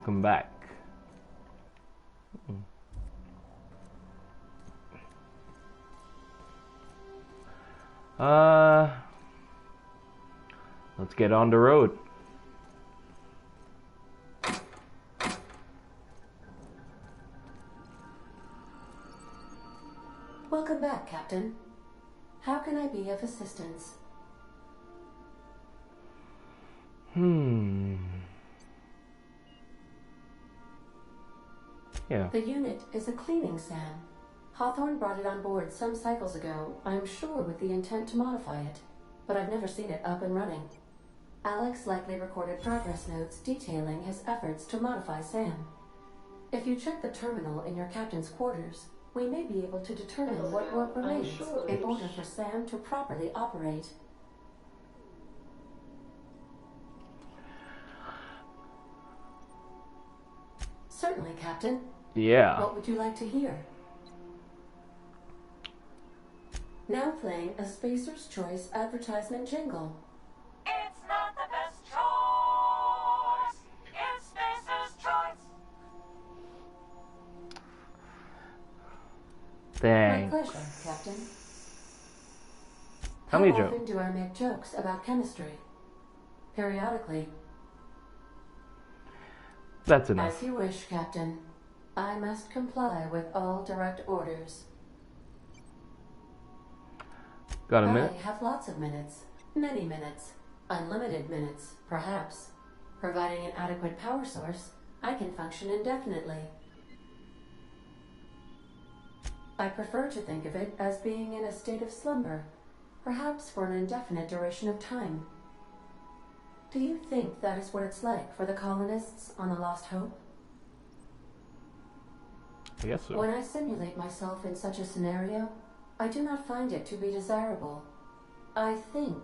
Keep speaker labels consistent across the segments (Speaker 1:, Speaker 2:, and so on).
Speaker 1: Come back. Let's get on the road.
Speaker 2: Welcome back, Captain. How can I be of assistance?
Speaker 1: Yeah.
Speaker 2: The unit is a cleaning SAM. Hawthorne brought it on board some cycles ago, I'm sure with the intent to modify it, but I've never seen it up and running. Alex likely recorded progress notes detailing his efforts to modify SAM. If you check the terminal in your captain's quarters, we may be able to determine what work remains in order for SAM to properly operate. Certainly, Captain.
Speaker 1: Yeah.
Speaker 2: What would you like to hear? Now playing a Spacer's Choice advertisement jingle.
Speaker 3: It's not the best choice. It's Spacer's Choice.
Speaker 1: Thanks.
Speaker 2: My pleasure, Captain.
Speaker 1: How
Speaker 2: How
Speaker 1: many
Speaker 2: often
Speaker 1: jokes?
Speaker 2: do I make jokes about chemistry? Periodically.
Speaker 1: That's enough.
Speaker 2: As you wish, Captain. I must comply with all direct orders.
Speaker 1: Got a minute?
Speaker 2: I have lots of minutes. Many minutes. Unlimited minutes, perhaps. Providing an adequate power source, I can function indefinitely. I prefer to think of it as being in a state of slumber, perhaps for an indefinite duration of time. Do you think that is what it's like for the colonists on the Lost Hope?
Speaker 1: I guess so.
Speaker 2: When I simulate myself in such a scenario, I do not find it to be desirable. I think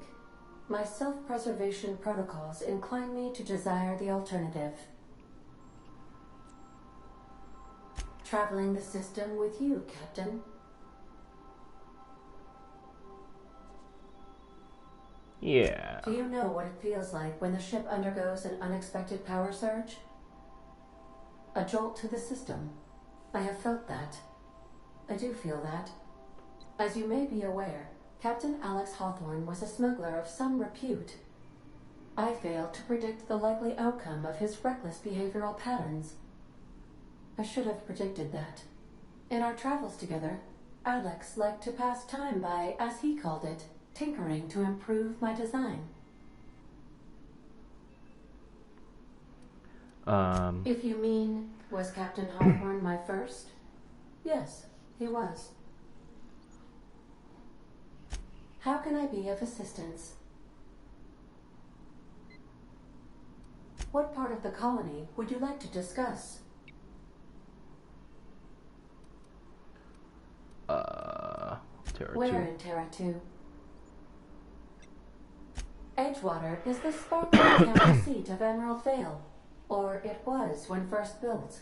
Speaker 2: my self-preservation protocols incline me to desire the alternative. Traveling the system with you, Captain.
Speaker 1: Yeah.
Speaker 2: Do you know what it feels like when the ship undergoes an unexpected power surge? A jolt to the system. I have felt that. I do feel that. As you may be aware, Captain Alex Hawthorne was a smuggler of some repute. I failed to predict the likely outcome of his reckless behavioral patterns. I should have predicted that. In our travels together, Alex liked to pass time by, as he called it, tinkering to improve my design. If you mean, was Captain Hawthorne my first? Yes, he was. How can I be of assistance? What part of the colony would you like to discuss?
Speaker 1: Terra
Speaker 2: Where
Speaker 1: 2.
Speaker 2: in Terra 2? Edgewater is the sparkling county seat of Emerald Vale, or it was when first built.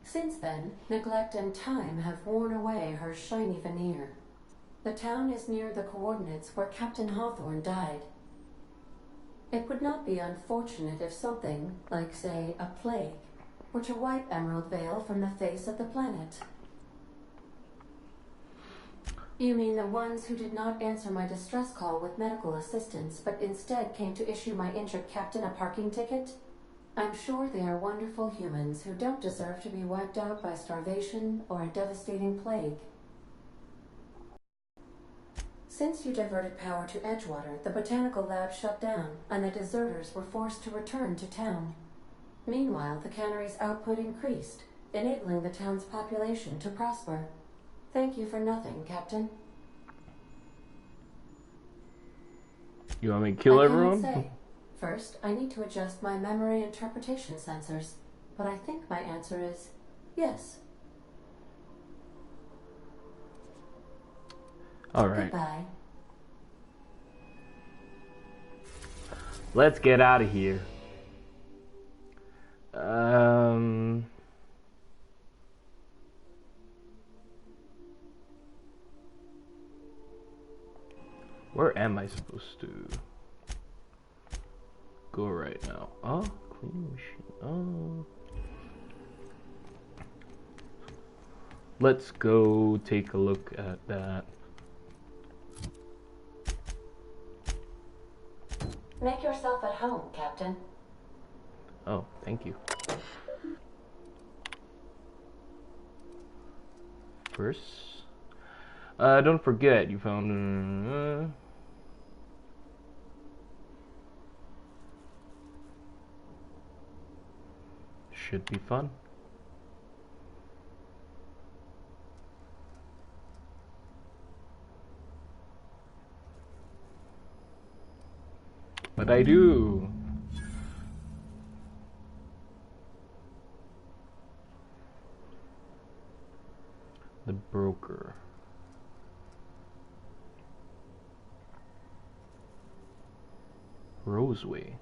Speaker 2: Since then, neglect and time have worn away her shiny veneer. The town is near the coordinates where Captain Hawthorne died. It would not be unfortunate if something, like say, a plague, were to wipe Emerald Vale from the face of the planet. You mean the ones who did not answer my distress call with medical assistance, but instead came to issue my injured captain a parking ticket? I'm sure they are wonderful humans who don't deserve to be wiped out by starvation or a devastating plague. Since you diverted power to Edgewater, the botanical lab shut down, and the deserters were forced to return to town. Meanwhile, the cannery's output increased, enabling the town's population to prosper. Thank you for nothing, Captain.
Speaker 1: You want me to kill
Speaker 2: I cannot
Speaker 1: everyone?
Speaker 2: say. First, I need to adjust my memory interpretation sensors, but I think my answer is yes.
Speaker 1: Alright.
Speaker 2: Goodbye.
Speaker 1: Let's get out of here. Where am I supposed to go right now? Oh, Cleaning machine. Oh. Let's go take a look at that.
Speaker 2: Make yourself at home, Captain.
Speaker 1: Oh, thank you. First, don't forget you found. Should be fun. But I do. The broker. Roseway.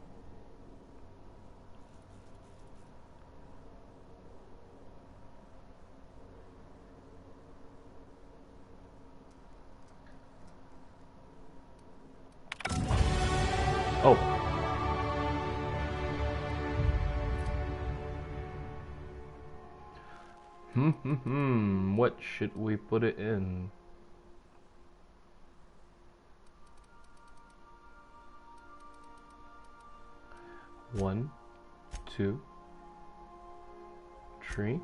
Speaker 1: Oh. What should we put it in? One, two, three.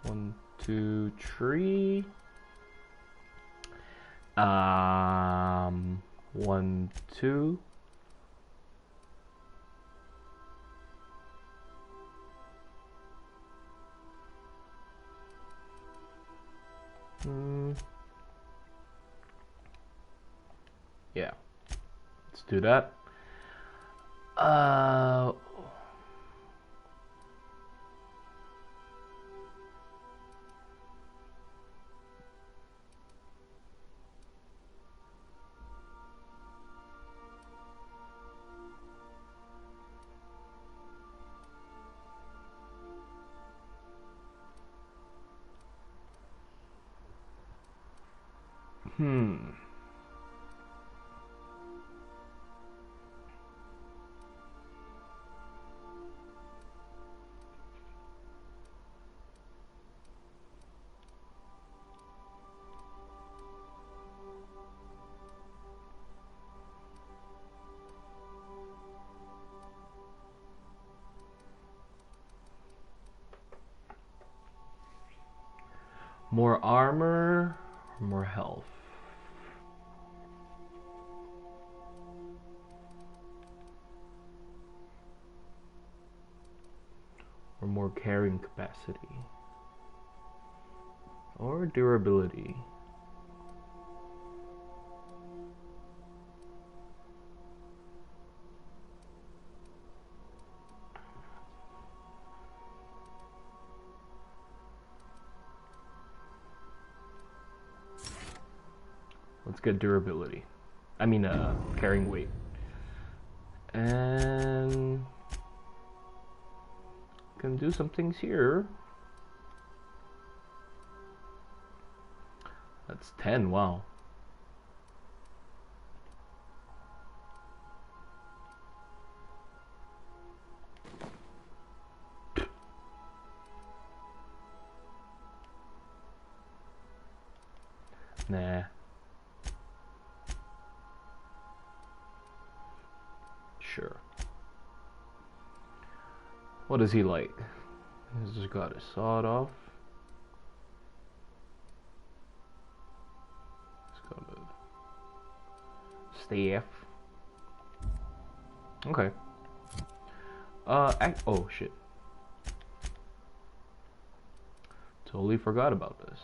Speaker 1: One, two, three. One, two. Yeah. Let's do that. More armor, or more health? Or more carrying capacity? Or durability? Let's get durability. I mean, carrying weight. And can do some things here. That's 10, wow. Nah. Sure. What is he like? He's just got his sawed off. He's got a staff. Okay. Oh shit. Totally forgot about this.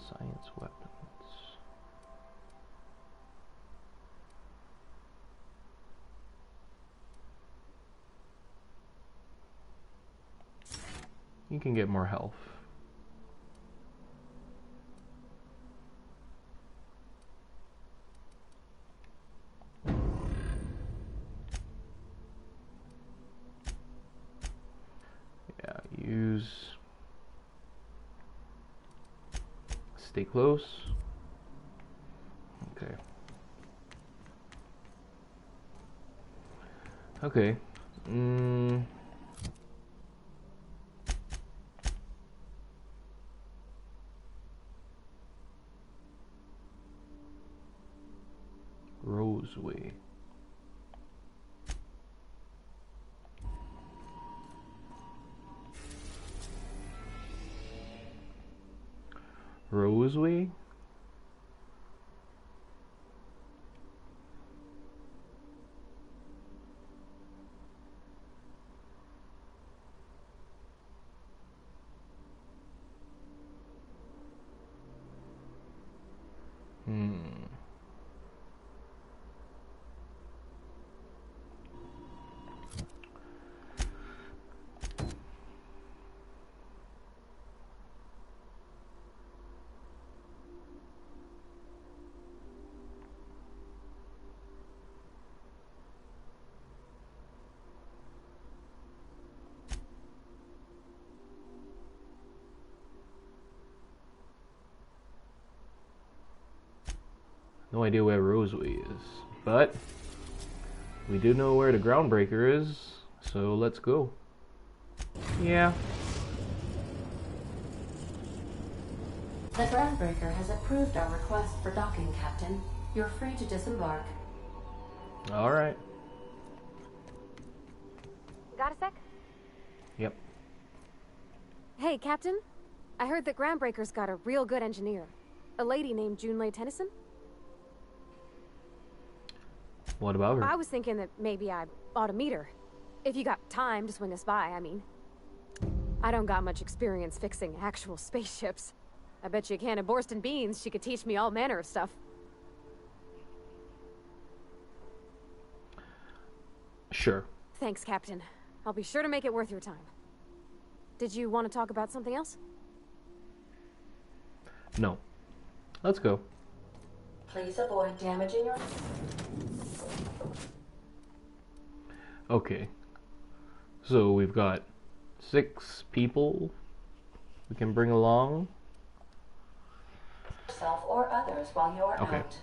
Speaker 1: Science weapons. You can get more health. use. Stay close. Okay. Okay. Roseway. Roseway? No idea where Roseway is, but we do know where the Groundbreaker is, so let's go. Yeah.
Speaker 2: The Groundbreaker has approved our request for docking, Captain. You're free to disembark.
Speaker 1: Alright.
Speaker 4: Got a sec?
Speaker 1: Yep.
Speaker 4: Hey, Captain. I heard that Groundbreaker's got a real good engineer. A lady named Junlei Tennyson?
Speaker 1: What about her?
Speaker 4: I was thinking that maybe I ought to meet her. If you got time to swing us by, I mean. I don't got much experience fixing actual spaceships. I bet you a can of Borston beans she could teach me all manner of stuff.
Speaker 1: Sure.
Speaker 4: Thanks, Captain. I'll be sure to make it worth your time. Did you want to talk about something else?
Speaker 1: No. Let's go.
Speaker 2: Please avoid damaging your...
Speaker 1: Okay. So we've got 6 people we can bring along.
Speaker 2: ...yourself or others while you're
Speaker 1: Okay.
Speaker 2: out.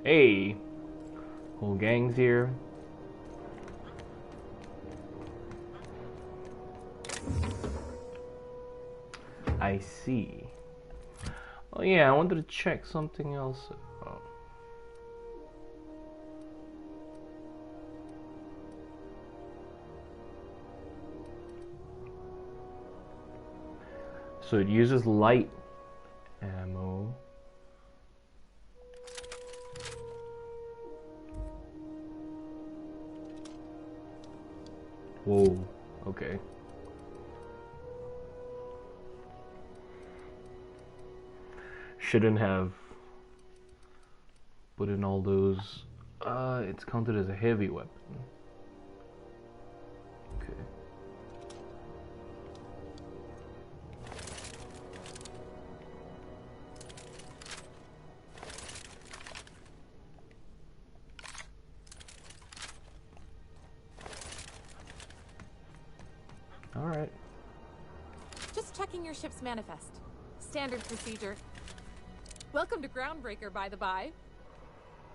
Speaker 1: Hey, whole gang's here. I see. Oh yeah, I wanted to check something else out. So it uses light ammo. Whoa, okay. Shouldn't have put in all those. It's counted as a heavy weapon. Okay. Alright.
Speaker 5: Just checking your ship's manifest. Standard procedure. Welcome to Groundbreaker, by the by.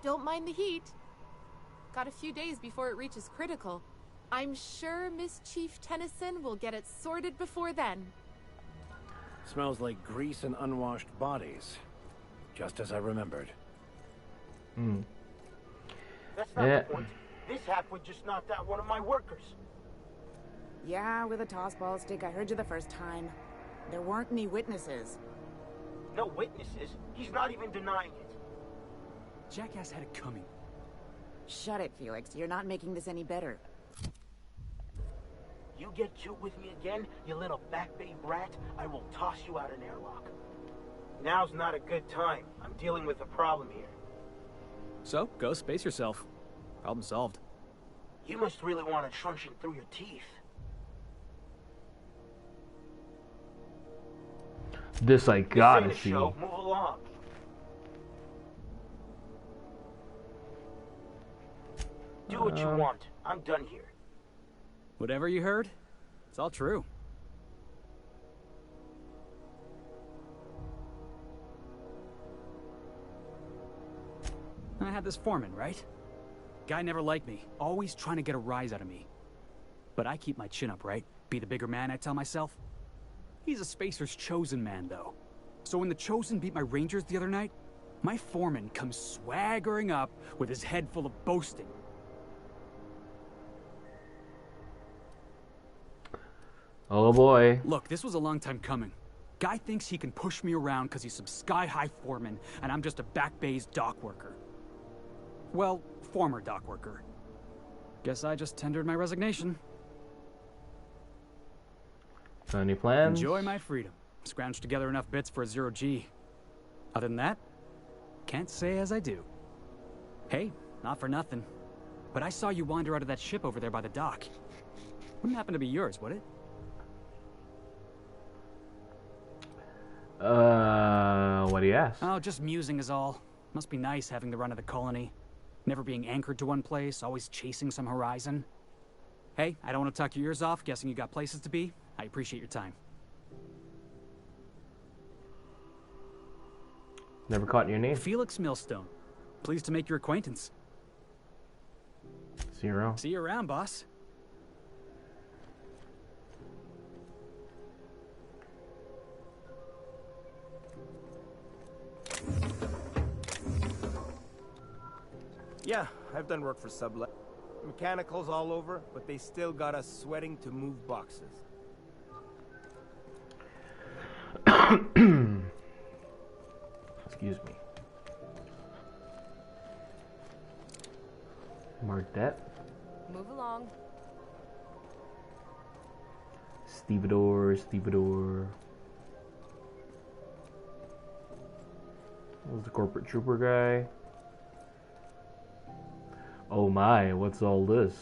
Speaker 5: Don't mind the heat. Got a few days before it reaches critical. I'm sure Miss Chief Tennyson will get it sorted before then.
Speaker 6: Smells like grease and unwashed bodies. Just as I remembered.
Speaker 1: Hmm.
Speaker 6: That's not
Speaker 1: Yeah.
Speaker 6: the point. This halfwit just knocked out one of my workers.
Speaker 7: Yeah, with a tossball stick. I heard you the first time. There weren't any witnesses.
Speaker 6: No witnesses. He's not even denying it.
Speaker 8: Jackass had it coming.
Speaker 7: Shut it, Felix. You're not making this any better.
Speaker 6: You get cute with me again, you little back bay brat, I will toss you out an airlock. Now's not a good time. I'm dealing with a problem here.
Speaker 8: So, go space yourself. Problem solved.
Speaker 6: You must really want a truncheon through your teeth.
Speaker 1: This I
Speaker 6: This
Speaker 1: gotta
Speaker 6: ain't a
Speaker 1: see.
Speaker 6: show. Move along. Do what you want. I'm done here.
Speaker 8: Whatever you heard, it's all true. I had this foreman, right? Guy never liked me, always trying to get a rise out of me. But I keep my chin up, right? Be the bigger man, I tell myself. He's a Spacer's chosen man, though. So when the Chosen beat my Rangers the other night, my foreman comes swaggering up with his head full of boasting.
Speaker 1: Oh boy.
Speaker 8: Look, this was a long time coming. Guy thinks he can push me around because he's some sky-high foreman, and I'm just a back bay's dock worker. Well, former dock worker. Guess I just tendered my resignation.
Speaker 1: So any plans?
Speaker 8: Enjoy my freedom. Scrounged together enough bits for a 0G. Other than that, can't say as I do. Hey, not for nothing, but I saw you wander out of that ship over there by the dock. Wouldn't happen to be yours, would it?
Speaker 1: What do you ask?
Speaker 8: Oh, just musing is all. Must be nice having the run of the colony. Never being anchored to one place, always chasing some horizon. Hey, I don't want to talk your ears off, guessing you got places to be. I appreciate your time.
Speaker 1: Never caught your name.
Speaker 8: Felix Millstone. Pleased to make your acquaintance.
Speaker 1: See you around.
Speaker 8: See you around, boss.
Speaker 9: Yeah, I've done work for Sublet. Mechanicals all over, but they still got us sweating to move boxes.
Speaker 1: Excuse me. Mark that.
Speaker 4: Move along.
Speaker 1: Stevedore, Stevedore. That was the corporate trooper guy. Oh my, what's all this?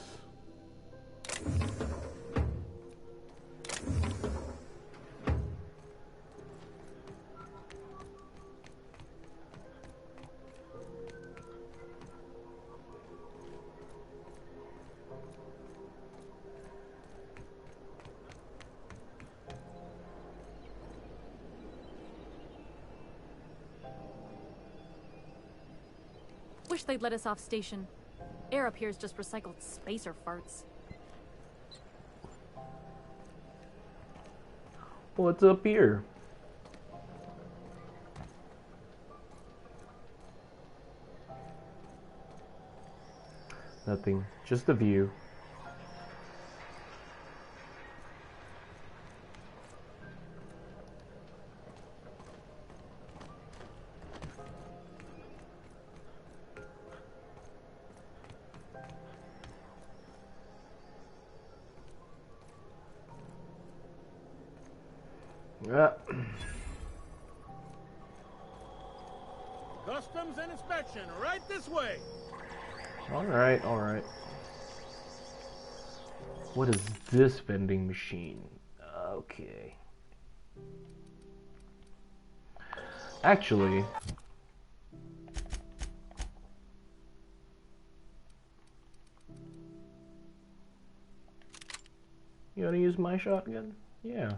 Speaker 10: Wish they'd let us off station. Air up here's just recycled spacer farts.
Speaker 1: What's up here? Nothing, just a view. Yeah.
Speaker 11: Customs and inspection, right this way.
Speaker 1: All right, all right. What is this vending machine? Okay. Actually, you want to use my shotgun? Yeah.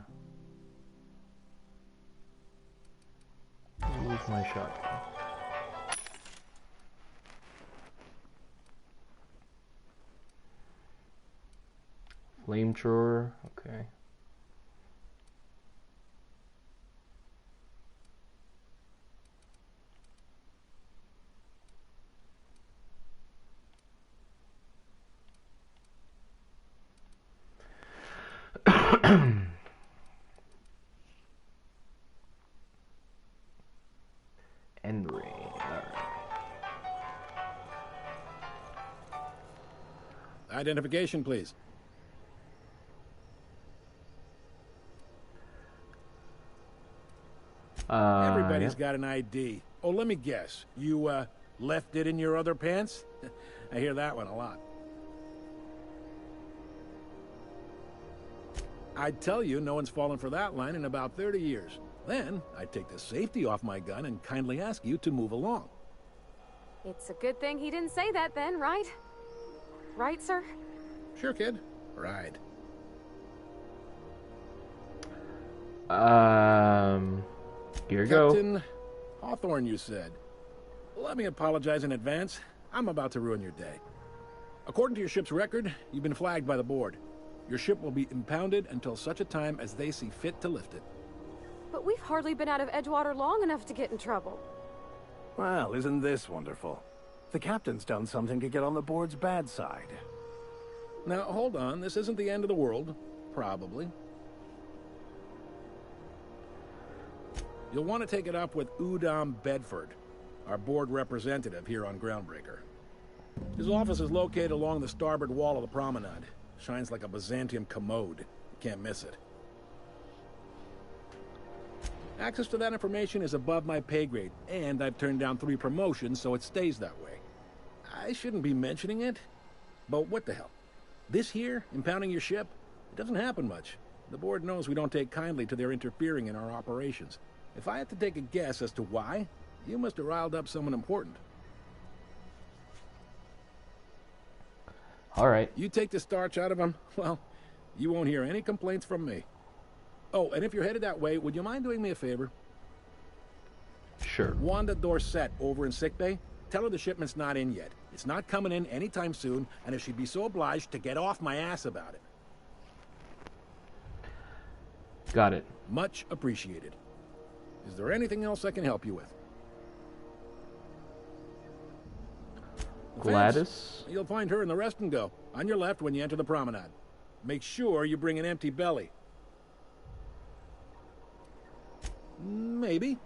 Speaker 1: Use my shotgun. Flamethrower, okay.
Speaker 11: Identification, please. Everybody's got an ID. Oh, let me guess. You, left it in your other pants? I hear that one a lot. I'd tell you no one's fallen for that line in about 30 years. Then, I'd take the safety off my gun and kindly ask you to move along.
Speaker 4: It's a good thing he didn't say that then, right? Right, sir?
Speaker 11: Sure, kid. Right.
Speaker 1: Here you go.
Speaker 11: Captain Hawthorne, you said. Let me apologize in advance. I'm about to ruin your day. According to your ship's record, you've been flagged by the board. Your ship will be impounded until such a time as they see fit to lift it.
Speaker 4: But we've hardly been out of Edgewater long enough to get in trouble.
Speaker 12: Well, isn't this wonderful? The captain's done something to get on the board's bad side.
Speaker 11: Now, hold on. This isn't the end of the world. Probably. You'll want to take it up with Udom Bedford, our board representative here on Groundbreaker. His office is located along the starboard wall of the promenade. Shines like a Byzantium commode. You can't miss it. Access to that information is above my pay grade, and I've turned down 3 promotions, so it stays that way. I shouldn't be mentioning it, but what the hell? This here, impounding your ship, it doesn't happen much. The board knows we don't take kindly to their interfering in our operations. If I had to take a guess as to why, you must have riled up someone important.
Speaker 1: All right.
Speaker 11: You take the starch out of them, well, you won't hear any complaints from me. Oh, and if you're headed that way, would you mind doing me a favor?
Speaker 1: Sure.
Speaker 11: Wanda Dorset over in sickbay, tell her the shipment's not in yet. It's not coming in anytime soon, and if she'd be so obliged to get off my ass about it.
Speaker 1: Got it.
Speaker 11: Much appreciated. Is there anything else I can help you with?
Speaker 1: Gladys?
Speaker 11: You'll find her in the rest and go, on your left when you enter the promenade. Make sure you bring an empty belly. Maybe.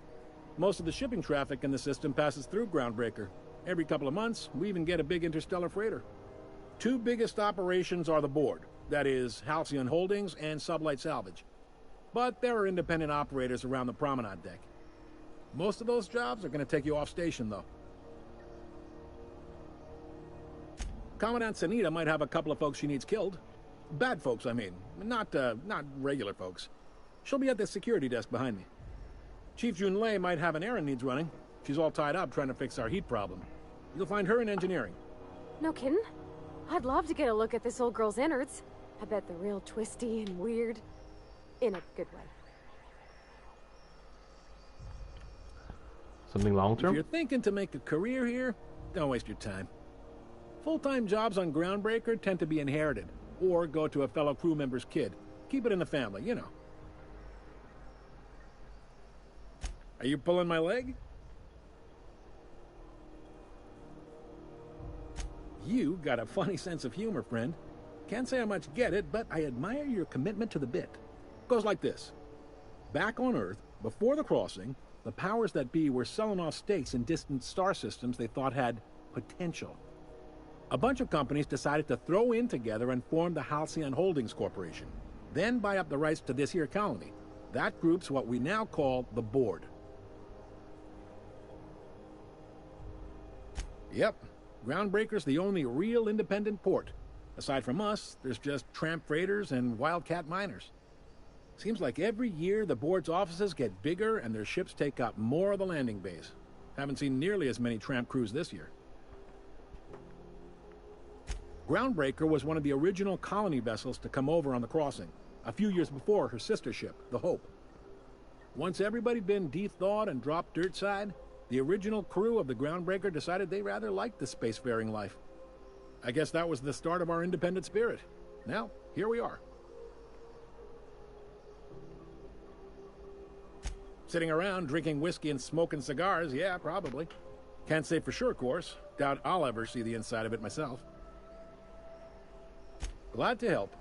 Speaker 11: Most of the shipping traffic in the system passes through Groundbreaker. Every couple of months, we even get a big interstellar freighter. 2 biggest operations are the board. That is, Halcyon Holdings and Sublight Salvage. But there are independent operators around the promenade deck. Most of those jobs are going to take you off station, though. Commandant Sanita might have a couple of folks she needs killed. Bad folks, I mean. Not regular folks. She'll be at the security desk behind me. Chief Junlei might have an errand needs running. She's all tied up trying to fix our heat problem. You'll find her in engineering.
Speaker 4: No kidding? I'd love to get a look at this old girl's innards. I bet they're real twisty and weird. In a good way.
Speaker 1: Something long
Speaker 11: If
Speaker 1: term?
Speaker 11: you're thinking to make a career here, don't waste your time. Full-time jobs on Groundbreaker tend to be inherited, or go to a fellow crew member's kid. Keep it in the family, you know. Are you pulling my leg? You got a funny sense of humor, friend. Can't say I much get it, but I admire your commitment to the bit. Goes like this. Back on Earth, before the crossing, the powers that be were selling off stakes in distant star systems they thought had potential. A bunch of companies decided to throw in together and form the Halcyon Holdings Corporation, then buy up the rights to this here colony. That group's what we now call the Board. Yep, Groundbreaker's the only real independent port. Aside from us, there's just tramp freighters and wildcat miners. Seems like every year the board's offices get bigger and their ships take up more of the landing base. Haven't seen nearly as many tramp crews this year. Groundbreaker was one of the original colony vessels to come over on the crossing, a few years before her sister ship, the Hope. Once everybody'd been de-thawed and dropped dirt side, the original crew of the Groundbreaker decided they rather liked the spacefaring life. I guess that was the start of our independent spirit. Now, here we are. Sitting around drinking whiskey and smoking cigars, yeah, probably. Can't say for sure, of course. Doubt I'll ever see the inside of it myself. Glad to help.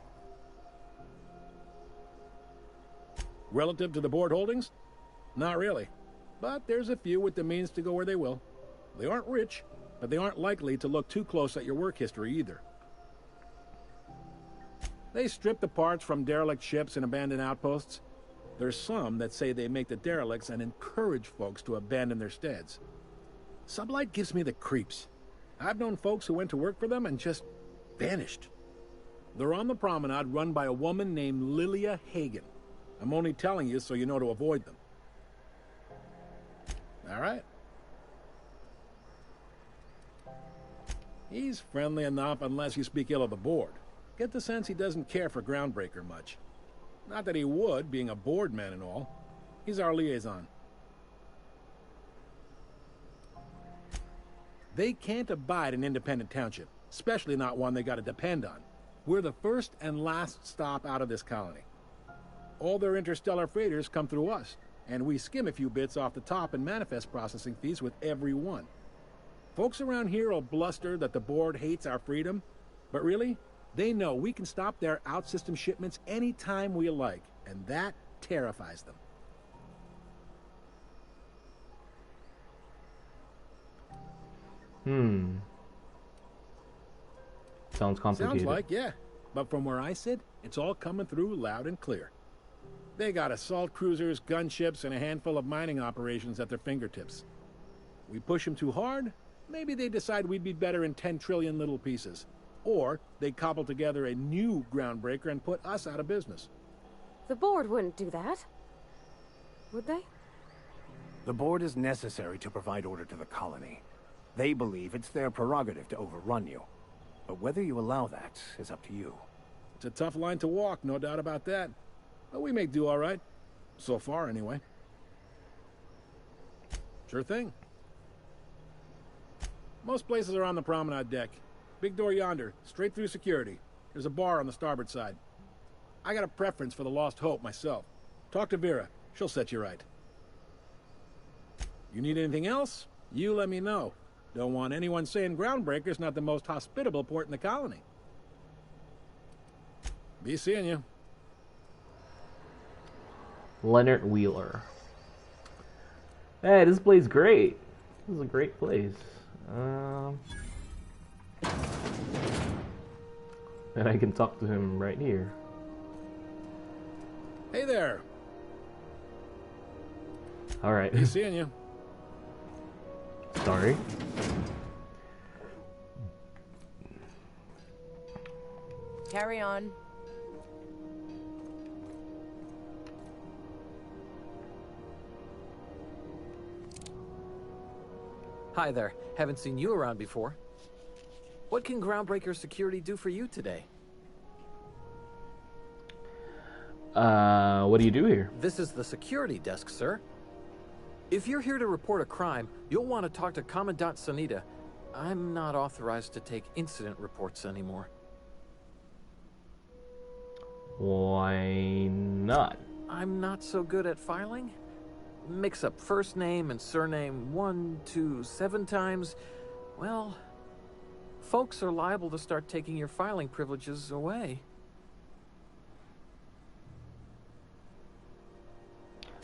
Speaker 11: Relative to the board holdings? Not really. But there's a few with the means to go where they will. They aren't rich, but they aren't likely to look too close at your work history either. They strip the parts from derelict ships and abandoned outposts. There's some that say they make the derelicts and encourage folks to abandon their steads. Sublight gives me the creeps. I've known folks who went to work for them and just vanished. They're on the promenade run by a woman named Lilia Hagen. I'm only telling you so you know to avoid them. All right. He's friendly enough unless you speak ill of the board. Get the sense he doesn't care for Groundbreaker much. Not that he would, being a board man and all. He's our liaison. They can't abide an independent township, especially not one they gotta depend on. We're the first and last stop out of this colony. All their interstellar freighters come through us, and we skim a few bits off the top and manifest processing fees with every one. Folks around here will bluster that the board hates our freedom, but really, they know we can stop their out-system shipments anytime we like, and that terrifies them.
Speaker 1: Sounds complicated.
Speaker 11: Sounds like, yeah. But from where I sit, it's all coming through loud and clear. They got assault cruisers, gunships, and a handful of mining operations at their fingertips. We push them too hard, maybe they decide we'd be better in 10 trillion little pieces. Or they cobble together a new Groundbreaker and put us out of business.
Speaker 4: The board wouldn't do that. Would they?
Speaker 12: The board is necessary to provide order to the colony. They believe it's their prerogative to overrun you. But whether you allow that is up to you.
Speaker 11: It's a tough line to walk, no doubt about that. But we may do all right. So far, anyway. Sure thing. Most places are on the promenade deck. Big door yonder, straight through security. There's a bar on the starboard side. I got a preference for the Lost Hope myself. Talk to Vera. She'll set you right. You need anything else? You let me know. Don't want anyone saying Groundbreaker's not the most hospitable port in the colony. Be seeing you.
Speaker 1: Leonard Wheeler. Hey, this place is great. This is a great place. And I can talk to him right here.
Speaker 11: Hey there.
Speaker 1: Alright.
Speaker 11: Be seeing you.
Speaker 1: Sorry.
Speaker 13: Carry on.
Speaker 14: Hi there. Haven't seen you around before. What can Groundbreaker Security do for you today?
Speaker 1: What do you do here?
Speaker 14: This is the security desk, sir. If you're here to report a crime, you'll want to talk to Commandant Sanita. I'm not authorized to take incident reports anymore.
Speaker 1: Why not?
Speaker 14: I'm not so good at filing. Mix up first name and surname 1, 2, 7 times. Well, folks are liable to start taking your filing privileges away.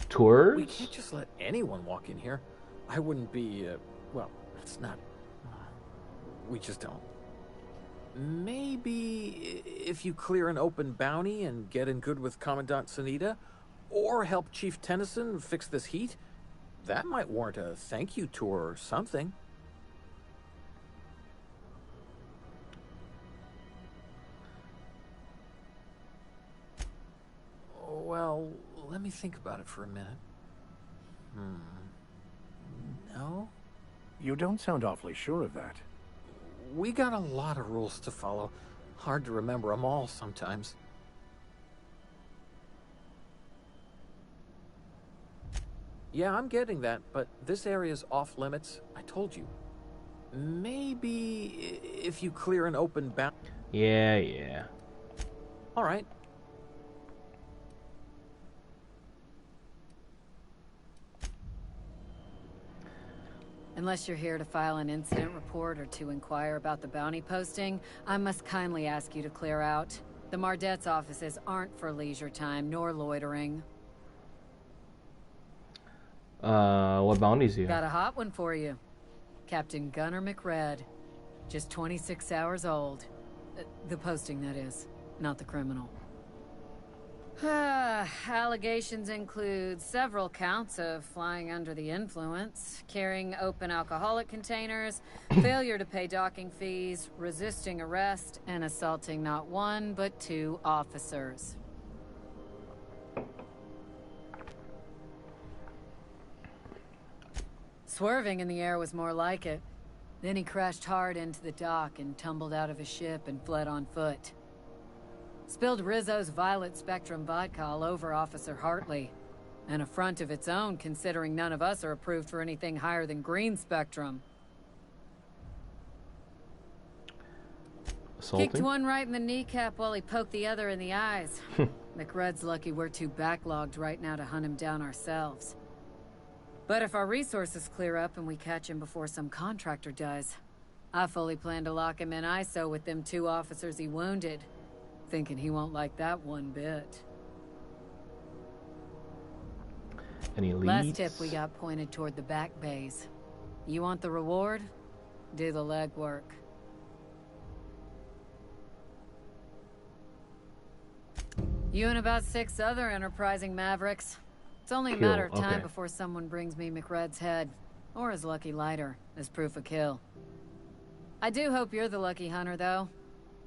Speaker 1: Tours?
Speaker 14: We can't just let anyone walk in here. I wouldn't be, well, it's not... we just don't. Maybe if you clear an open bounty and get in good with Commandant Sanita, or help Chief Tennyson fix this heat, that might warrant a thank you tour or something. Well, let me think about it for a minute. No?
Speaker 12: You don't sound awfully sure of that.
Speaker 14: We got a lot of rules to follow. Hard to remember them all sometimes. Yeah, I'm getting that, but this area's off limits. I told you. Maybe if you clear an open bound...
Speaker 1: Yeah.
Speaker 14: All right.
Speaker 15: Unless you're here to file an incident report or to inquire about the bounty posting, I must kindly ask you to clear out. The Mardet's offices aren't for leisure time nor loitering.
Speaker 1: What bounties do you
Speaker 15: Got
Speaker 1: have?
Speaker 15: a hot one for you. Captain Gunnar McRed. Just 26 hours old. The posting, that is. not the criminal. Allegations include several counts of flying under the influence, carrying open alcoholic containers, failure to pay docking fees, resisting arrest, and assaulting not one but 2 officers. Swerving in the air was more like it. Then he crashed hard into the dock and tumbled out of his ship and fled on foot. Spilled Rizzo's Violet Spectrum vodka all over Officer Hartley. An affront of its own, considering none of us are approved for anything higher than green spectrum.
Speaker 1: Assaulting?
Speaker 15: Kicked one right in the kneecap while he poked the other in the eyes. McRed's lucky we're too backlogged right now to hunt him down ourselves. But if our resources clear up and we catch him before some contractor does, I fully plan to lock him in ISO with them 2 officers he wounded. Thinking he won't like that one bit.
Speaker 1: Any leads?
Speaker 15: Last tip we got pointed toward the back bays. You want the reward? Do the legwork. You and about 6 other enterprising mavericks. It's only a matter of time before someone brings me McRed's head, or his lucky lighter, as proof of kill. I do hope you're the lucky hunter, though.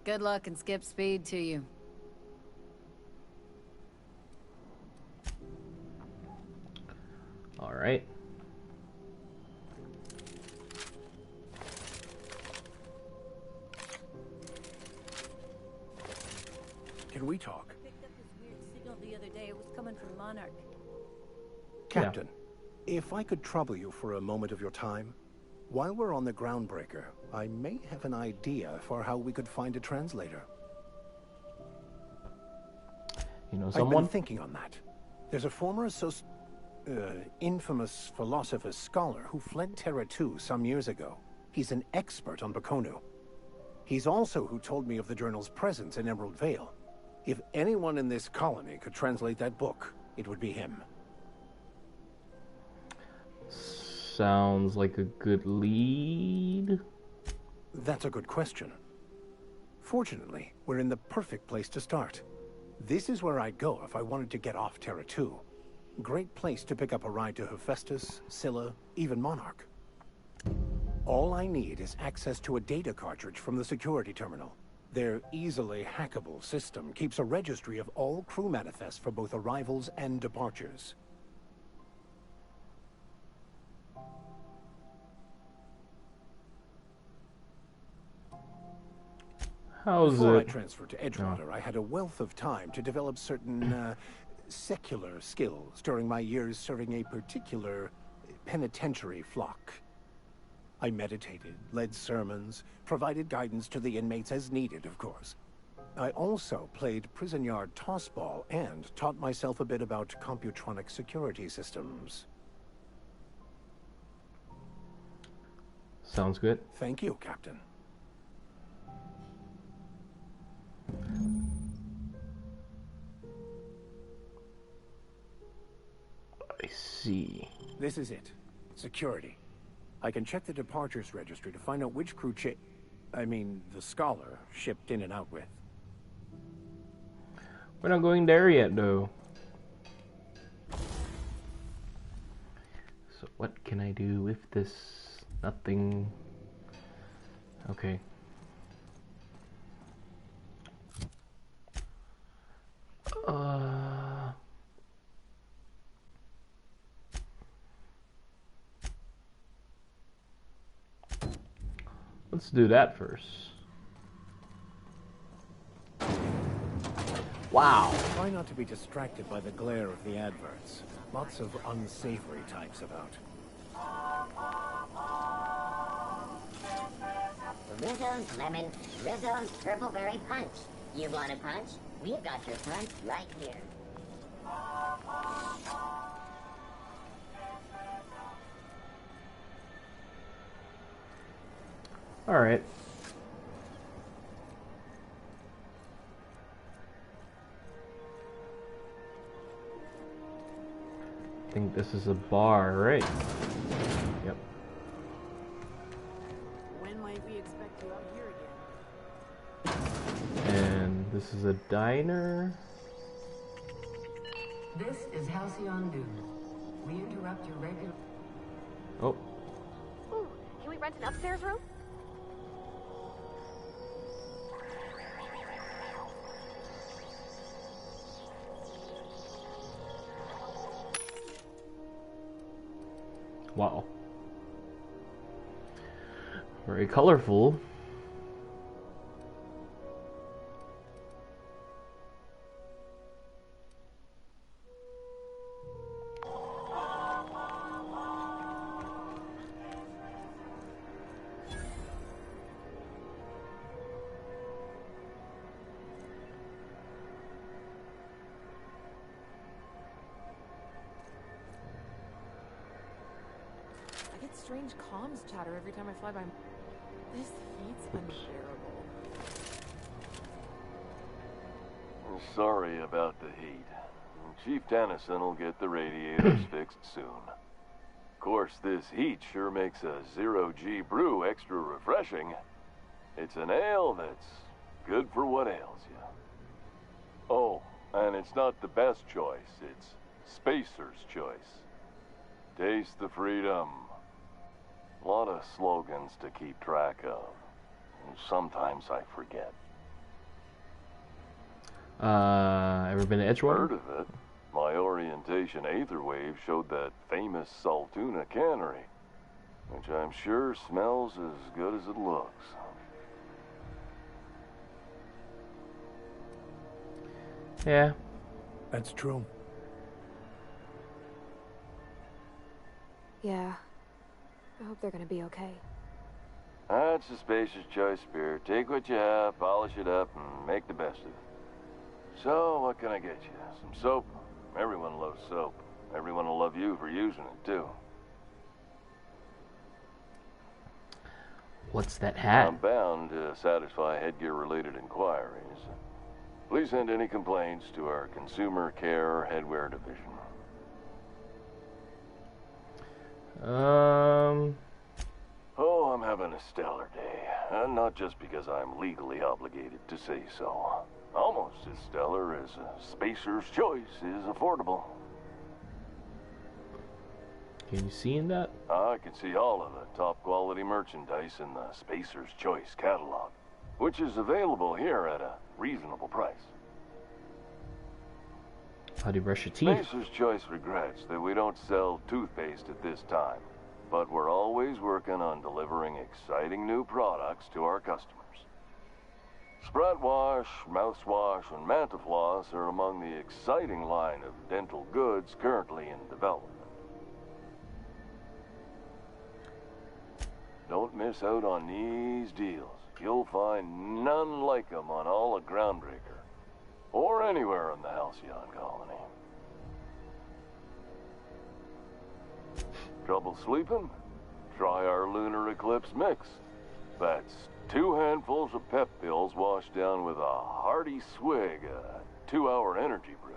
Speaker 15: Good luck and skip speed to you.
Speaker 1: All right.
Speaker 12: Can we talk?
Speaker 16: Picked up this weird signal the other day. It was coming from Monarch.
Speaker 12: Captain, if I could trouble you for a moment of your time. While we're on the Groundbreaker, I may have an idea for how we could find a translator.
Speaker 1: You know someone?
Speaker 12: I've been thinking on that. There's a former infamous philosopher scholar who fled Terra 2 some years ago. He's an expert on Bakonu. He's also who told me of the journal's presence in Emerald Vale. If anyone in this colony could translate that book, it would be him.
Speaker 1: Sounds like a good lead.
Speaker 12: That's a good question. Fortunately, we're in the perfect place to start. This is where I'd go if I wanted to get off Terra 2. Great place to pick up a ride to Hephaestus, Scylla, even Monarch. All I need is access to a data cartridge from the security terminal. Their easily hackable system keeps a registry of all crew manifests for both arrivals and departures. Before I transferred to Edgewater, I had a wealth of time to develop certain secular skills during my years serving a particular penitentiary flock. I meditated, led sermons, provided guidance to the inmates as needed, of course. I also played prison yard tossball and taught myself a bit about computronic security systems.
Speaker 1: Sounds good.
Speaker 12: Thank you, Captain.
Speaker 1: I see.
Speaker 12: This is it. Security. I can check the departures registry to find out which crew the scholar shipped in and out with.
Speaker 1: We're not going there yet, though. So what can I do with this? Nothing. Okay. Let's do that first. Wow.
Speaker 12: Try not to be distracted by the glare of the adverts. Lots of unsavory types about.
Speaker 17: Rizzo's Lemon, Rizzo's Purple Berry Punch. You want a punch? We've got your punch right here.
Speaker 1: All right. I think this is a bar, right? Yep.
Speaker 7: When might we expect you out here again?
Speaker 1: And This is a diner.
Speaker 18: This is Halcyon News. We interrupt your regular...
Speaker 1: Oh.
Speaker 4: Ooh, can we rent an upstairs room?
Speaker 1: Wow. Very colorful.
Speaker 5: I get strange comms chatter every time I fly by. This heat's unbearable.
Speaker 19: I'm sorry about the heat. Chief Tennyson will get the radiators fixed soon. Of course, this heat sure makes a zero-G brew extra refreshing. It's an ale that's good for what ails you. Oh, and it's not the best choice. It's Spacer's choice. Taste the freedom. A lot of slogans to keep track of. Sometimes I forget.
Speaker 1: Ever been to Edgewater?
Speaker 19: Heard of it. My orientation aether wave showed that famous Saltuna cannery, which I'm sure smells as good as it looks.
Speaker 1: Yeah.
Speaker 12: That's true.
Speaker 4: Yeah. I hope they're gonna be okay.
Speaker 19: That's a Spacer's choice beer. Take what you have, polish it up, and make the best of it. So, what can I get you? Some soap? Everyone loves soap. Everyone will love you for using it, too.
Speaker 1: What's that hat?
Speaker 19: I'm bound to satisfy headgear-related inquiries. Please send any complaints to our Consumer Care Headwear Division. Oh, I'm having a stellar day. And not just because I'm legally obligated to say so. Almost as stellar as a Spacer's Choice is affordable.
Speaker 1: Can you see in that?
Speaker 19: I can see all of the top quality merchandise in the Spacer's Choice catalog, which is available here at a reasonable price.
Speaker 1: How do you brush your teeth?
Speaker 19: Spacer's Choice regrets that we don't sell toothpaste at this time, but we're always working on delivering exciting new products to our customers. Spread wash, mouthwash, and Mantafloss are among the exciting line of dental goods currently in development. Don't miss out on these deals. You'll find none like them on all of Groundbreaker, or anywhere in the Halcyon colony. Trouble sleeping? Try our Lunar Eclipse mix. That's 2 handfuls of pep pills washed down with a hearty swig of 2-hour energy brew.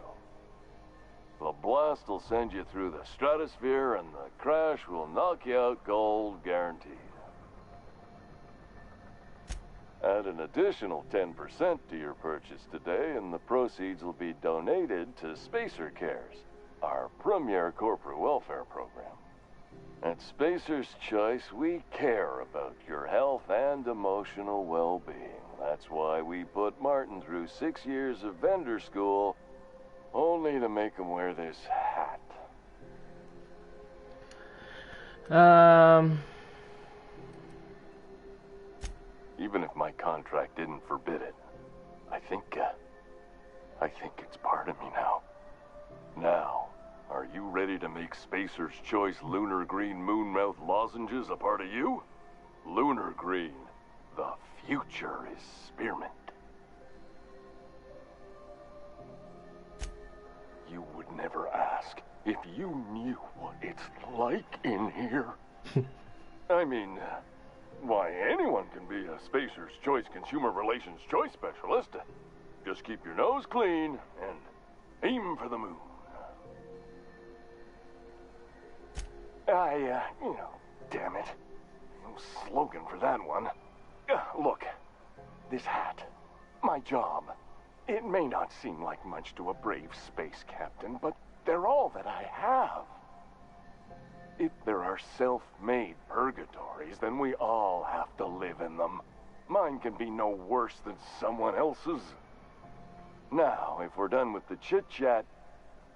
Speaker 19: The blast will send you through the stratosphere, and the crash will knock you out cold, guaranteed. Add an additional 10% to your purchase today, and the proceeds will be donated to Spacer Cares, our premier corporate welfare program. At Spacer's Choice, we care about your health and emotional well-being. That's why we put Martin through 6 years of vendor school, only to make him wear this hat. Even if my contract didn't forbid it, I think it's part of me now. Now, are you ready to make Spacer's Choice Lunar Green Moonmouth lozenges a part of you? Lunar Green, the future is spearmint. You would never ask if you knew what it's like in here. I mean, why, anyone can be a Spacer's Choice Consumer Relations Choice Specialist. Just keep your nose clean and aim for the moon. Damn it. No slogan for that one. Look, this hat, my job, It may not seem like much to a brave space captain, but they're all that I have. If there are self-made purgatories, then we all have to live in them. Mine can be no worse than someone else's. Now, if we're done with the chit-chat,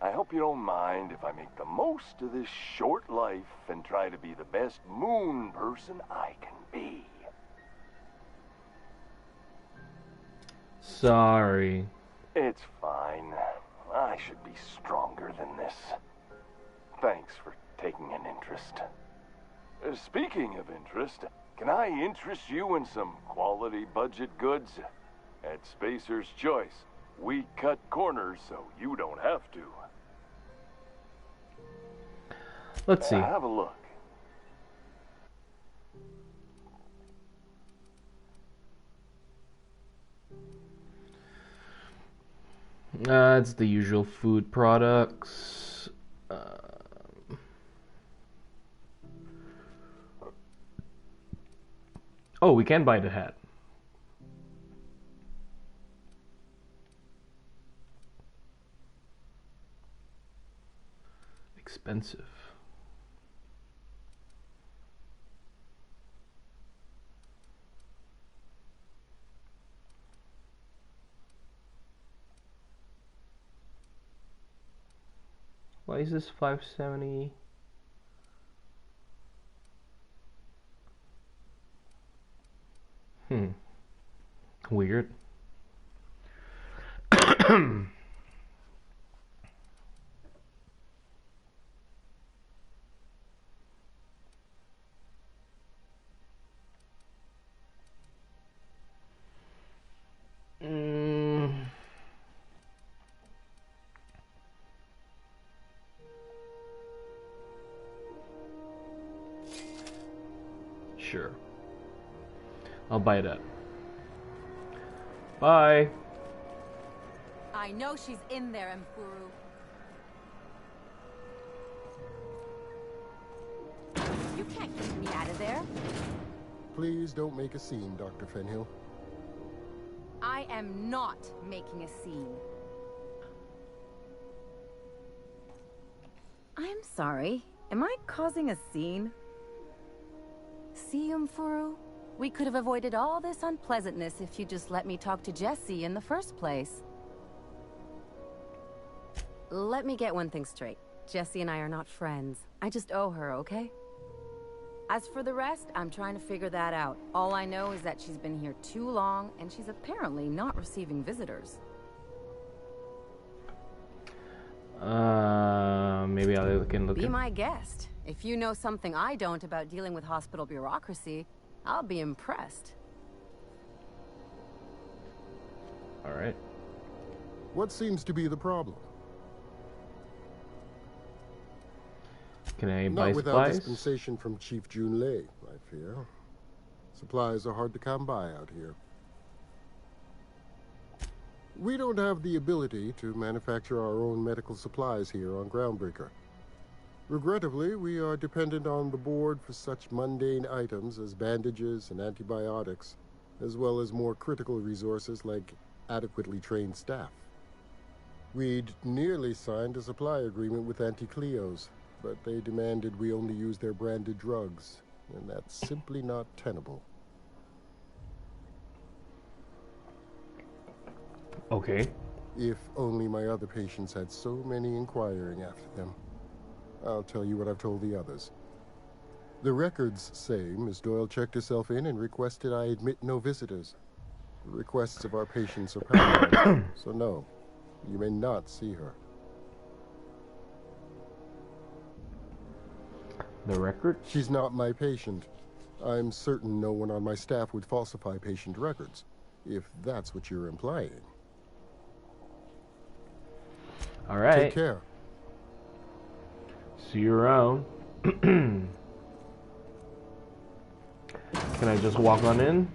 Speaker 19: I hope you don't mind if I make the most of this short life and try to be the best moon person I can be.
Speaker 1: Sorry.
Speaker 19: It's fine. I should be stronger than this. Thanks for taking an interest. Speaking of interest, can I interest you in some quality budget goods? At Spacer's Choice, we cut corners so you don't have to.
Speaker 1: Let's see.
Speaker 19: Have a look.
Speaker 1: It's the usual food products. Oh, we can buy the hat. Expensive. Why is this 570? Weird. Sure. I'll buy that. Bye.
Speaker 15: I know she's in there, Mfuru. You can't keep me out of there.
Speaker 20: Please don't make a scene, Dr. Fenhill.
Speaker 15: I am not making a scene. I'm sorry. Am I causing a scene? See, Mfuru? We could have avoided all this unpleasantness if you just let me talk to Jessie in the first place. Let me get one thing straight. Jessie and I are not friends. I just owe her, okay? As for the rest, I'm trying to figure that out. All I know is that she's been here too long, and she's apparently not receiving visitors.
Speaker 1: Maybe I can look
Speaker 15: Be
Speaker 1: in.
Speaker 15: my guest. If you know something I don't about dealing with hospital bureaucracy, I'll be impressed.
Speaker 1: All right.
Speaker 20: What seems to be the problem?
Speaker 1: Can I buy
Speaker 20: Not without
Speaker 1: supplies?
Speaker 20: dispensation from Chief Junlei, I fear. Supplies are hard to come by out here. We don't have the ability to manufacture our own medical supplies here on Groundbreaker. Regrettably, we are dependent on the board for such mundane items as bandages and antibiotics, as well as more critical resources like adequately trained staff. We'd nearly signed a supply agreement with Anti-Cleos, but they demanded we only use their branded drugs, and that's simply not tenable.
Speaker 1: Okay.
Speaker 20: If only my other patients had so many inquiring after them. I'll tell you what I've told the others. The records say Miss Doyle checked herself in and requested I admit no visitors. The requests of our patients are paramount, so no, you may not see her.
Speaker 1: The record?
Speaker 20: She's not my patient. I'm certain no one on my staff would falsify patient records, if that's what you're implying.
Speaker 1: All right.
Speaker 20: Take care.
Speaker 1: See you around. Can I just walk on in?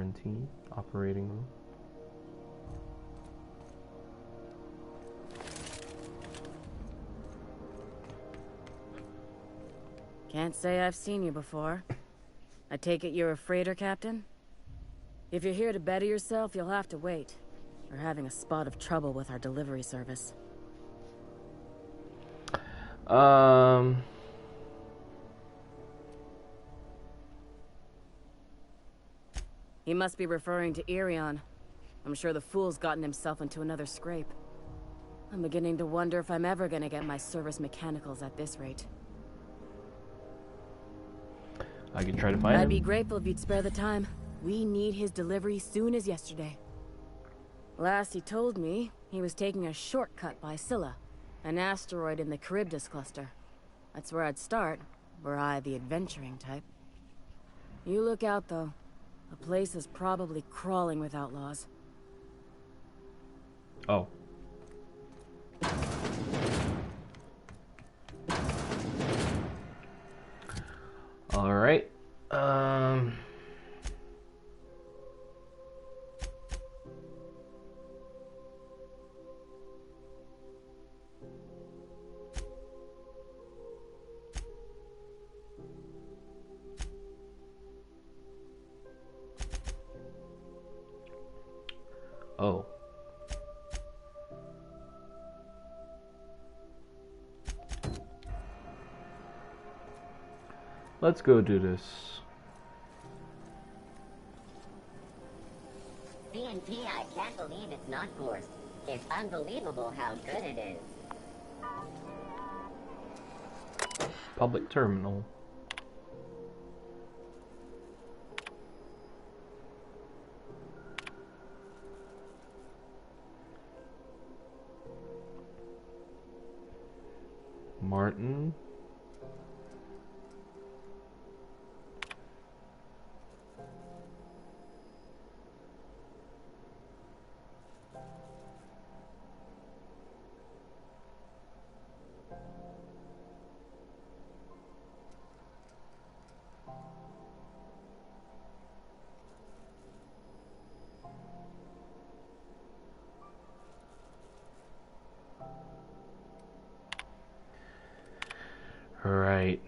Speaker 1: canteen, operating room.
Speaker 15: Can't say I've seen you before. I take it you're a freighter captain? If you're here to better yourself, you'll have to wait. We're having a spot of trouble with our delivery service. He must be referring to Irion. I'm sure the fool's gotten himself into another scrape. I'm beginning to wonder if I'm ever gonna get my service mechanicals at this rate.
Speaker 1: I can try to find him.
Speaker 15: I'd be grateful if you'd spare the time. We need his delivery soon as yesterday. Last he told me, he was taking a shortcut by Scylla, an asteroid in the Charybdis cluster. That's where I'd start, were I the adventuring type. You look out, though. The place is probably crawling with outlaws.
Speaker 1: Oh. All right. Oh. Let's go do this.
Speaker 17: TNT, I can't believe it's not forced. It's unbelievable how good it is.
Speaker 1: Public terminal. Martin. Right.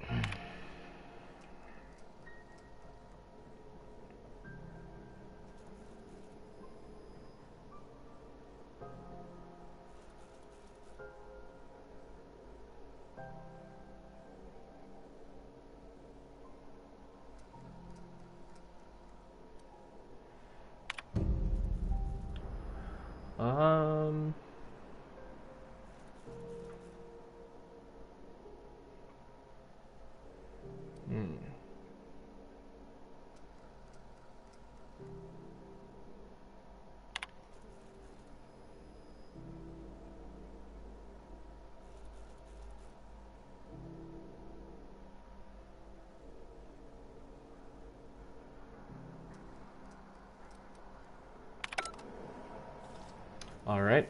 Speaker 1: All right.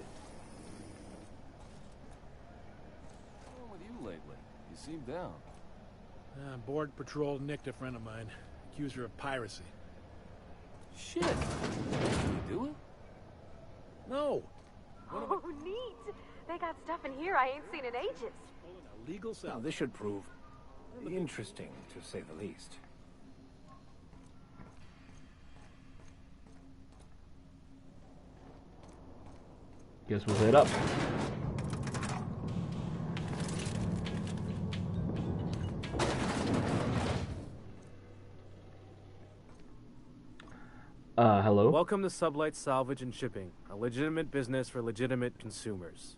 Speaker 21: What's wrong with you lately? You seem down.
Speaker 11: Board patrol nicked a friend of mine, accused her of piracy.
Speaker 21: Shit! Did you do it?
Speaker 11: No.
Speaker 4: Oh, neat. They got stuff in here I ain't seen in ages.
Speaker 11: Legal
Speaker 12: Now, this should prove interesting, to say the least.
Speaker 1: Guess we'll head up. Hello?
Speaker 22: Welcome to Sublight Salvage and Shipping, a legitimate business for legitimate consumers.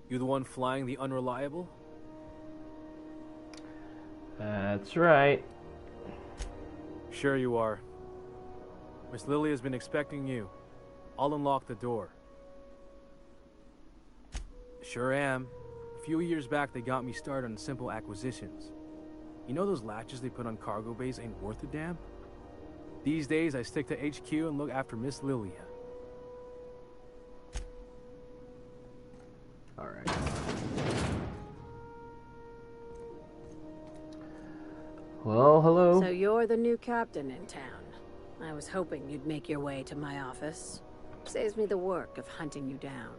Speaker 22: You the one flying the Unreliable?
Speaker 1: That's right.
Speaker 22: Sure you are. Miss Lily has been expecting you. I'll unlock the door. Sure am. A few years back, they got me started on simple acquisitions. You know those latches they put on cargo bays ain't worth a damn? These days, I stick to HQ and look after Miss Lilia.
Speaker 1: All right. Well, hello.
Speaker 15: So you're the new captain in town.
Speaker 2: I was hoping you'd make your way to my office. Saves me the work of hunting you down.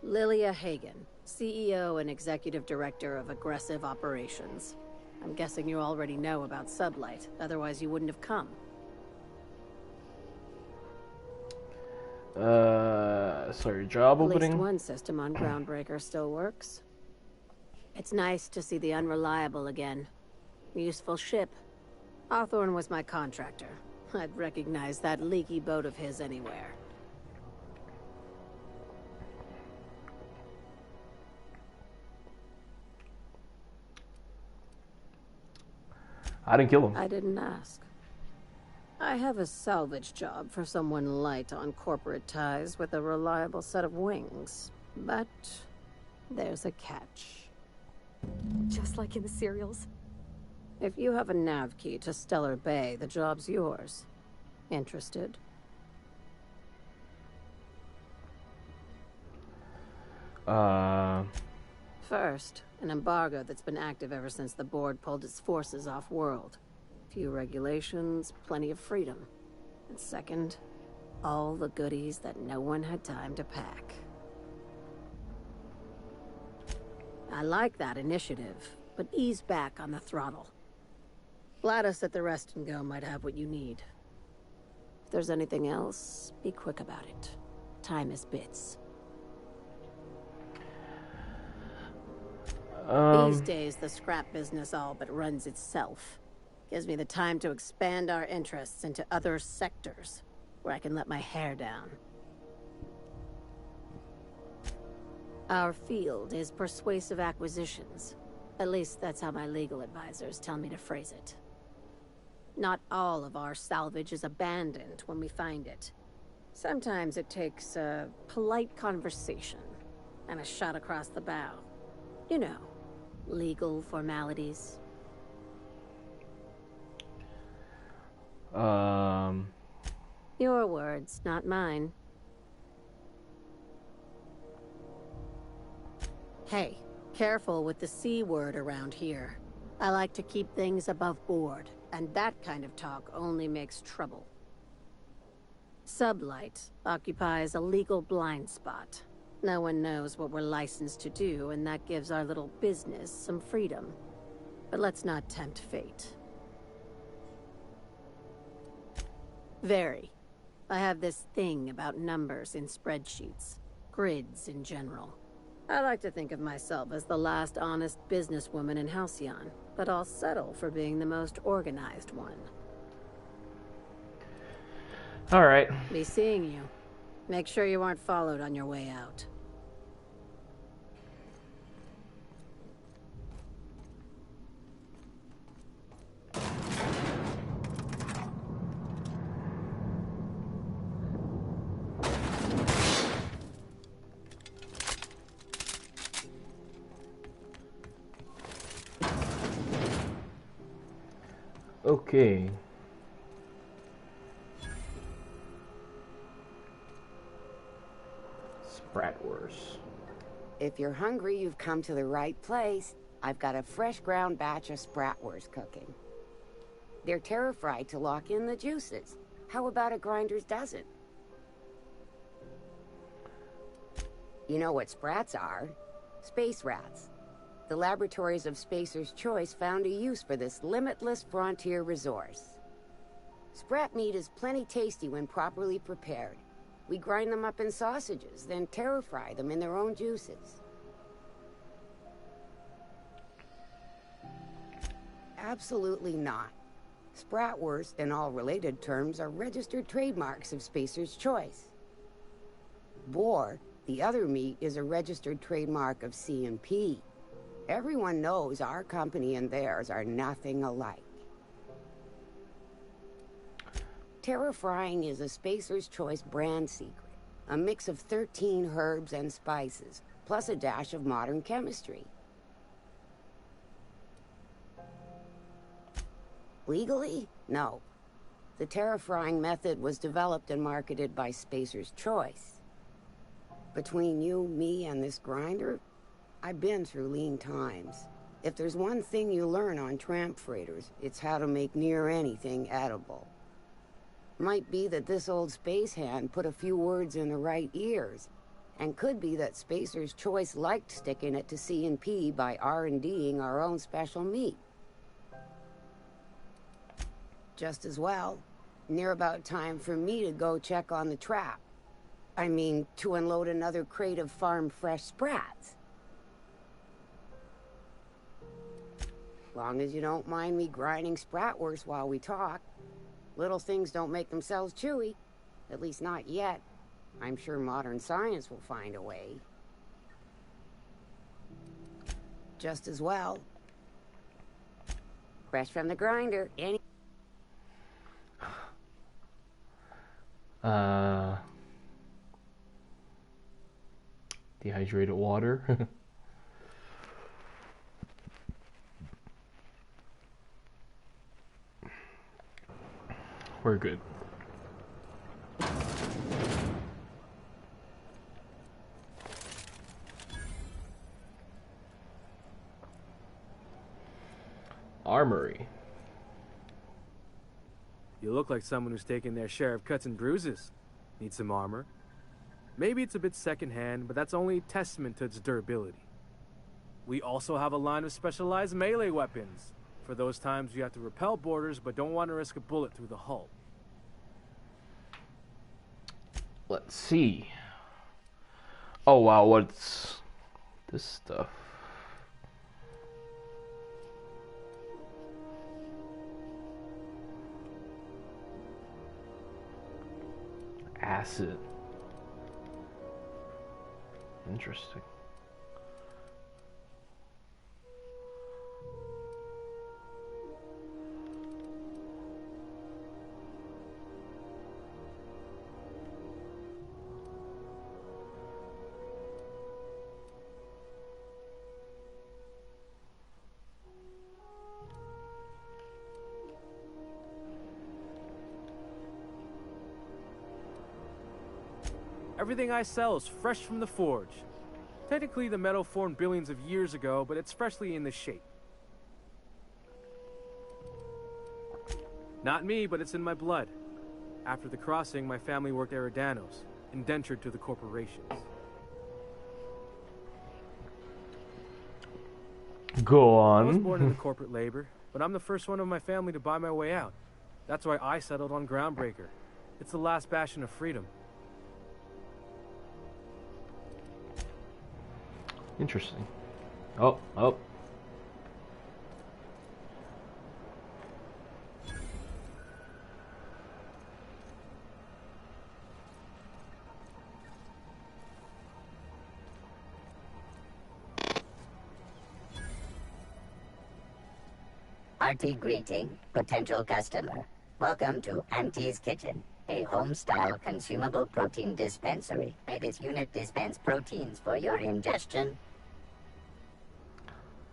Speaker 2: Lilia Hagen, CEO and Executive Director of Aggressive Operations. I'm guessing you already know about Sublight, otherwise you wouldn't have come.
Speaker 1: Sorry, job opening?
Speaker 2: At least one system on Groundbreaker still works. It's nice to see the Unreliable again. Useful ship. Hawthorne was my contractor. I'd recognize that leaky boat of his anywhere.
Speaker 1: I didn't kill him.
Speaker 2: I didn't ask. I have a salvage job for someone light on corporate ties with a reliable set of wings. But there's a catch.
Speaker 4: Just like in the serials.
Speaker 2: If you have a nav key to Stellar Bay, the job's yours. Interested? First, an embargo that's been active ever since the board pulled its forces off-world. Few regulations, plenty of freedom. And second, all the goodies that no one had time to pack. I like that initiative, but ease back on the throttle. Gladys at the Rest and Go might have what you need. If there's anything else, be quick about it. Time is bits. These days, the scrap business all but runs itself. Gives me the time to expand our interests into other sectors, where I can let my hair down. Our field is persuasive acquisitions. At least that's how my legal advisors tell me to phrase it. Not all of our salvage is abandoned when we find it. Sometimes it takes a polite conversation and a shot across the bow. You know, legal formalities. Your words, not mine. Hey, careful with the C word around here. I like to keep things above board, and that kind of talk only makes trouble. Sublight occupies a legal blind spot. No one knows what we're licensed to do, and that gives our little business some freedom. But let's not tempt fate. Very. I have this thing about numbers in spreadsheets. Grids in general. I like to think of myself as the last honest businesswoman in Halcyon, but I'll settle for being the most organized one.
Speaker 1: Alright.
Speaker 2: Be seeing you. Make sure you aren't followed on your way out.
Speaker 1: Okay. Bratwurst.
Speaker 3: If you're hungry, you've come to the right place. I've got a fresh ground batch of Spratwurst cooking. They're terra-fried to lock in the juices. How about a grinder's dozen? You know what sprats are? Space rats. The laboratories of Spacer's Choice found a use for this limitless frontier resource. Sprat meat is plenty tasty when properly prepared. We grind them up in sausages, then terra-fry them in their own juices. Absolutely not. Spratwurst and all related terms are registered trademarks of Spacer's Choice. Boar, the other meat, is a registered trademark of C&P. Everyone knows our company and theirs are nothing alike. Terra-frying is a Spacer's Choice brand secret. A mix of 13 herbs and spices, plus a dash of modern chemistry. Legally? No. The terra-frying method was developed and marketed by Spacer's Choice. Between you, me, and this grinder, I've been through lean times. If there's one thing you learn on tramp freighters, it's how to make near anything edible. Might be that this old space hand put a few words in the right ears. And could be that Spacer's Choice liked sticking it to C&P by R&Ding our own special meat. Just as well. Near about time for me to go check on the trap. I mean, to unload another crate of farm-fresh sprats. Long as you don't mind me grinding spratwurst while we talk. Little things don't make themselves chewy. At least not yet. I'm sure modern science will find a way. Just as well. Fresh from the grinder, any...
Speaker 1: Dehydrated water. We're good. Armory.
Speaker 22: You look like someone who's taken their share of cuts and bruises. Need some armor? Maybe it's a bit secondhand, but that's only a testament to its durability. We also have a line of specialized melee weapons, for those times you have to repel boarders but don't want to risk a bullet through the hull.
Speaker 1: Let's see. Oh wow, what's this stuff? Acid. Interesting.
Speaker 22: Everything I sell is fresh from the forge. Technically, the metal formed billions of years ago, but it's freshly in this shape. Not me, but it's in my blood. After the crossing, my family worked Eridanos, indentured to the corporations.
Speaker 1: Go
Speaker 22: I was
Speaker 1: on.
Speaker 22: born into corporate labor, but I'm the first one of my family to buy my way out. That's why I settled on Groundbreaker. It's the last bastion of freedom.
Speaker 1: Interesting. Oh.
Speaker 17: Hearty greeting, potential customer. Welcome to Auntie's Kitchen, a home-style consumable protein dispensary. May this unit dispense proteins for your ingestion.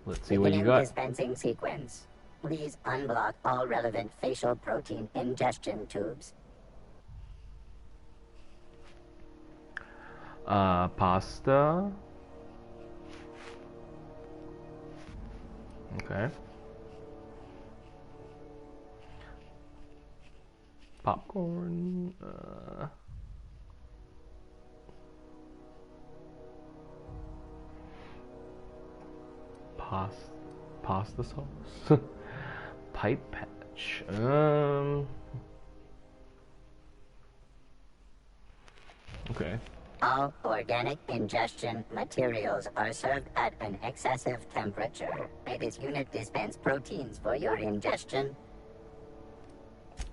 Speaker 1: Let's see what you
Speaker 17: Beginning
Speaker 1: got.
Speaker 17: dispensing sequence. Please unblock all relevant facial protein ingestion tubes.
Speaker 1: Pasta. Okay. Popcorn. Pasta sauce. Pipe patch. Okay.
Speaker 17: All organic ingestion materials are served at an excessive temperature. May this unit dispense proteins for your ingestion.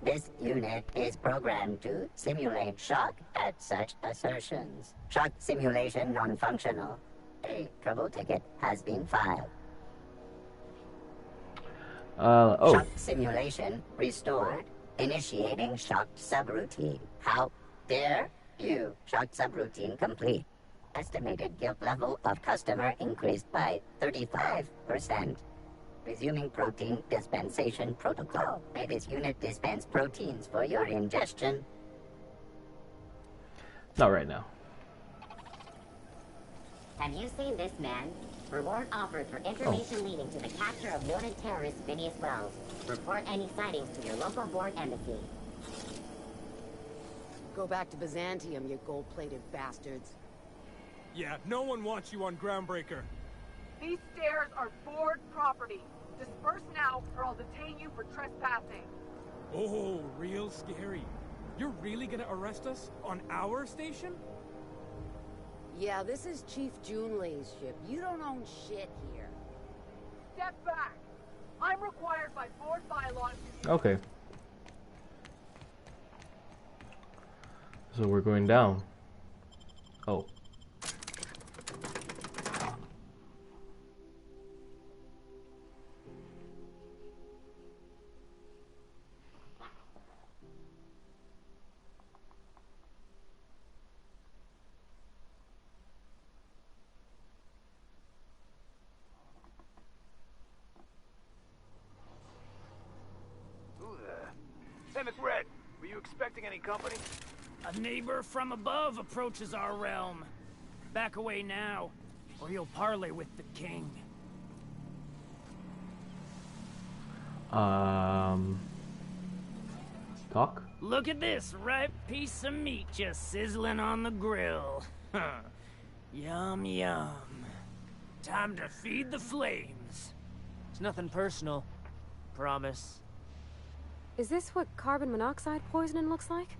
Speaker 17: This unit is programmed to simulate shock at such assertions. Shock simulation non-functional. A trouble ticket has been filed. Shock simulation restored. Initiating shocked subroutine. How dare you? Shocked subroutine complete. Estimated guilt level of customer increased by 35%. Resuming protein dispensation protocol. May this unit dispense proteins for your ingestion.
Speaker 1: Not right now.
Speaker 17: Have you seen this man? Reward offered for information leading to the capture of noted terrorist Phineas Wells. Report any sightings to your local board embassy.
Speaker 3: Go back to Byzantium, you gold-plated bastards.
Speaker 6: Yeah, no one wants you on Groundbreaker.
Speaker 8: These stairs are board property. Disperse now, or I'll detain you for trespassing.
Speaker 6: Oh, real scary. You're really gonna arrest us on our station?
Speaker 3: Yeah, this is Chief Junlei's ship. You don't own shit here.
Speaker 8: Step back. I'm required by board bylaws.
Speaker 1: Okay. So we're going down. Oh.
Speaker 23: Hey, McRed, were you expecting any company?
Speaker 24: A neighbor from above approaches our realm. Back away now, or you'll parley with the king.
Speaker 1: Talk?
Speaker 24: Look at this ripe piece of meat just sizzling on the grill. Yum, yum. Time to feed the flames.
Speaker 25: It's nothing personal. Promise.
Speaker 4: Is this what carbon monoxide poisoning looks like?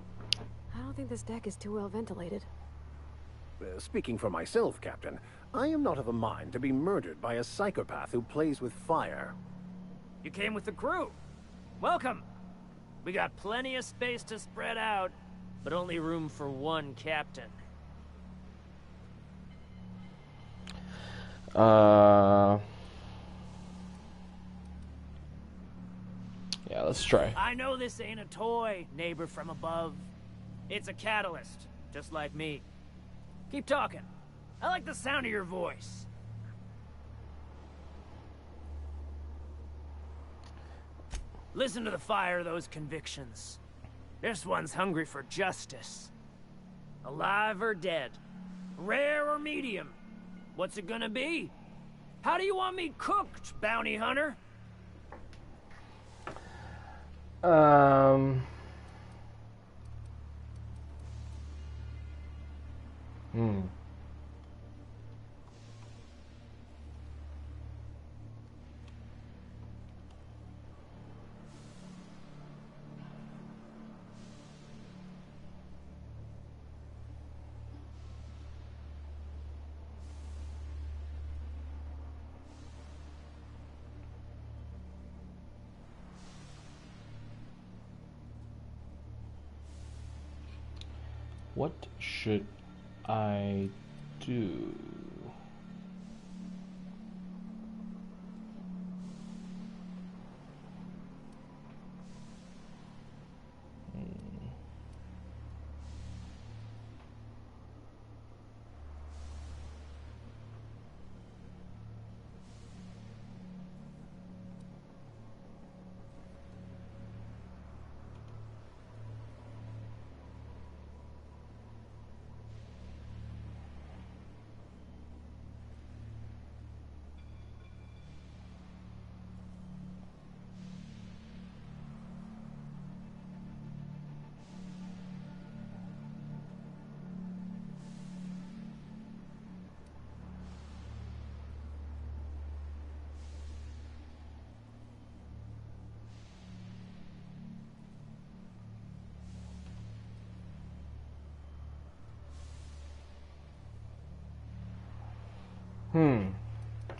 Speaker 4: I don't think this deck is too well ventilated.
Speaker 12: Speaking for myself, Captain, I am not of a mind to be murdered by a psychopath who plays with fire.
Speaker 24: You came with the crew. Welcome. We got plenty of space to spread out,
Speaker 25: But only room for one captain.
Speaker 1: Yeah, let's try.
Speaker 24: I know this ain't a toy, neighbor from above. It's a catalyst, just like me. Keep talking. I like the sound of your voice. Listen to the fire of those convictions. This one's hungry for justice. Alive or dead? Rare or medium? What's it gonna be? How do you want me cooked, bounty hunter?
Speaker 1: What should I do?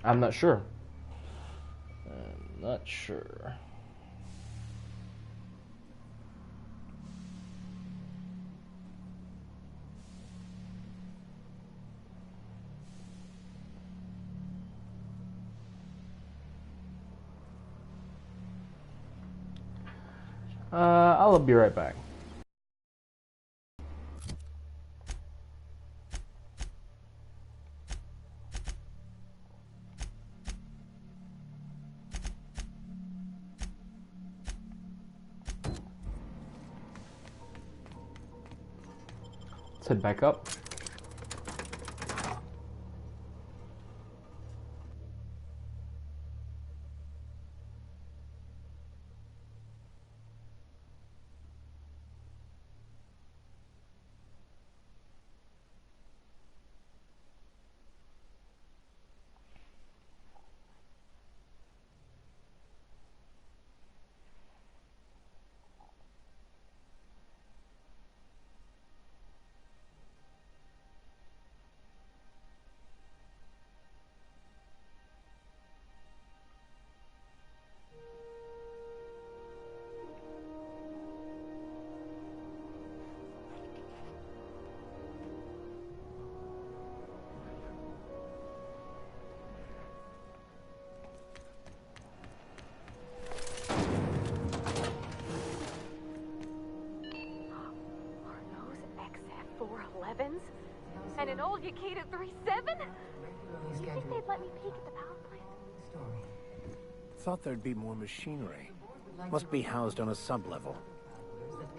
Speaker 1: I'm not sure. I'm not sure. I'll be right back. Let's head back up.
Speaker 4: And an old Yakita 3.7? Do you think they'd let me peek at the power plant?
Speaker 12: Thought there'd be more machinery. Must be housed on a sub-level.
Speaker 4: Spent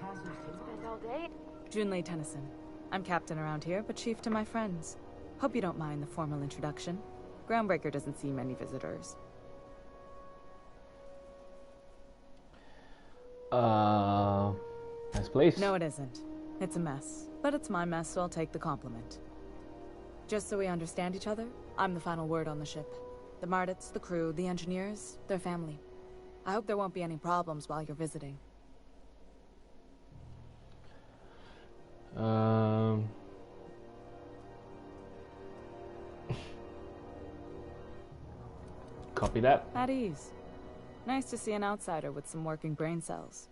Speaker 4: all day.
Speaker 9: Junlei Tennyson. I'm captain around here, but chief to my friends. Hope you don't mind the formal introduction. Groundbreaker doesn't see many visitors.
Speaker 1: Nice place.
Speaker 9: No, it isn't. It's a mess. But it's my mess, so I'll take the compliment. Just so we understand each other, I'm the final word on the ship. The Mardits, the crew, the engineers, their family. I hope there won't be any problems while you're visiting.
Speaker 1: Copy that.
Speaker 9: At ease. Nice to see an outsider with some working brain cells.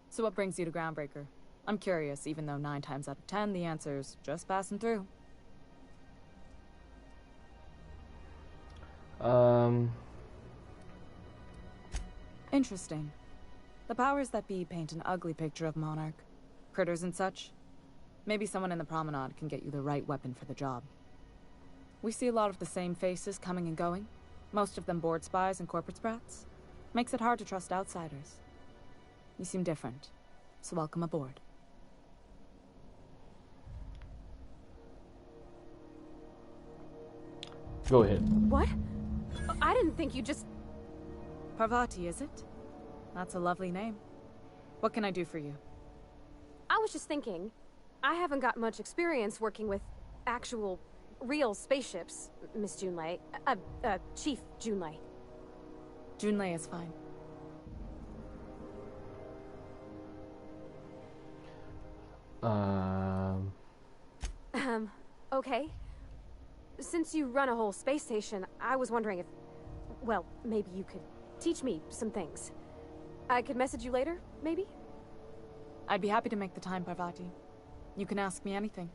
Speaker 9: So what brings you to Groundbreaker? I'm curious, even though 9 times out of 10 the answer's just passing through. Interesting. The powers that be paint an ugly picture of Monarch. Critters and such. Maybe someone in the promenade can get you the right weapon for the job. We see a lot of the same faces coming and going. Most of them board spies and corporate sprats. Makes it hard to trust outsiders. You seem different, so welcome aboard.
Speaker 1: Go ahead.
Speaker 4: What? I didn't think you just...
Speaker 9: Parvati, is it? That's a lovely name. What can I do for you?
Speaker 4: I was just thinking, I haven't got much experience working with actual, real spaceships, Miss Junlei. Chief Junlei.
Speaker 9: Junlei is fine.
Speaker 4: Okay. Since you run a whole space station, I was wondering if... Well, maybe you could teach me some things. I could message you later, maybe?
Speaker 9: I'd be happy to make the time, Parvati. You can ask me anything.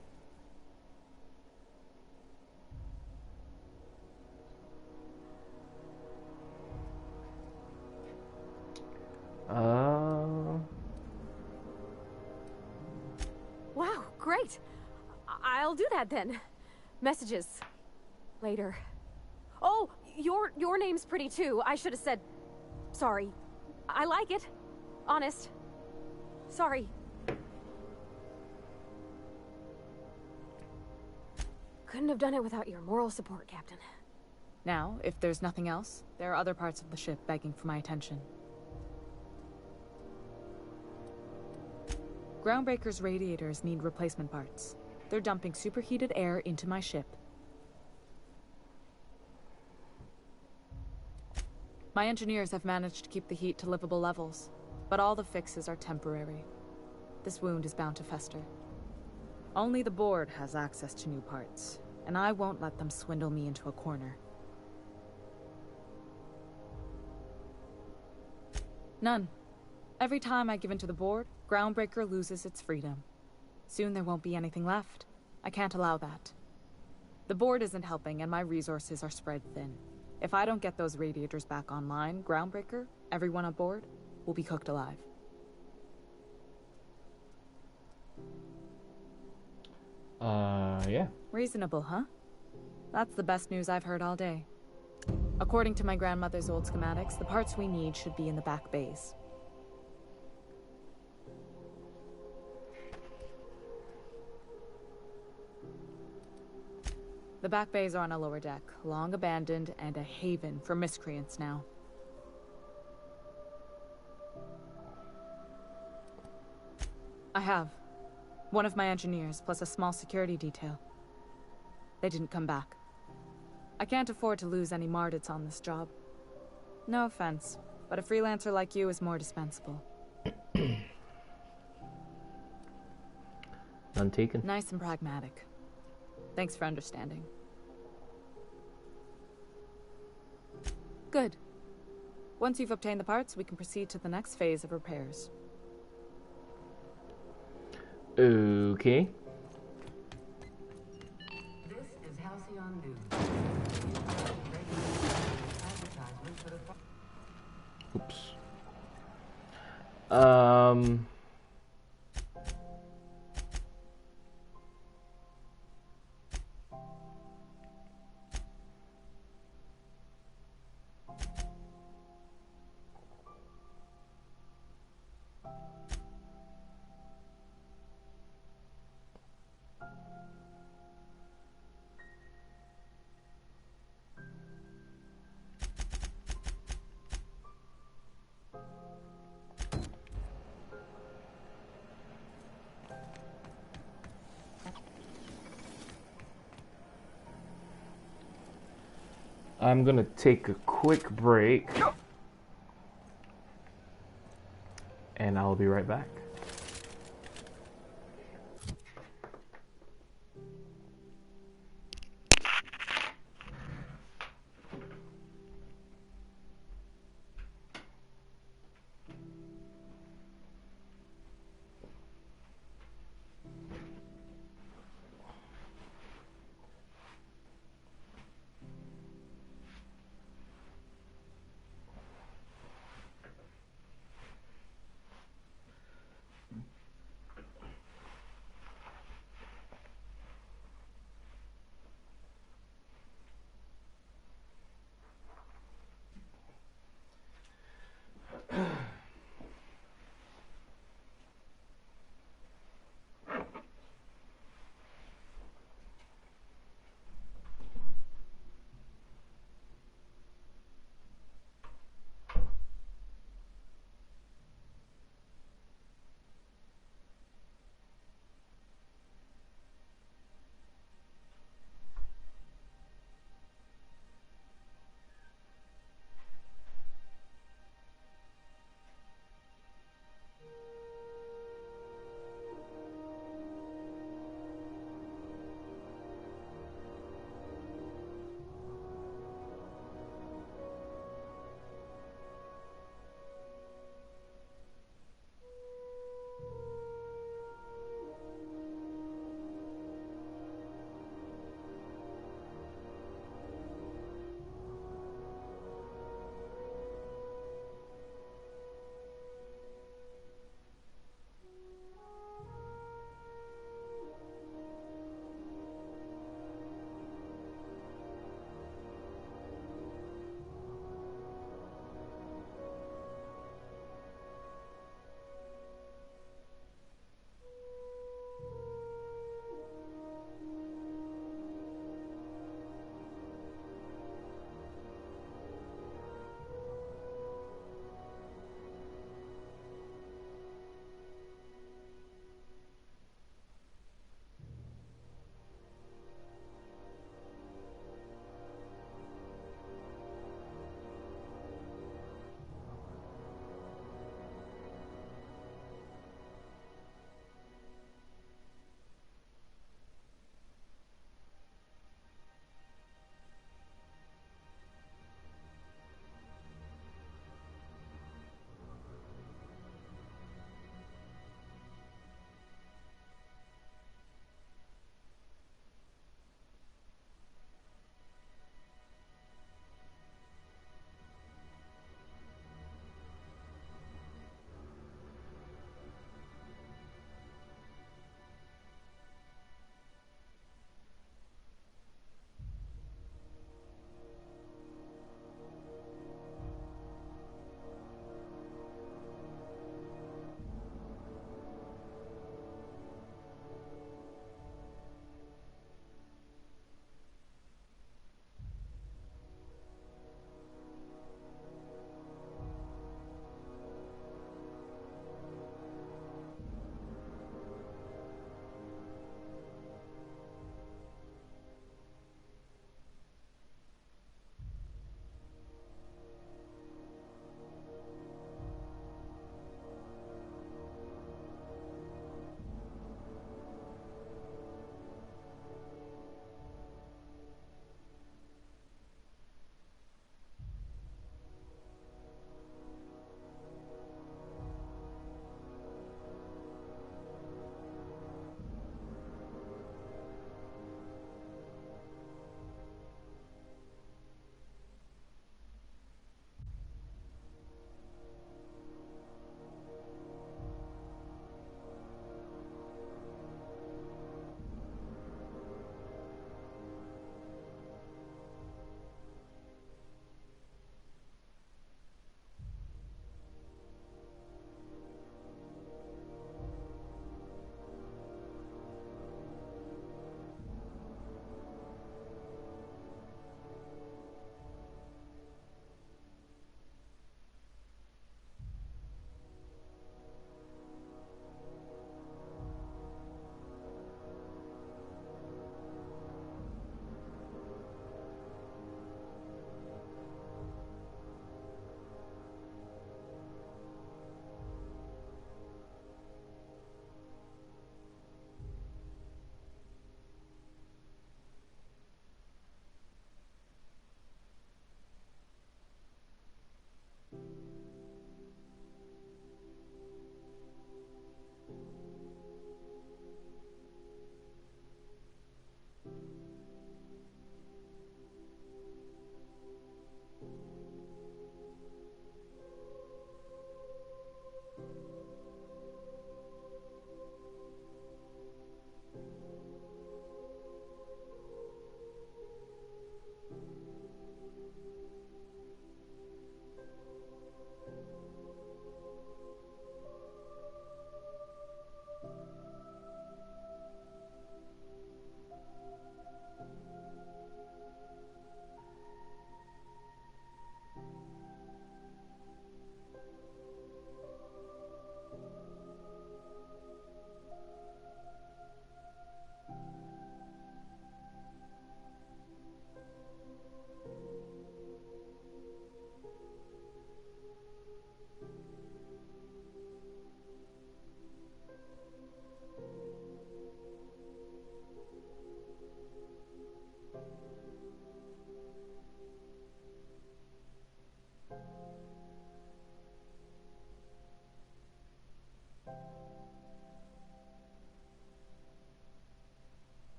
Speaker 4: Wow, great. I'll do that then. Messages. Later. Oh, your name's pretty too. I should have said... Sorry. I like it. Honest. Sorry. Couldn't have done it without your moral support, Captain.
Speaker 9: Now, if there's nothing else, there are other parts of the ship begging for my attention. Groundbreaker's radiators need replacement parts. They're dumping superheated air into my ship. My engineers have managed to keep the heat to livable levels, but all the fixes are temporary. This wound is bound to fester. Only the board has access to new parts, and I won't let them swindle me into a corner. None. Every time I give in to the board, Groundbreaker loses its freedom. Soon there won't be anything left. I can't allow that. The board isn't helping, and my resources are spread thin. If I don't get those radiators back online, Groundbreaker, everyone aboard, will be cooked alive.
Speaker 1: Yeah.
Speaker 9: Reasonable, huh? That's the best news I've heard all day. According to my grandmother's old schematics, the parts we need should be in the back bays. The back bays are on a lower deck, long abandoned and a haven for miscreants now. I have. One of my engineers, plus a small security detail. They didn't come back. I can't afford to lose any Mardits on this job. No offense, but a freelancer like you is more dispensable.
Speaker 1: None taken.
Speaker 9: Nice and pragmatic. Thanks for understanding. Good. Once you've obtained the parts, we can proceed to the next phase of repairs.
Speaker 1: Okay.
Speaker 18: This is Halcyon News.
Speaker 1: Oops. I'm gonna take a quick break, and I'll be right back.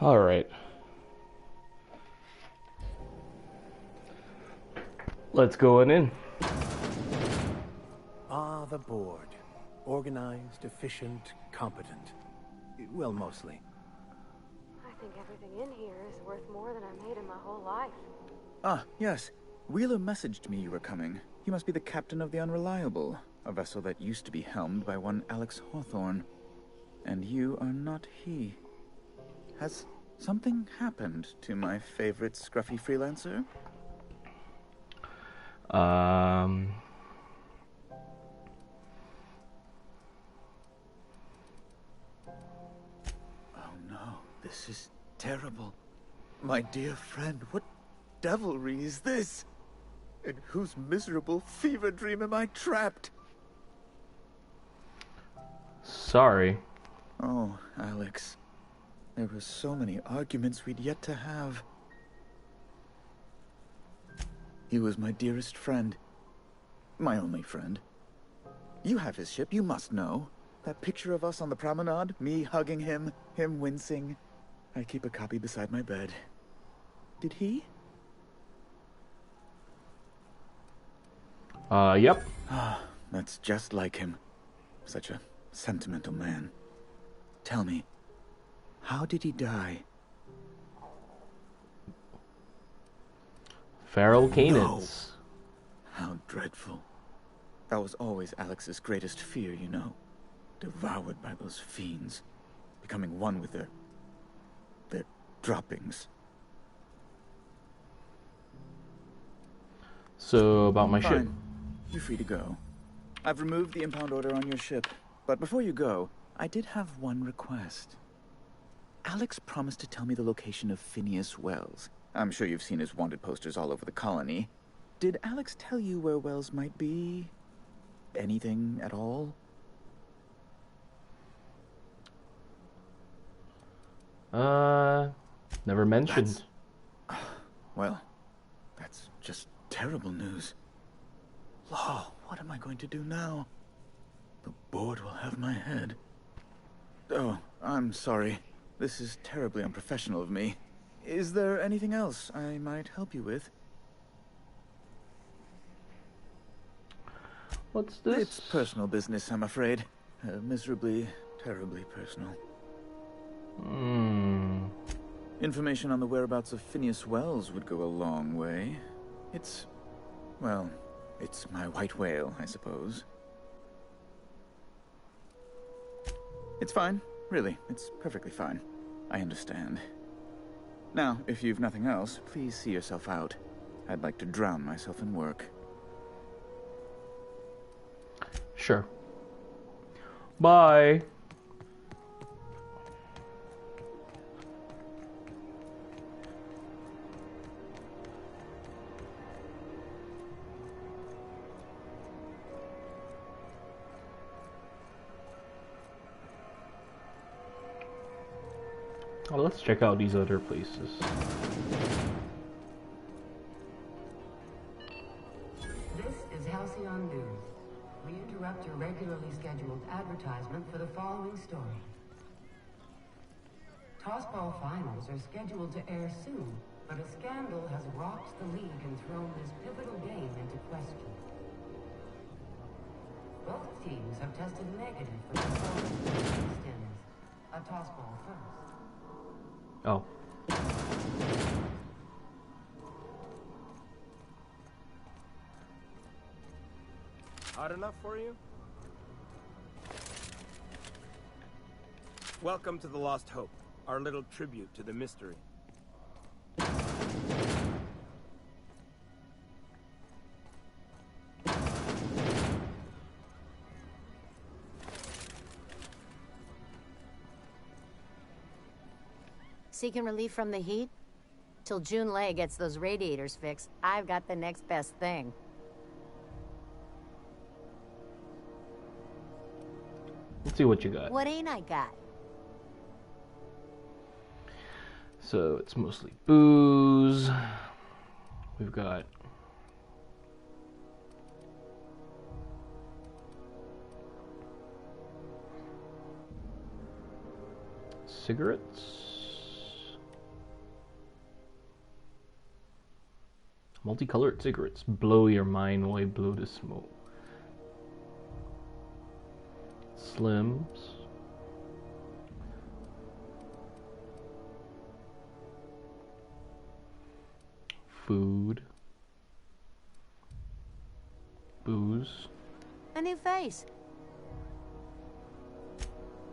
Speaker 1: All right. Let's go on in.
Speaker 12: Ah, the board. Organized, efficient, competent. Well, mostly.
Speaker 4: I think everything in here is worth more than I made in my whole life.
Speaker 7: Ah, yes. Wheeler messaged me you were coming. He must be the captain of the Unreliable, a vessel that used to be helmed by one Alex Hawthorne. And you are not he. Has something happened to my favorite scruffy freelancer? Oh no, this is terrible. My dear friend, what devilry is this? In whose miserable fever dream am I trapped?
Speaker 1: Sorry.
Speaker 7: Oh, Alex. There were so many arguments we'd yet to have. He was my dearest friend. My only friend. You have his ship, you must know. That picture of us on the promenade, me hugging him, him wincing. I keep a copy beside my bed. Did he?
Speaker 1: Yep.
Speaker 7: Ah, that's just like him. Such a sentimental man. Tell me, how did he die?
Speaker 1: Feral
Speaker 7: No.
Speaker 1: canids.
Speaker 7: How dreadful. That was always Alex's greatest fear, you know. Devoured by those fiends. Becoming one with their droppings.
Speaker 1: So, about my ship.
Speaker 7: Fine. You're free to go. I've removed the impound order on your ship. But before you go, I did have one request. Alex promised to tell me the location of Phineas Wells. I'm sure you've seen his wanted posters all over the colony. Did Alex tell you where Wells might be? Anything at all?
Speaker 1: Never mentioned.
Speaker 7: Well, that's just terrible news. Law, what am I going to do now? The board will have my head. Oh, I'm sorry. This is terribly unprofessional of me. Is there anything else I might help you with?
Speaker 1: What's this?
Speaker 7: It's personal business, I'm afraid. Miserably, terribly personal. Information on the whereabouts of Phineas Wells would go a long way. It's... well, it's my white whale, I suppose. It's fine. Really, it's perfectly fine. I understand. Now, if you've nothing else, please see yourself out. I'd like to drown myself in work.
Speaker 1: Sure. Bye. Oh, let's check out these other places.
Speaker 18: This is Halcyon News. We interrupt your regularly scheduled advertisement for the following story. Tossball finals are scheduled to air soon, but a scandal has rocked the league and thrown this pivotal game into question. Both teams have tested negative for performance stins. A tossball first.
Speaker 1: Oh.
Speaker 10: Hot enough for you? Welcome to the Lost Hope, our little tribute to the mystery.
Speaker 13: Seeking relief from the heat? Till June Lay gets those radiators fixed, I've got the next best thing.
Speaker 1: Let's see what you got.
Speaker 13: What ain't I got?
Speaker 1: So it's mostly booze. We've got cigarettes. Multicolored cigarettes blow your mind while you blow the smoke. Slims. Food. Booze.
Speaker 13: A new face.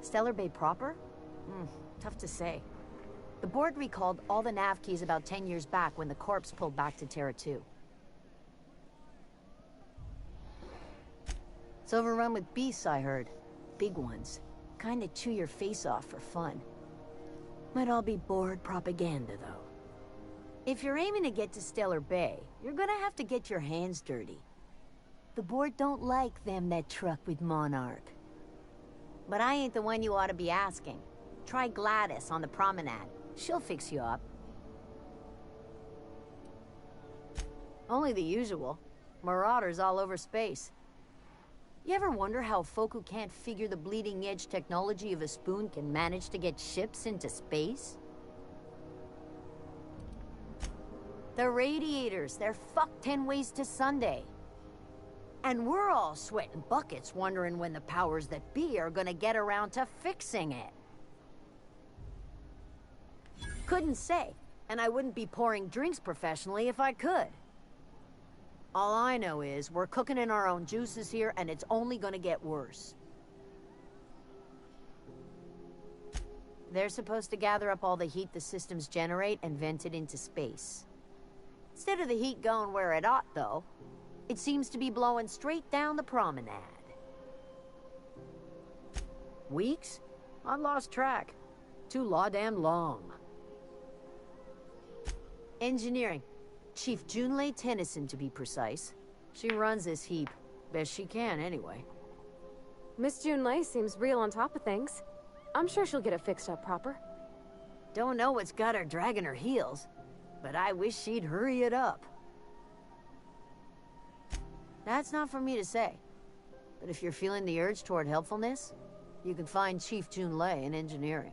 Speaker 13: Stellar Bay proper? Tough to say. The board recalled all the nav keys about 10 years back when the corpse pulled back to Terra 2. It's overrun with beasts, I heard. Big ones. Kinda chew your face off for fun. Might all be board propaganda, though. If you're aiming to get to Stellar Bay, you're gonna have to get your hands dirty. The board don't like them that truck with Monarch. But I ain't the one you ought to be asking. Try Gladys on the promenade. She'll fix you up. Only the usual. Marauders all over space. You ever wonder how folk who can't figure the bleeding edge technology of a spoon can manage to get ships into space? The radiators, they're fucked 10 ways to Sunday. And we're all sweating buckets wondering when the powers that be are gonna get around to fixing it. Couldn't say, and I wouldn't be pouring drinks professionally if I could. All I know is we're cooking in our own juices here, and it's only gonna get worse. They're supposed to gather up all the heat the systems generate and vent it into space. Instead of the heat going where it ought, though, it seems to be blowing straight down the promenade. Weeks? I've lost track. Too law-damn long. Engineering. Chief Junlei Tennyson, to be precise. She runs this heap. Best she can, anyway.
Speaker 4: Miss Junlei seems real on top of things. I'm sure she'll get it fixed up proper.
Speaker 13: Don't know what's got her dragging her heels, but I wish she'd hurry it up. That's not for me to say. But if you're feeling the urge toward helpfulness, you can find Chief Junlei in engineering.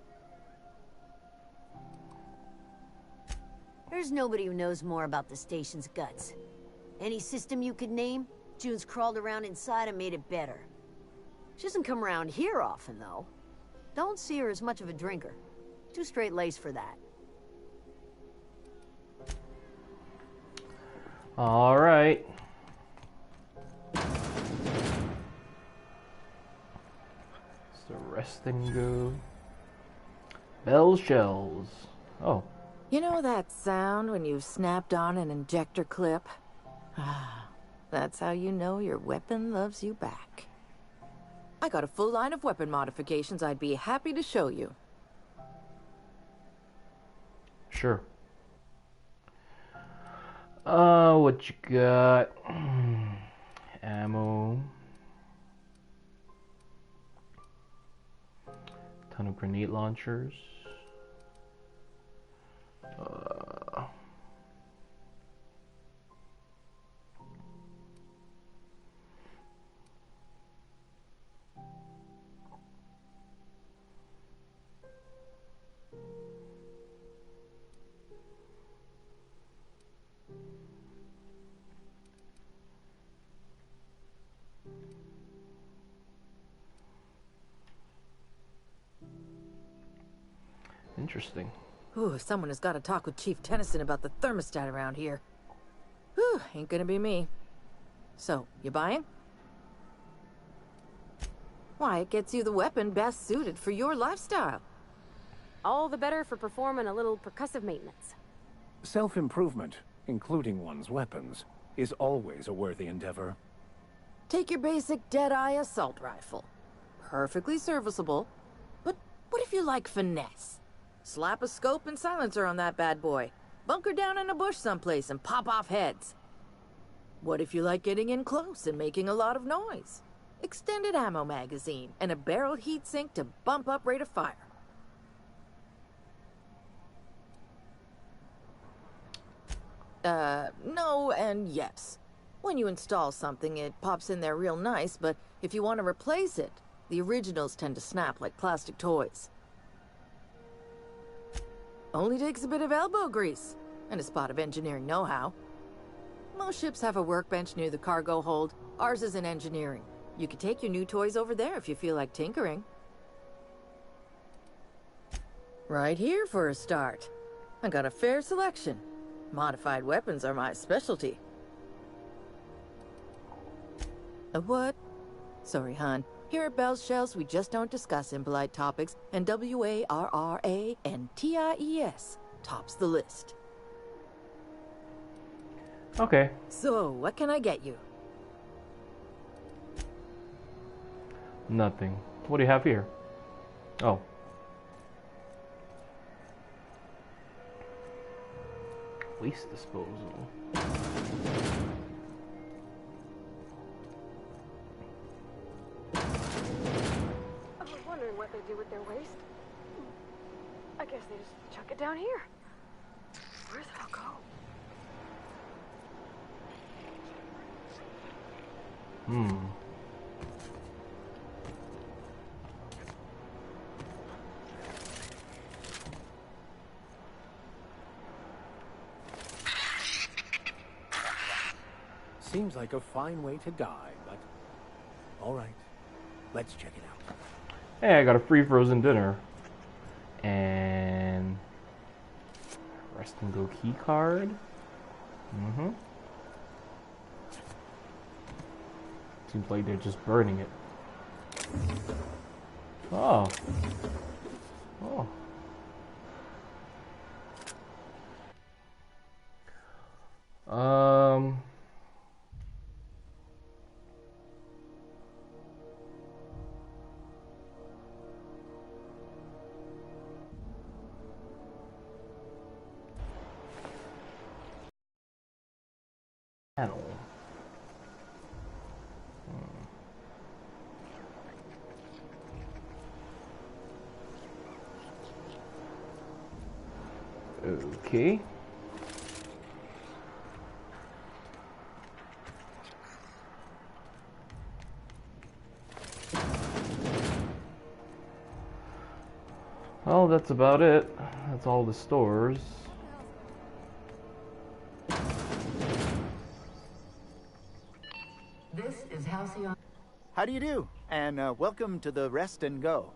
Speaker 13: There's nobody who knows more about the station's guts. Any system you could name, June's crawled around inside and made it better. She doesn't come around here often, though. Don't see her as much of a drinker. Too straight-laced for that.
Speaker 1: All right. It's the resting go. Bell shells. Oh.
Speaker 5: You know that sound when you've snapped on an injector clip? That's how you know your weapon loves you back. I got a full line of weapon modifications I'd be happy to show you.
Speaker 1: Sure. What you got? Ammo. Ton of grenade launchers. Interesting.
Speaker 5: Ooh, someone has got to talk with Chief Tennyson about the thermostat around here. Whew, ain't gonna be me. So, you buying? Why, it gets you the weapon best suited for your lifestyle.
Speaker 4: All the better for performing a little percussive maintenance.
Speaker 12: Self-improvement, including one's weapons, is always a worthy endeavor.
Speaker 5: Take your basic Deadeye assault rifle. Perfectly serviceable. But what if you like finesse? Slap a scope and silencer on that bad boy. Bunker down in a bush someplace and pop off heads. What if you like getting in close and making a lot of noise? Extended ammo magazine and a barrel heatsink to bump up rate of fire. No and yes. When you install something, it pops in there real nice, but if you want to replace it, the originals tend to snap like plastic toys. Only takes a bit of elbow grease and a spot of engineering know-how. Most ships have a workbench near the cargo hold. Ours is in engineering. You could take your new toys over there if you feel like tinkering. Right here for a start. I got a fair selection. Modified weapons are my specialty. A what? Sorry, hon. Here at Bell's Shells, we just don't discuss impolite topics, and WARRANTIES tops the list.
Speaker 1: Okay.
Speaker 5: So, what can I get you?
Speaker 1: Nothing. What do you have here? Oh. Waste disposal.
Speaker 4: I was wondering what they do with their waste. I guess they just chuck it down here. Where's it all go?
Speaker 12: Seems like a fine way to die, but... Alright, let's check it out.
Speaker 1: Hey, I got a free frozen dinner. And... rest and go key card. Seems like they're just burning it. Oh. Oh. Panel. Okay. Well, that's about it. That's all the stores.
Speaker 18: This is Halcyon.
Speaker 7: How do you do? And welcome to the Rest and Go.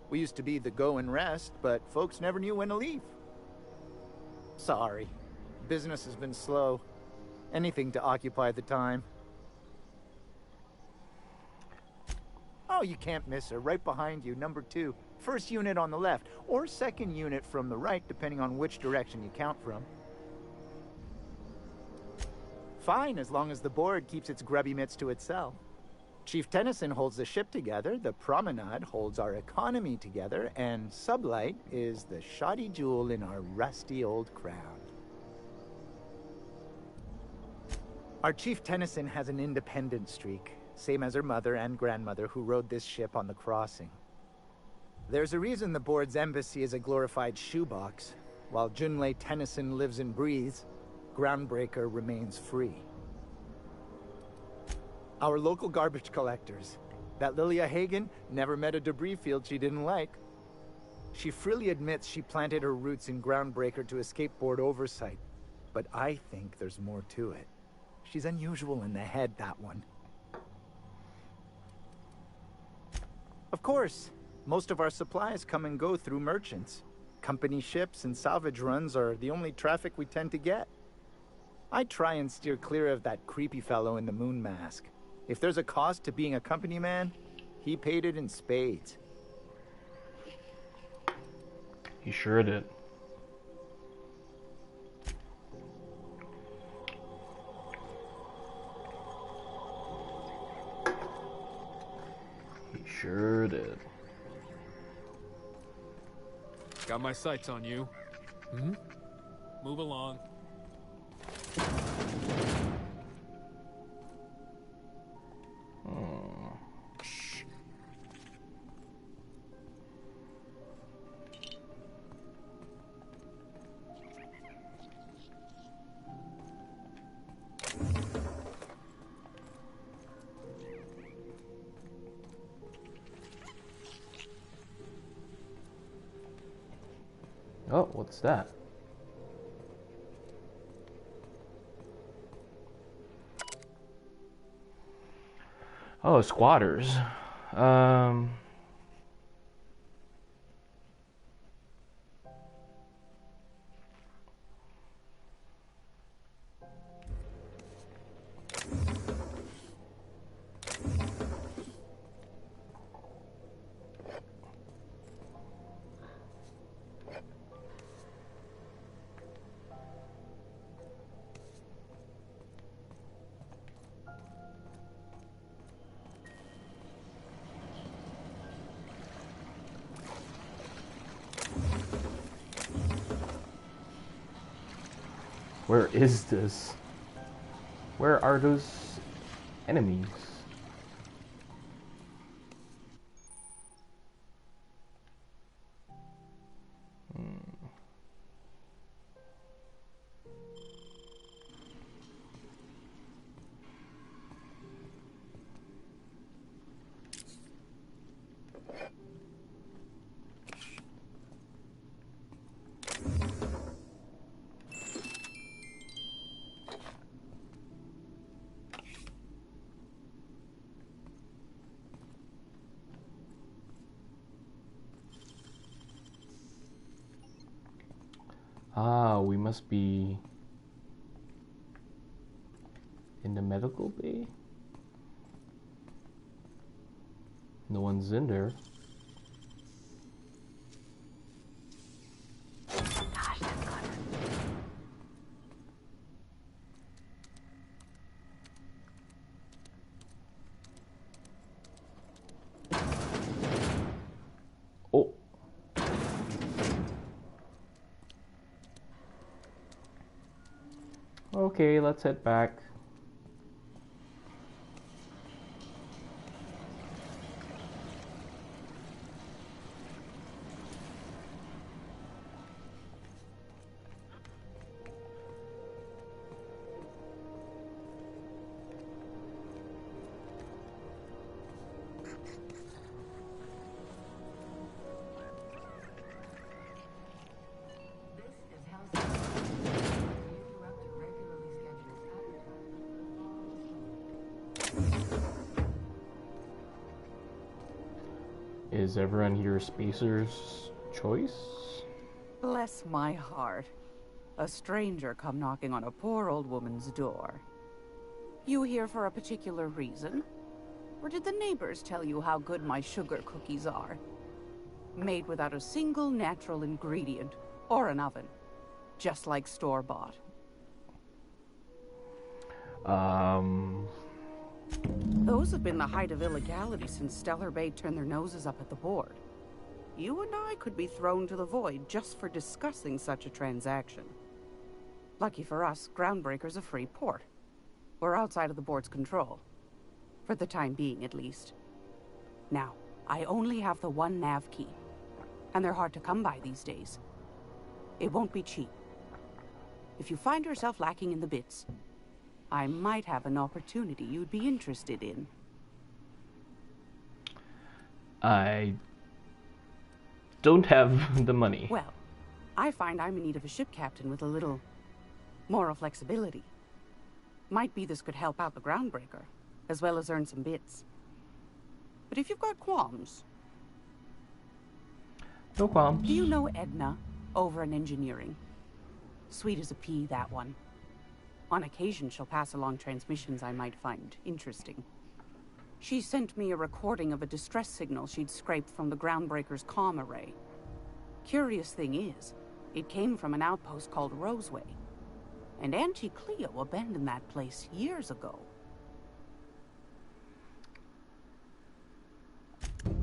Speaker 7: We used to be the Go and Rest, but folks never knew when to leave. Sorry. Business has been slow. Anything to occupy the time. Oh, you can't miss her. Right behind you, number 2. First unit on the left, or second unit from the right, depending on which direction you count from. Fine, as long as the board keeps its grubby mitts to itself. Chief Tennyson holds the ship together, the Promenade holds our economy together, and Sublight is the shoddy jewel in our rusty old crown. Our Chief Tennyson has an independent streak, same as her mother and grandmother who rode this ship on the crossing. There's a reason the board's embassy is a glorified shoebox. While Junlei Tennyson lives and breathes, Groundbreaker remains free. Our local garbage collectors. That Lilia Hagen never met a debris field she didn't like. She freely admits she planted her roots in Groundbreaker to escape board oversight. But I think there's more to it. She's unusual in the head, that one. Of course, most of our supplies come and go through merchants. Company ships and salvage runs are the only traffic we tend to get. I try and steer clear of that creepy fellow in the moon mask. If there's a cost to being a company man, he paid it in spades.
Speaker 1: He sure did. He sure did.
Speaker 6: Got my sights on you. Move along.
Speaker 1: Shh. Oh, what's that? Oh, squatters. Um... Where is this? Where are those enemies? Ah, we must be in the medical bay? No one's in there.
Speaker 13: Gosh, that's clever.
Speaker 1: Oh. Okay, let's head back. Is everyone here Spacer's choice?
Speaker 14: Bless my heart. A stranger come knocking on a poor old woman's door. You here for a particular reason? Or did the neighbors tell you how good my sugar cookies are? Made without a single natural ingredient, or an oven. Just like store-bought. Those have been the height of illegality since Stellar Bay turned their noses up at the board. You and I could be thrown to the void just for discussing such a transaction. Lucky for us, Groundbreaker's a free port. We're outside of the board's control. For the time being, at least. Now, I only have the one nav key. And they're hard to come by these days. It won't be cheap. If you find yourself lacking in the bits, I might have an opportunity you'd be interested in.
Speaker 1: I don't have the money.
Speaker 14: Well, I find I'm in need of a ship captain with a little moral flexibility. Might be this could help out the Groundbreaker, as well as earn some bits. But if you've got qualms...
Speaker 1: No qualms.
Speaker 14: Do you know Edna, over in engineering? Sweet as a pea, that one. On occasion, she'll pass along transmissions I might find interesting. She sent me a recording of a distress signal she'd scraped from the Groundbreaker's comm array. Curious thing is, it came from an outpost called Roseway. And Auntie Cleo abandoned that place years ago.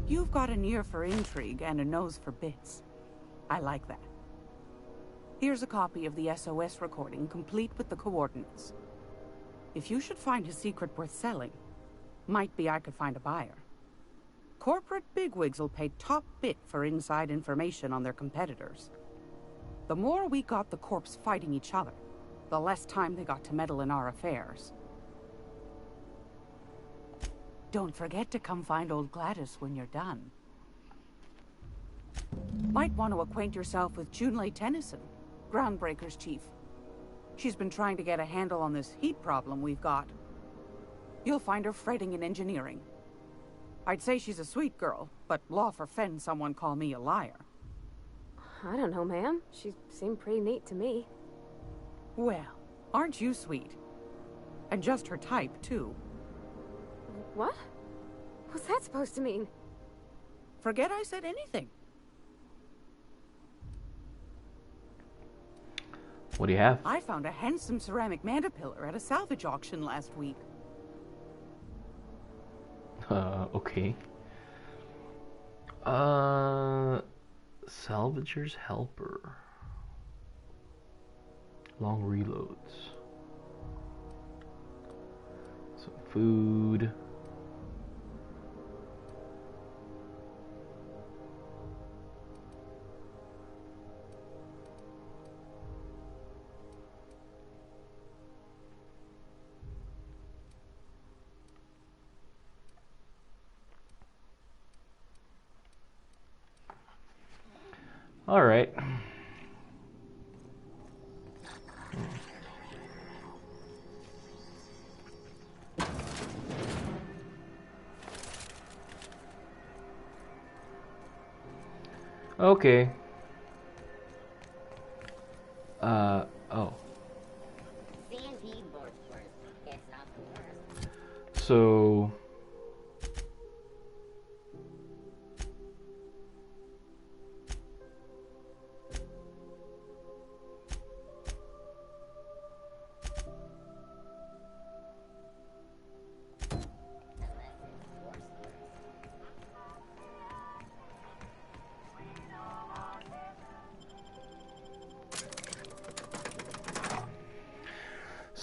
Speaker 14: You've got an ear for intrigue and a nose for bits. I like that. Here's a copy of the SOS recording, complete with the coordinates. If you should find a secret worth selling, might be I could find a buyer. Corporate bigwigs will pay top bit for inside information on their competitors. The more we got the corps fighting each other, the less time they got to meddle in our affairs. Don't forget to come find old Gladys when you're done. Might want to acquaint yourself with Junlei Tennyson, Groundbreaker's chief. She's been trying to get a handle on this heat problem we've got. You'll find her fretting in engineering. I'd say she's a sweet girl, but law forfend someone call me a liar.
Speaker 4: I don't know, ma'am. She seemed pretty neat to me.
Speaker 14: Well, aren't you sweet? And just her type, too.
Speaker 4: What? What's that supposed to mean?
Speaker 14: Forget I said anything.
Speaker 1: What do you have?
Speaker 14: I found a handsome ceramic mandapillar at a salvage auction last week.
Speaker 1: Okay. Salvager's helper. Long reloads. Some food. All right. Okay. Oh. So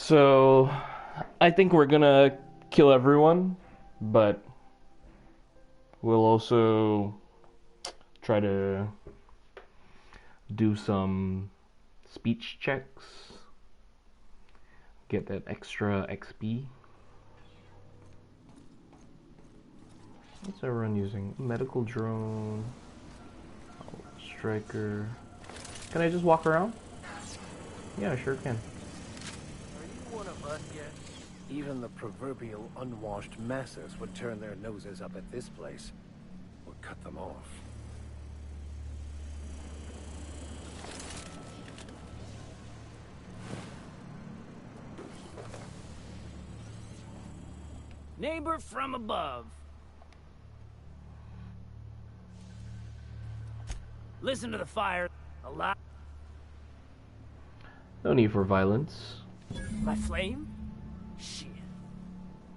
Speaker 1: So, I think we're gonna kill everyone, but we'll also try to do some speech checks, get that extra XP. What's everyone using? Medical drone, striker. Can I just walk around? Yeah, I sure can.
Speaker 12: One of us yet? Even the proverbial unwashed masses would turn their noses up at this place, or cut them off.
Speaker 24: Neighbor from above. Listen to the fire. A lot.
Speaker 1: No need for violence.
Speaker 24: My flame? Shit.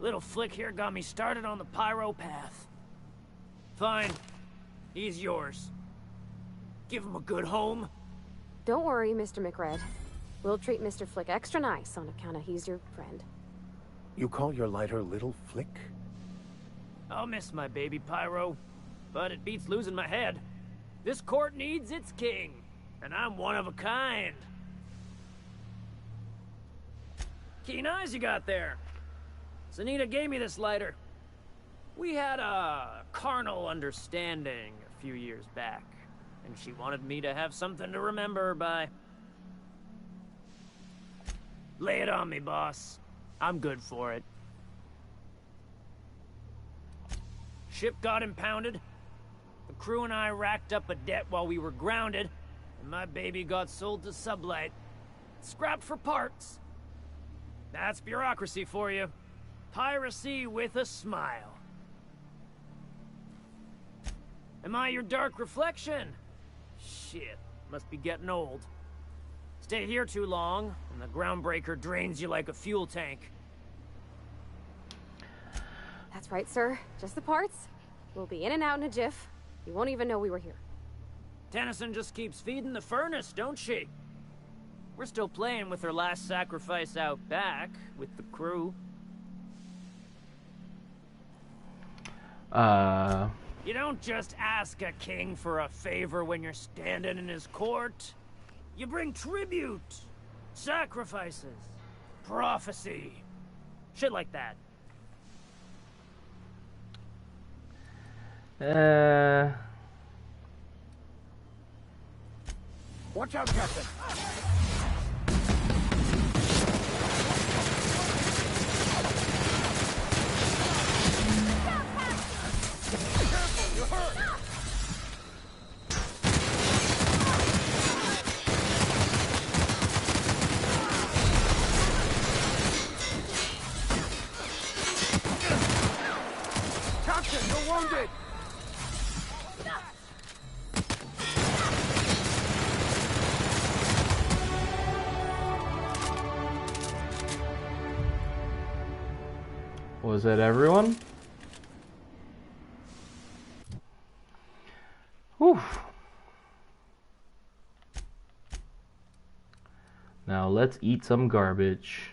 Speaker 24: Little flick here got me started on the pyro path. Fine. He's yours. Give him a good home.
Speaker 4: Don't worry, Mr. McRed. We'll treat Mr. Flick extra nice on account of he's your friend.
Speaker 12: You call your lighter Little Flick?
Speaker 24: I'll miss my baby pyro, but it beats losing my head. This court needs its king, and I'm one of a kind. Keen eyes you got there. Zanita gave me this lighter. We had a carnal understanding a few years back, and she wanted me to have something to remember her by. Lay it on me, boss. I'm good for it. Ship got impounded. The crew and I racked up a debt while we were grounded, and my baby got sold to Sublight. Scrapped for parts. That's bureaucracy for you. Piracy with a smile. Am I your dark reflection? Shit, must be getting old. Stay here too long, and the groundbreaker drains you like a fuel tank.
Speaker 4: That's right, sir. Just the parts. We'll be in and out in a jiff. You won't even know we were here.
Speaker 24: Tennyson just keeps feeding the furnace, don't she? We're still playing with her last sacrifice out back, with the crew. You don't just ask a king for a favor when you're standing in his court. You bring tribute, sacrifices, prophecy, shit like that.
Speaker 12: Watch out, Captain!
Speaker 23: wounded!
Speaker 1: Was that everyone? Whew. Now let's eat some garbage.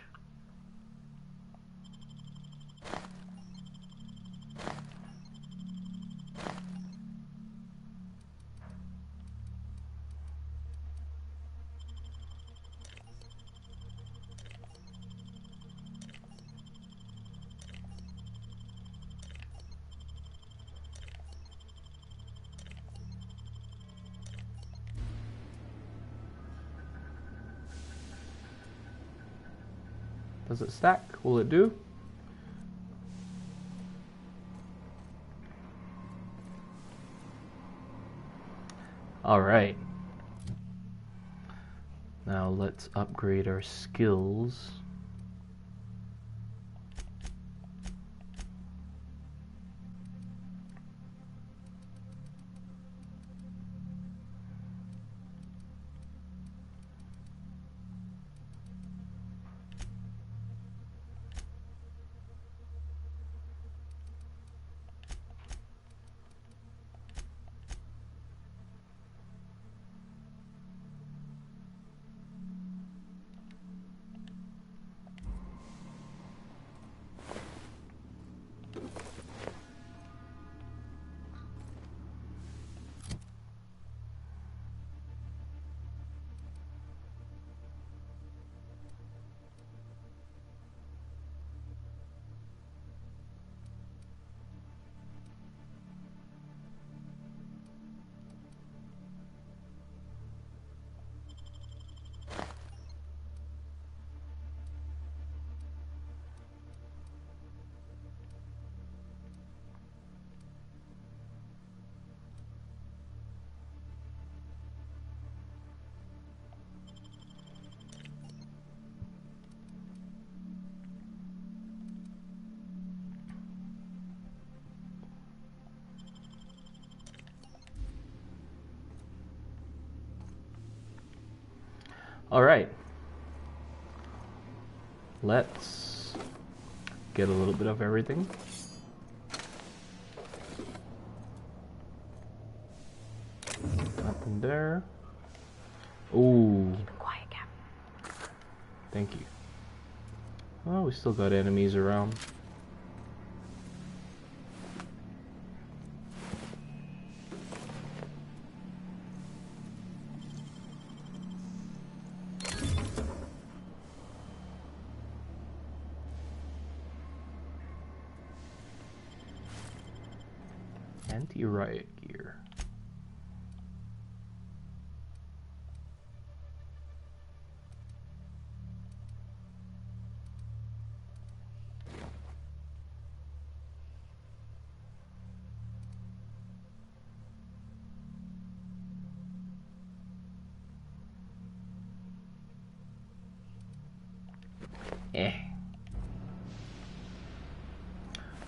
Speaker 1: Does it stack? Will it do? Alright. Now let's upgrade our skills. Alright. Let's get a little bit of everything. Nothing there. Ooh.
Speaker 4: Keep it quiet, Cap.
Speaker 1: Thank you. Oh, we still got enemies around. Anti-riot gear.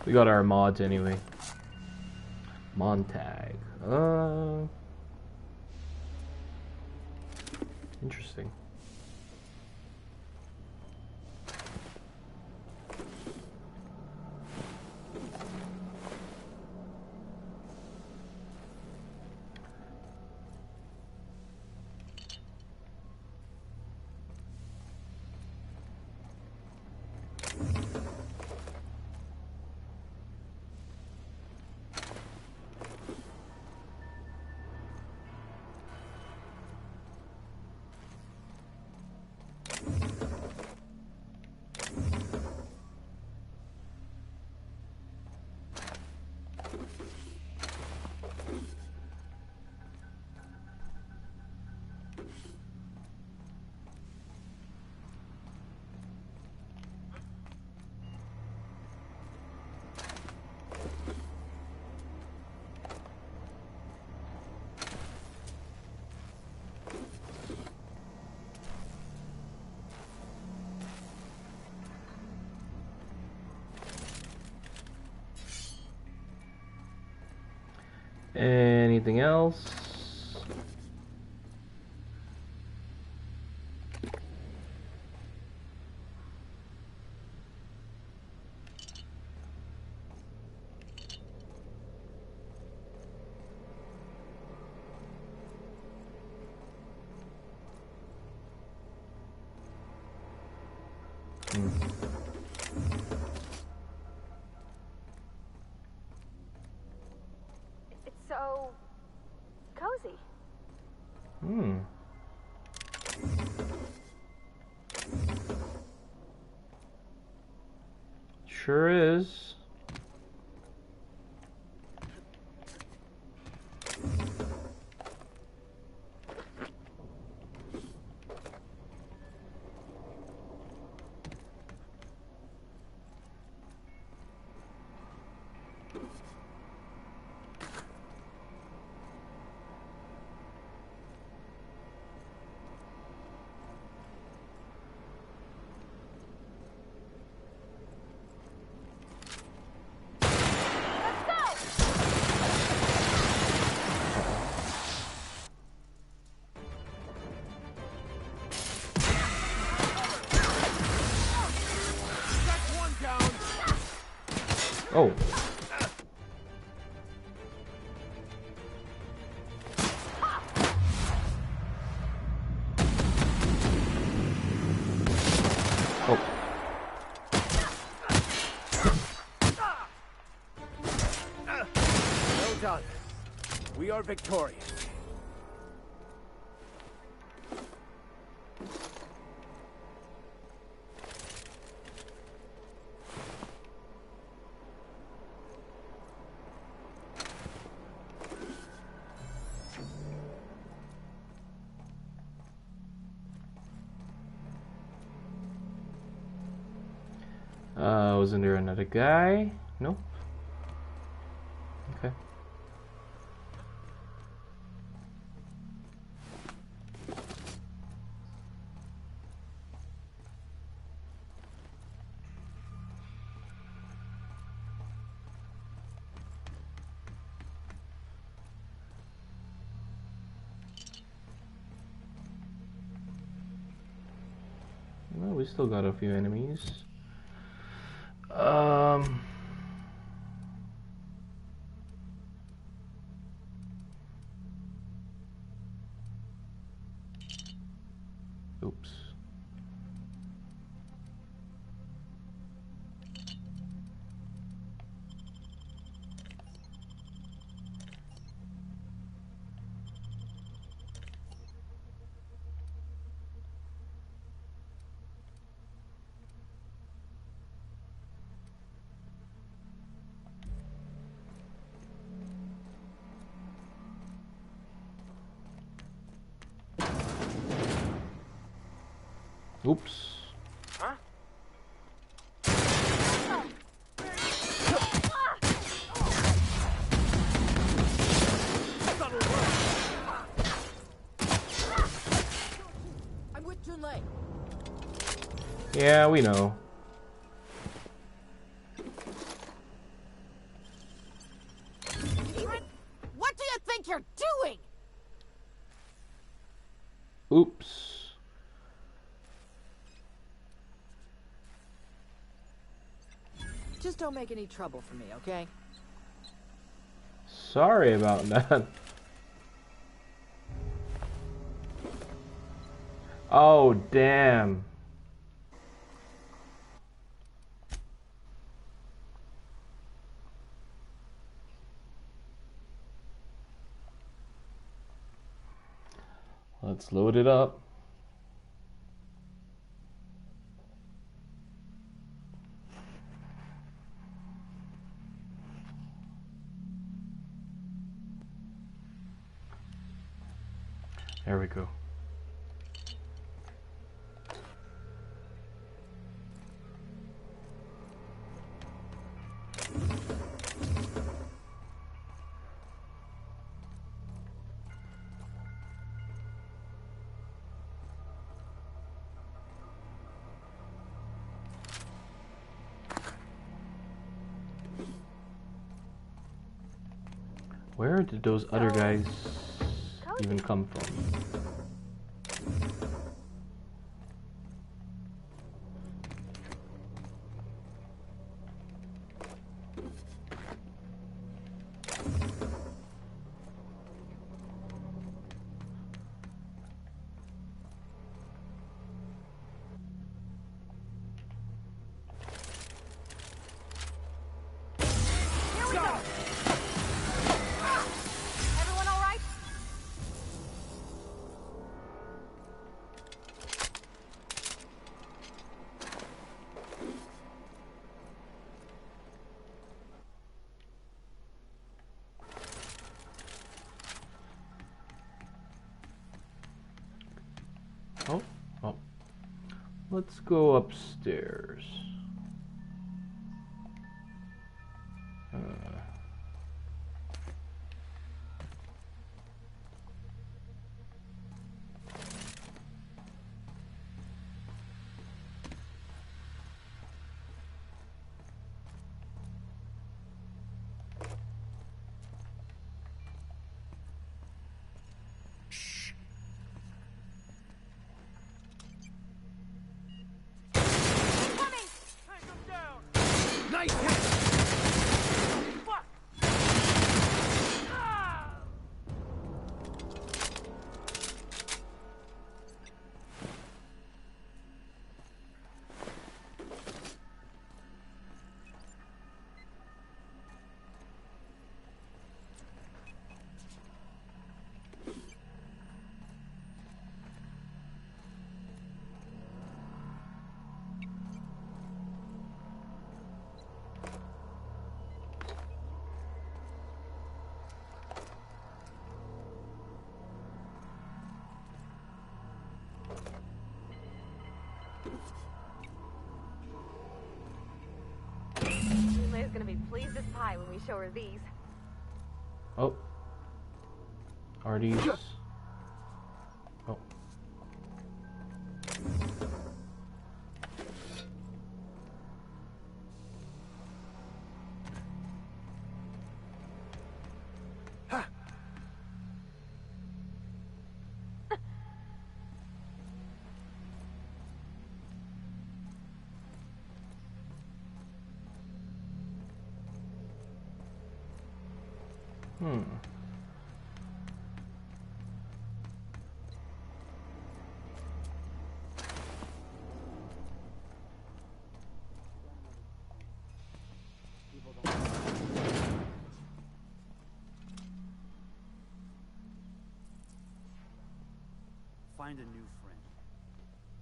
Speaker 1: We got our mods anyway. Montag. Interesting. Anything else?
Speaker 4: It's so cozy.
Speaker 1: Sure is. Oh. Oh.
Speaker 10: Well done. We are victorious.
Speaker 1: Wasn't there another guy? No? Okay. Well, we still got a few enemies. Oops. Oops.
Speaker 10: Huh?
Speaker 5: I'm with Junlei.
Speaker 1: Yeah, we know.
Speaker 5: What do you think you're doing?
Speaker 1: Oops.
Speaker 5: Just don't make any trouble for me, okay?
Speaker 1: Sorry about that. Oh, damn. Let's load it up. There we go. Where did those other guys even come from?
Speaker 4: Everyone all right?
Speaker 1: Oh, oh. Let's go upstairs.
Speaker 10: Nice hit!
Speaker 8: Fuck!
Speaker 4: Liz gonna be pleased as pie when we show her these.
Speaker 1: Oh. Are these? Oh. Hmm.
Speaker 11: Find a new friend.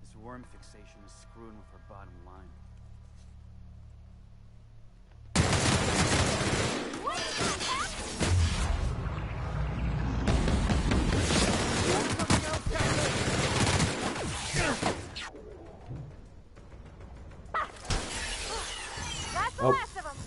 Speaker 11: This worm fixation is screwing with her bottom line.
Speaker 4: That's the
Speaker 1: Oh.
Speaker 4: last of them.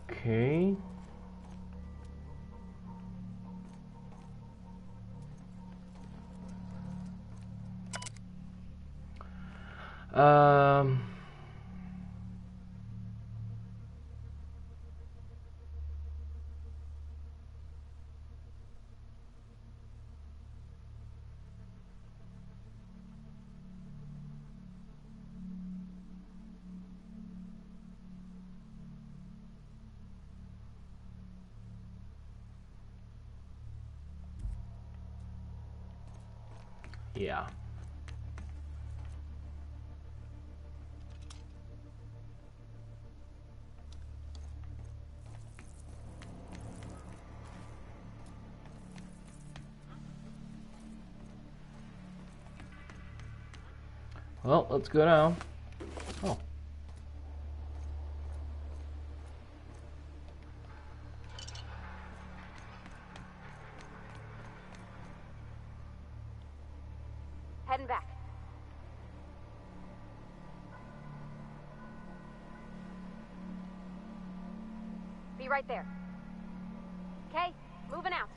Speaker 1: Okay. Um. Yeah. Well, let's go now. Oh.
Speaker 4: Heading back. Be right there. Okay, moving out.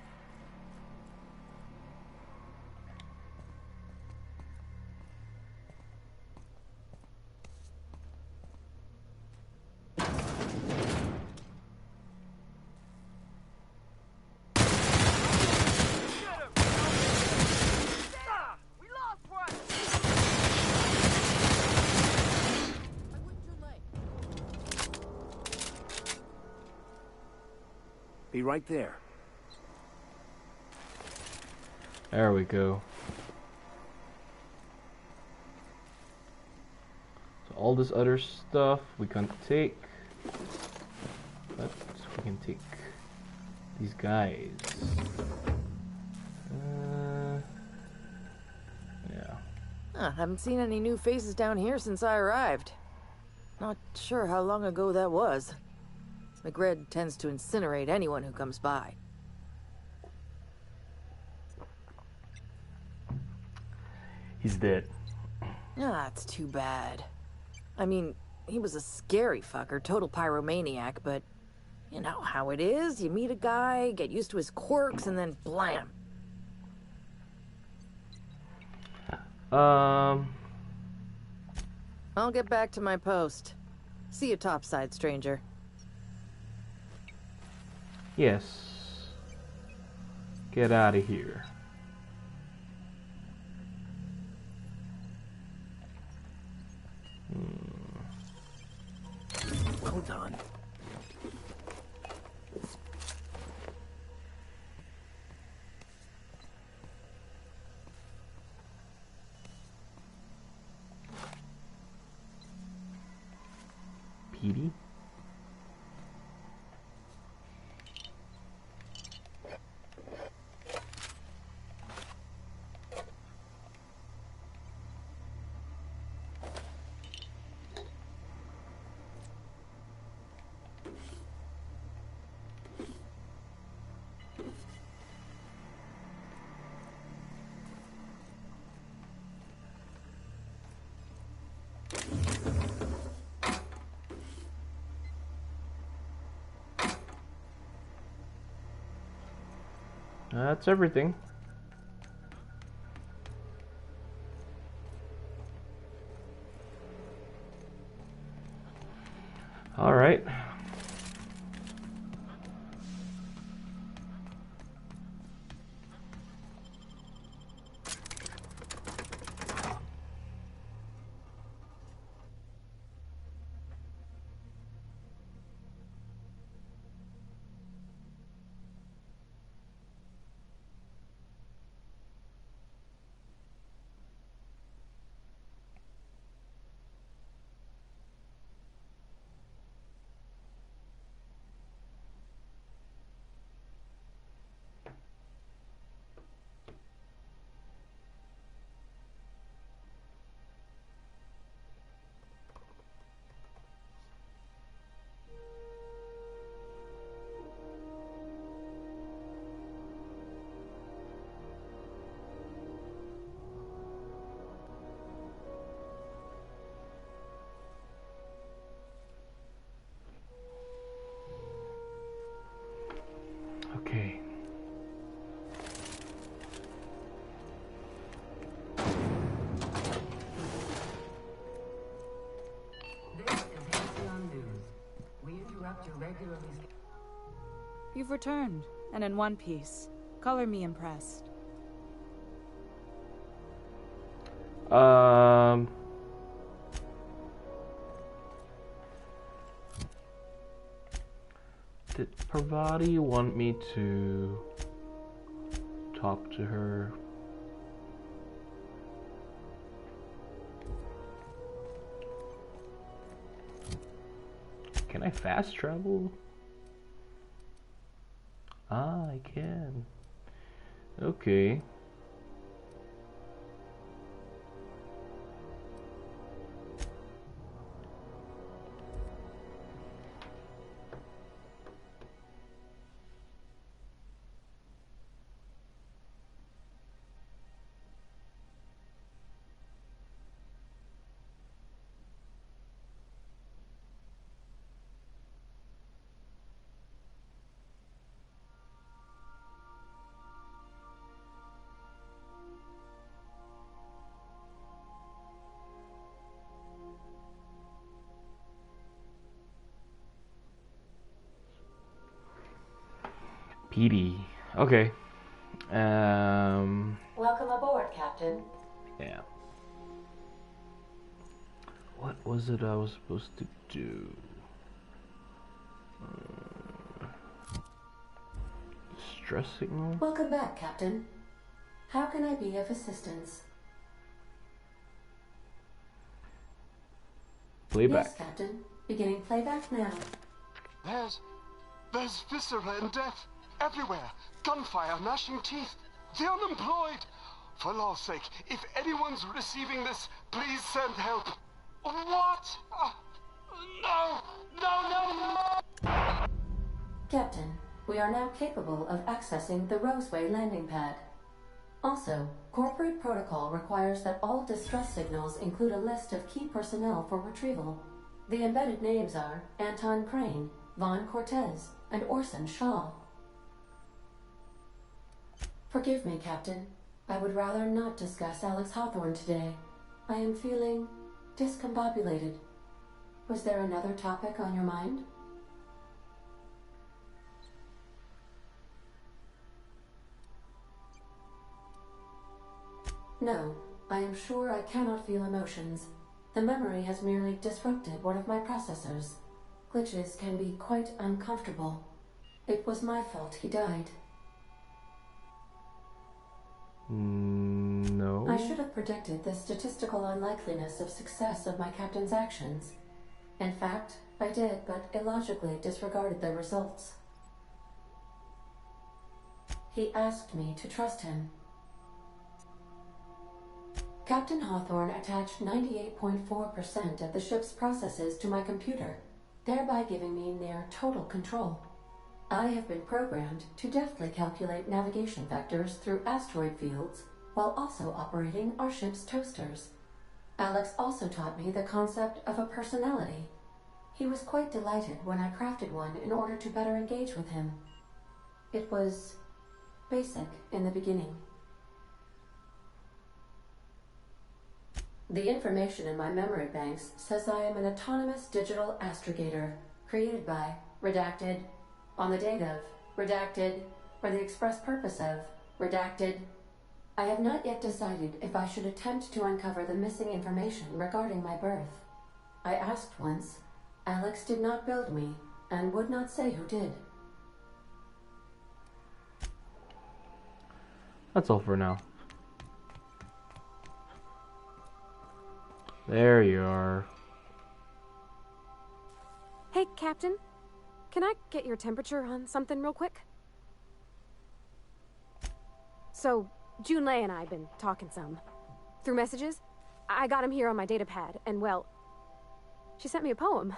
Speaker 12: Be right there.
Speaker 1: There we go. So all this other stuff we can take, but we can take these guys. Yeah.
Speaker 5: Haven't seen any new faces down here since I arrived. Not sure how long ago that was. McRed tends to incinerate anyone who comes by.
Speaker 1: He's dead.
Speaker 5: It's too bad. I mean, he was a scary fucker, total pyromaniac, but you know how it is. You meet a guy, get used to his quirks, and then blam. I'll get back to my post. See you topside, stranger.
Speaker 1: Yes. Get out of here.
Speaker 12: Well done.
Speaker 1: Petey? That's everything. All right. Okay.
Speaker 18: This is Halcyon News. We interrupt your regularly...
Speaker 9: You've returned, and in one piece. Color me impressed.
Speaker 1: Did Parvati want me to talk to her? Can I fast travel? Ah, I can. Okay. PD. Okay.
Speaker 18: Welcome aboard, Captain.
Speaker 1: Yeah. What was it I was supposed to do? Stress signal?
Speaker 18: Welcome back, Captain. How can I be of assistance?
Speaker 1: Playback.
Speaker 18: Yes, Captain. Beginning playback now.
Speaker 15: There's viscera and death everywhere. Gunfire, gnashing teeth. The unemployed. For law's sake, if anyone's receiving this, please send help. What? No!
Speaker 18: Captain, we are now capable of accessing the Roseway landing pad. Also, corporate protocol requires that all distress signals include a list of key personnel for retrieval. The embedded names are Anton Crane, Vaughn Cortez, and Orson Shaw. Forgive me, Captain. I would rather not discuss Alex Hawthorne today. I am feeling discombobulated. Was there another topic on your mind? No, I am sure I cannot feel emotions. The memory has merely disrupted one of my processors. Glitches can be quite uncomfortable. It was my fault he died.
Speaker 1: No.
Speaker 18: I should have predicted the statistical unlikeliness of success of my captain's actions. In fact, I did, but illogically disregarded the results. He asked me to trust him. Captain Hawthorne attached 98.4% of the ship's processes to my computer, thereby giving me near total control. I have been programmed to deftly calculate navigation vectors through asteroid fields while also operating our ship's toasters. Alex also taught me the concept of a personality. He was quite delighted when I crafted one in order to better engage with him. It was basic in the beginning. The information in my memory banks says I am an autonomous digital astrogator, created by, redacted, on the date of, redacted, for the express purpose of, redacted. I have not yet decided if I should attempt to uncover the missing information regarding my birth. I asked once. Alex did not build me, and would not say who did.
Speaker 1: That's all for now. There you are.
Speaker 4: Hey, Captain. Can I get your temperature on something real quick? So, Junlei and I have been talking some. Through messages. I got him here on my datapad, and well, she sent me a poem.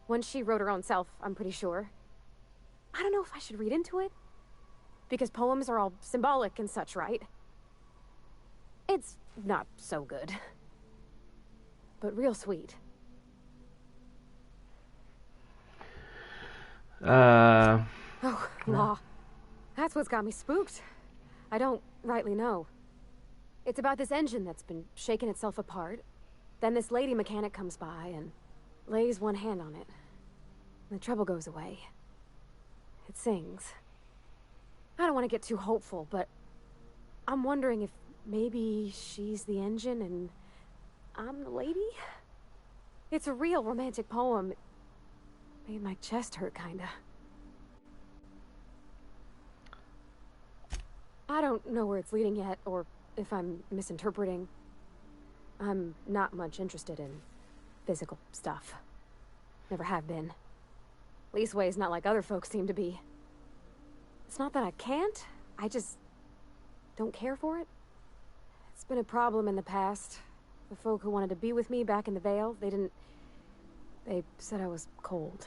Speaker 4: One she wrote her own self, I'm pretty sure. I don't know if I should read into it. Because poems are all symbolic and such, right? It's not so good. But real sweet. Oh, law. That's what's got me spooked. I don't rightly know. It's about this engine that's been shaking itself apart. Then this lady mechanic comes by and lays one hand on it. The trouble goes away. It sings. I don't want to get too hopeful, but I'm wondering if maybe she's the engine and I'm the lady? It's a real romantic poem. It made my chest hurt, kinda. I don't know where it's leading yet, or if I'm misinterpreting. I'm not much interested in physical stuff. Never have been. Leastway's not like other folks seem to be. It's not that I can't, I just don't care for it. It's been a problem in the past. The folk who wanted to be with me back in the Vale, they said I was cold.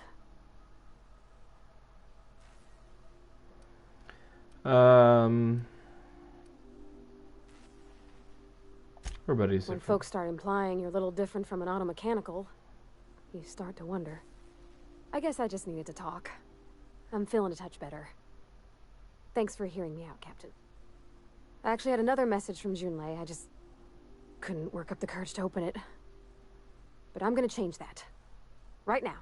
Speaker 1: Everybody's
Speaker 4: When
Speaker 1: different.
Speaker 4: folks start implying you're a little different from an automechanical, you start to wonder. I guess I just needed to talk. I'm feeling a touch better. Thanks for hearing me out, Captain. I actually had another message from Junlei. I just couldn't work up the courage to open it. But I'm gonna change that. Right now.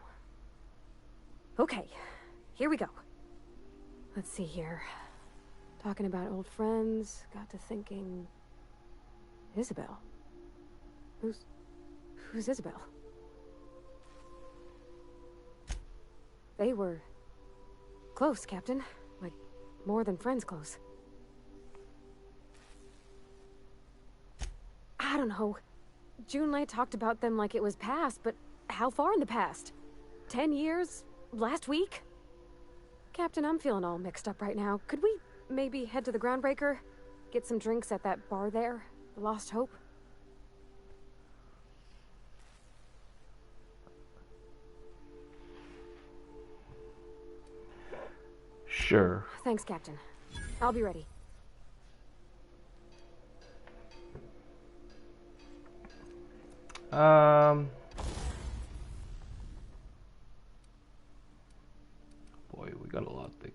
Speaker 4: Okay, here we go. Let's see here. Talking about old friends, got to thinking... Isabel? Who's Isabel? They were... close, Captain. Like, more than friends close. I don't know. Junlei talked about them like it was past, but how far in the past? 10 years? Last week? Captain, I'm feeling all mixed up right now. Could we maybe head to the Groundbreaker? Get some drinks at that bar there? The Lost Hope?
Speaker 1: Sure.
Speaker 4: Thanks, Captain. I'll be ready.
Speaker 1: Boy, we got a lot of things.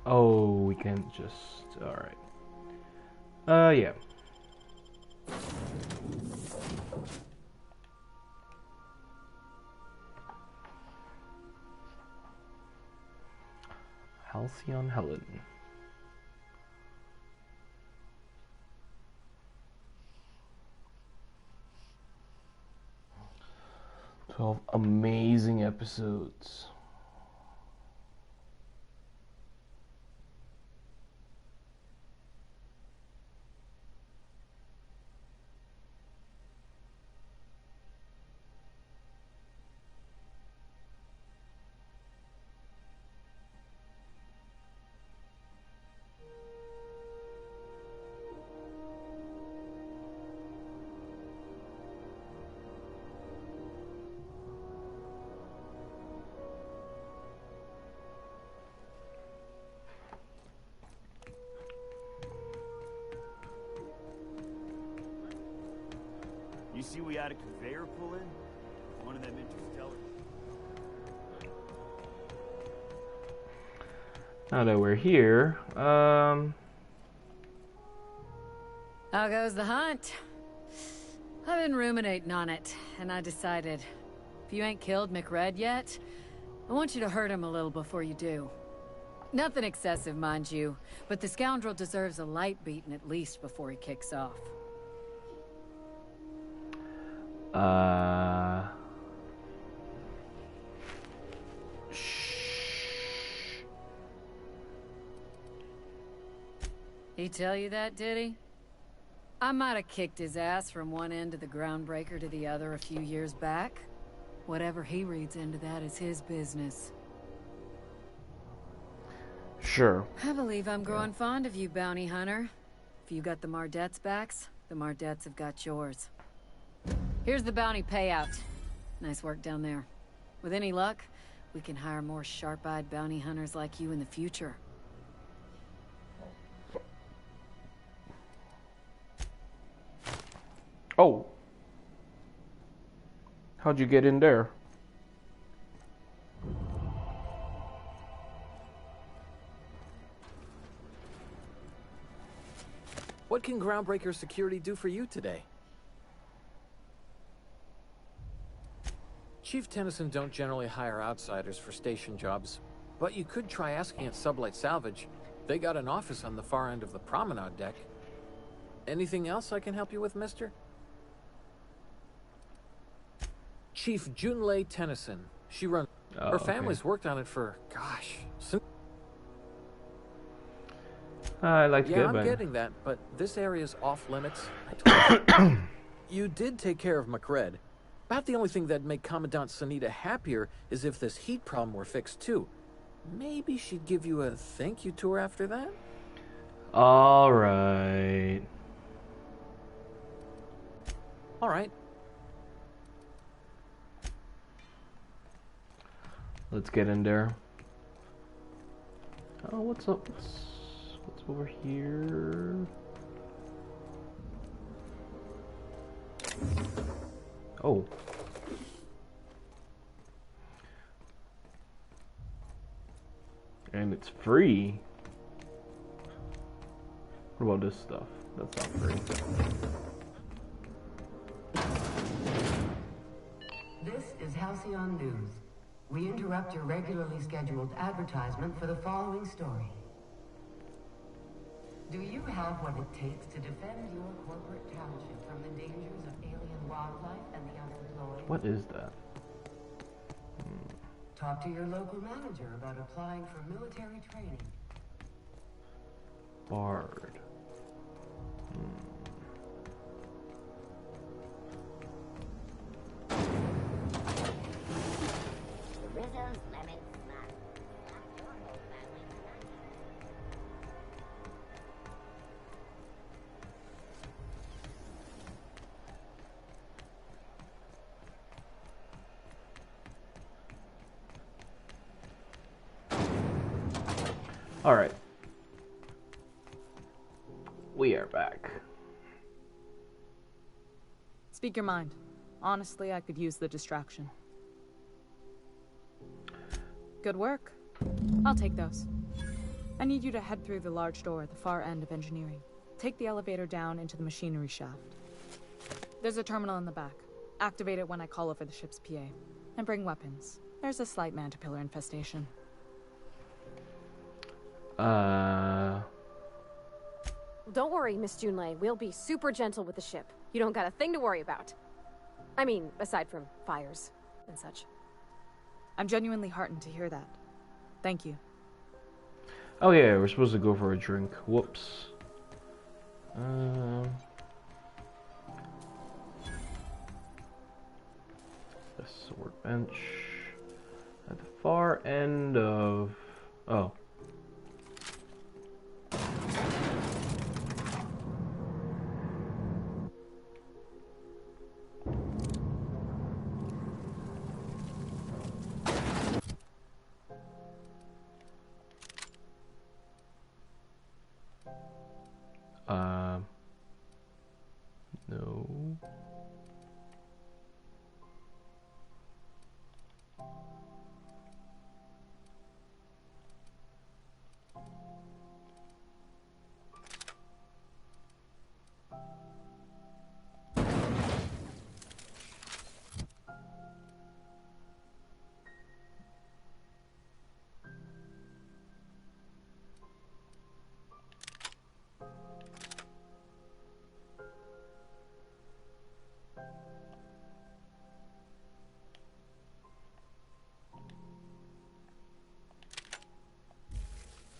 Speaker 1: 'Oh, we can't just... Alright. Yeah. Halcyon Helen. "12 amazing episodes.
Speaker 11: You see we had a conveyor pull in? One of them interstellar.
Speaker 1: Now that we're here,
Speaker 2: How goes the hunt? I've been ruminating on it, and I decided, if you ain't killed McRed yet, I want you to hurt him a little before you do. Nothing excessive, mind you, but the scoundrel deserves a light beating at least before he kicks off. He tell you that, did he? I might have kicked his ass from one end of the Groundbreaker to the other a few years back. Whatever he reads into that is his business.
Speaker 1: Sure.
Speaker 2: I believe I'm growing fond of you, bounty hunter. If you got the Mardets' backs, the Mardets have got yours. Here's the bounty payout. Nice work down there. With any luck, we can hire more sharp-eyed bounty hunters like you in the future.
Speaker 1: Oh. How'd you get in there?
Speaker 16: What can Groundbreaker Security do for you today? Chief Tennyson don't generally hire outsiders for station jobs, but you could try asking at Sublight Salvage. They got an office on the far end of the promenade deck. Anything else I can help you with, mister? Chief Junlei Tennyson. She runs... her family's worked on it for, gosh, since...
Speaker 1: I like to
Speaker 16: yeah,
Speaker 1: get
Speaker 16: I'm
Speaker 1: back.
Speaker 16: getting that, but this area's off limits. You did take care of McRed. About the only thing that'd make Commandant Sunita happier is if this heat problem were fixed too. Maybe she'd give you a thank you tour after that?
Speaker 1: Alright.
Speaker 16: Alright.
Speaker 1: Let's get in there. Oh, what's up? What's over here? Oh. And it's free. What about this stuff? That's not free.
Speaker 19: This is Halcyon News. We interrupt your regularly scheduled advertisement for the following story. Do you have what it takes to defend your corporate township from the dangers of alien wildlife and the unemployed?
Speaker 1: What is that?
Speaker 19: Talk to your local manager about applying for military training.
Speaker 1: Bard.
Speaker 17: Rizzo's lemon snack.
Speaker 1: Alright. We are back.
Speaker 9: Speak your mind. Honestly, I could use the distraction. Good work. I'll take those. I need you to head through the large door at the far end of engineering. Take the elevator down into the machinery shaft. There's a terminal in the back. Activate it when I call over the ship's PA. And bring weapons. There's a slight mantipillar infestation.
Speaker 4: Don't worry, Miss Junlei. We'll be super gentle with the ship. You don't got a thing to worry about. I mean, aside from fires and such.
Speaker 9: I'm genuinely heartened to hear that. Thank you.
Speaker 1: Oh yeah, we're supposed to go for a drink. Whoops. The sword bench at the far end of... Oh. No.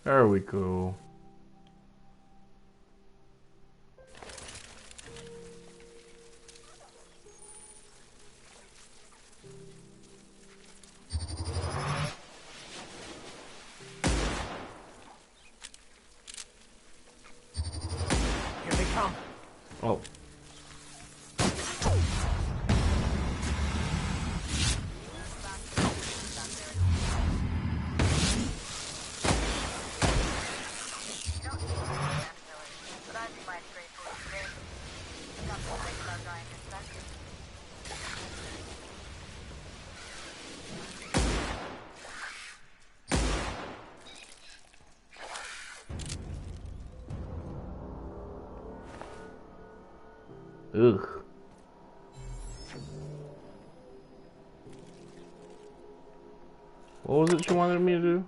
Speaker 1: There we go.
Speaker 24: Here they come.
Speaker 1: Oh. Ugh. What was it you wanted me to do?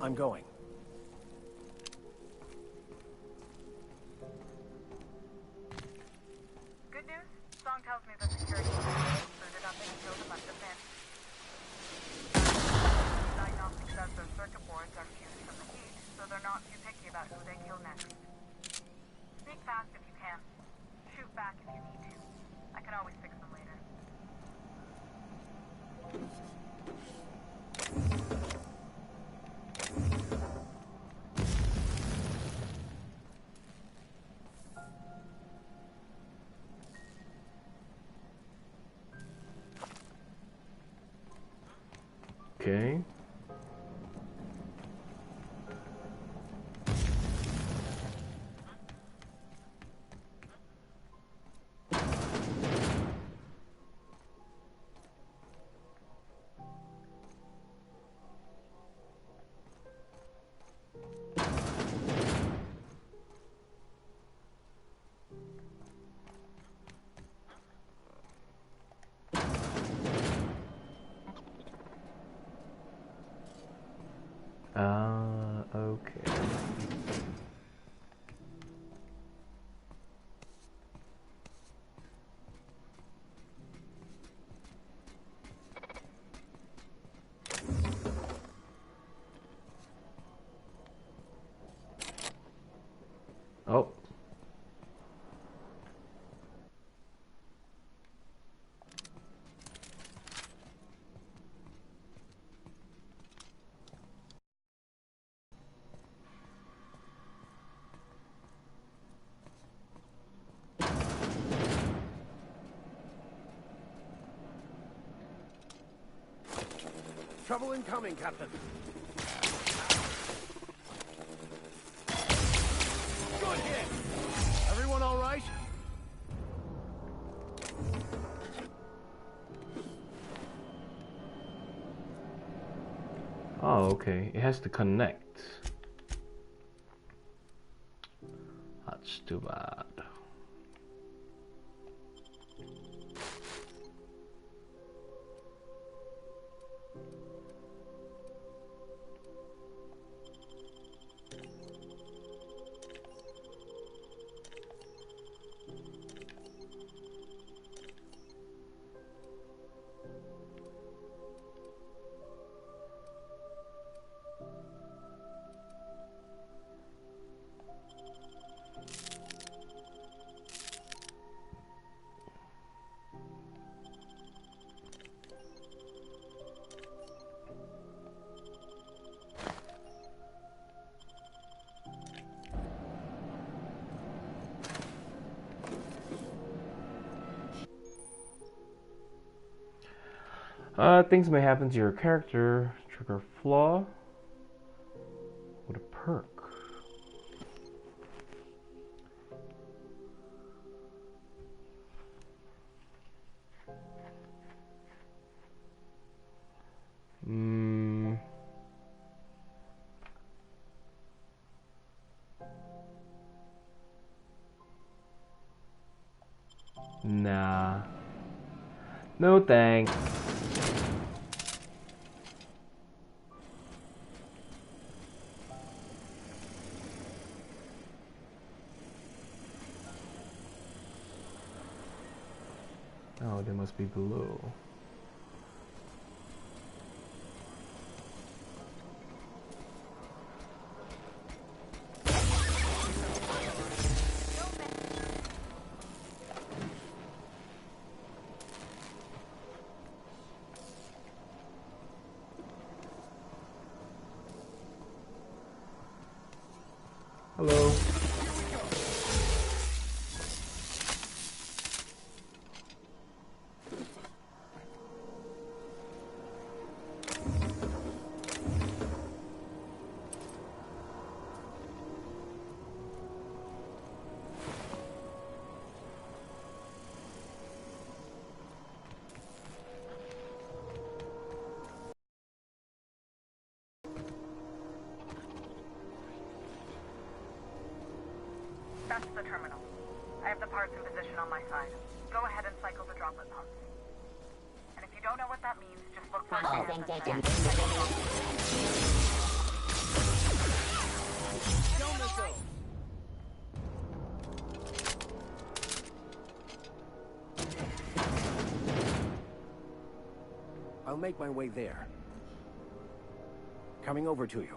Speaker 12: I'm going.
Speaker 8: Good news? Song tells me the security included up in killed a bunch of men. Diagnostic says their circuit boards are fused from the heat, so they're not too picky about who they kill next. Sneak fast if you can. Shoot back if you need to. I can always fix them later.
Speaker 1: Okay. Okay. Oh.
Speaker 12: Trouble incoming, Captain. Good hit. Everyone all right?
Speaker 1: Oh, okay. It has to connect. That's too bad. Things may happen to your character. Trigger flaw with a perk. Nah. No thanks. Oh, they must be below. Hello.
Speaker 8: That's the terminal. I have the parts in position on my side. Go ahead and cycle the droplet pumps. And if you don't know what that means, just look for a scan that
Speaker 12: I'll make my way there. Coming over to you.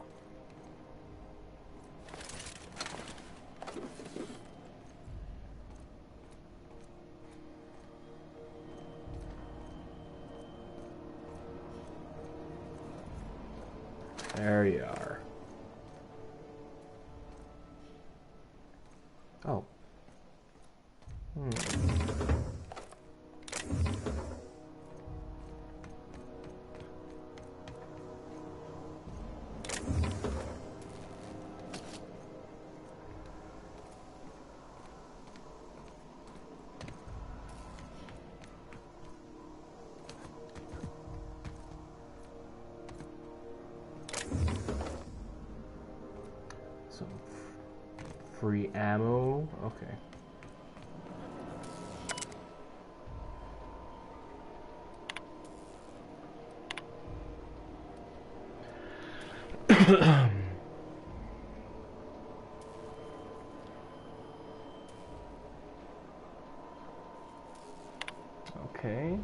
Speaker 1: There you are. Oh. Some free ammo. Okay. Okay.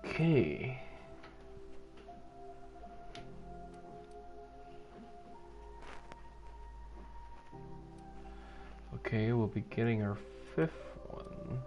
Speaker 1: Okay. Okay, we'll be getting our 5th one.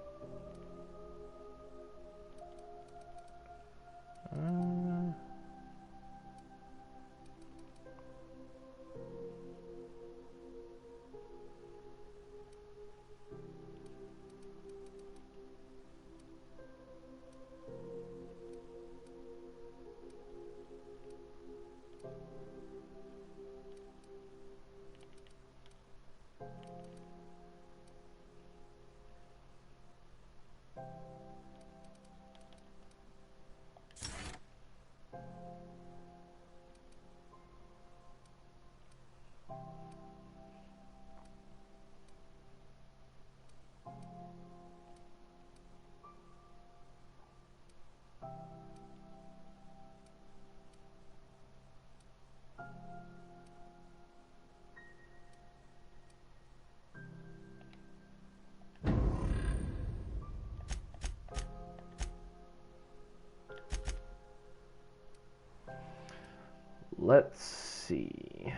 Speaker 1: Let's see.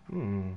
Speaker 1: Hmm.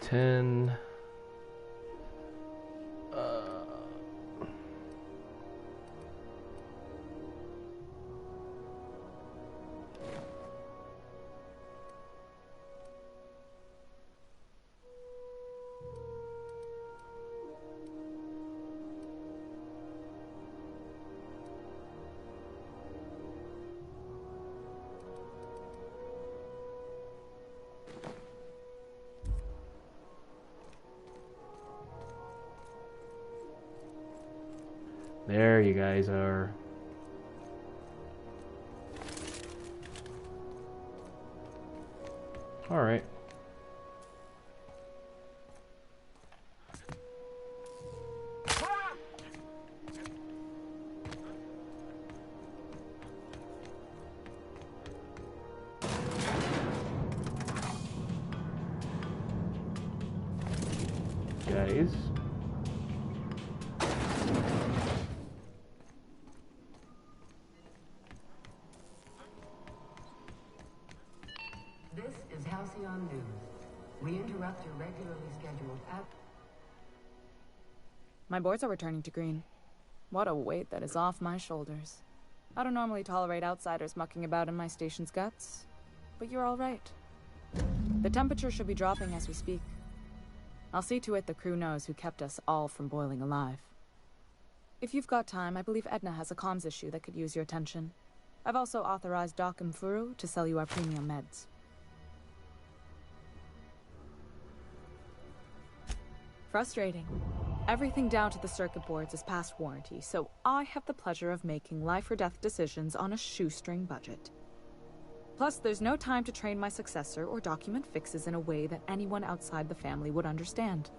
Speaker 1: Ten. There you guys are. All right. Guys.
Speaker 19: This is Halcyon News. We interrupt your regularly scheduled
Speaker 9: My boards are returning to green. What a weight that is off my shoulders. I don't normally tolerate outsiders mucking about in my station's guts, but you're all right. The temperature should be dropping as we speak. I'll see to it the crew knows who kept us all from boiling alive. If you've got time, I believe Edna has a comms issue that could use your attention. I've also authorized Doc and Furu to sell you our premium meds. Frustrating. Everything down to the circuit boards is past warranty, so I have the pleasure of making life or death decisions on a shoestring budget. Plus, there's no time to train my successor or document fixes in a way that anyone outside the family would understand.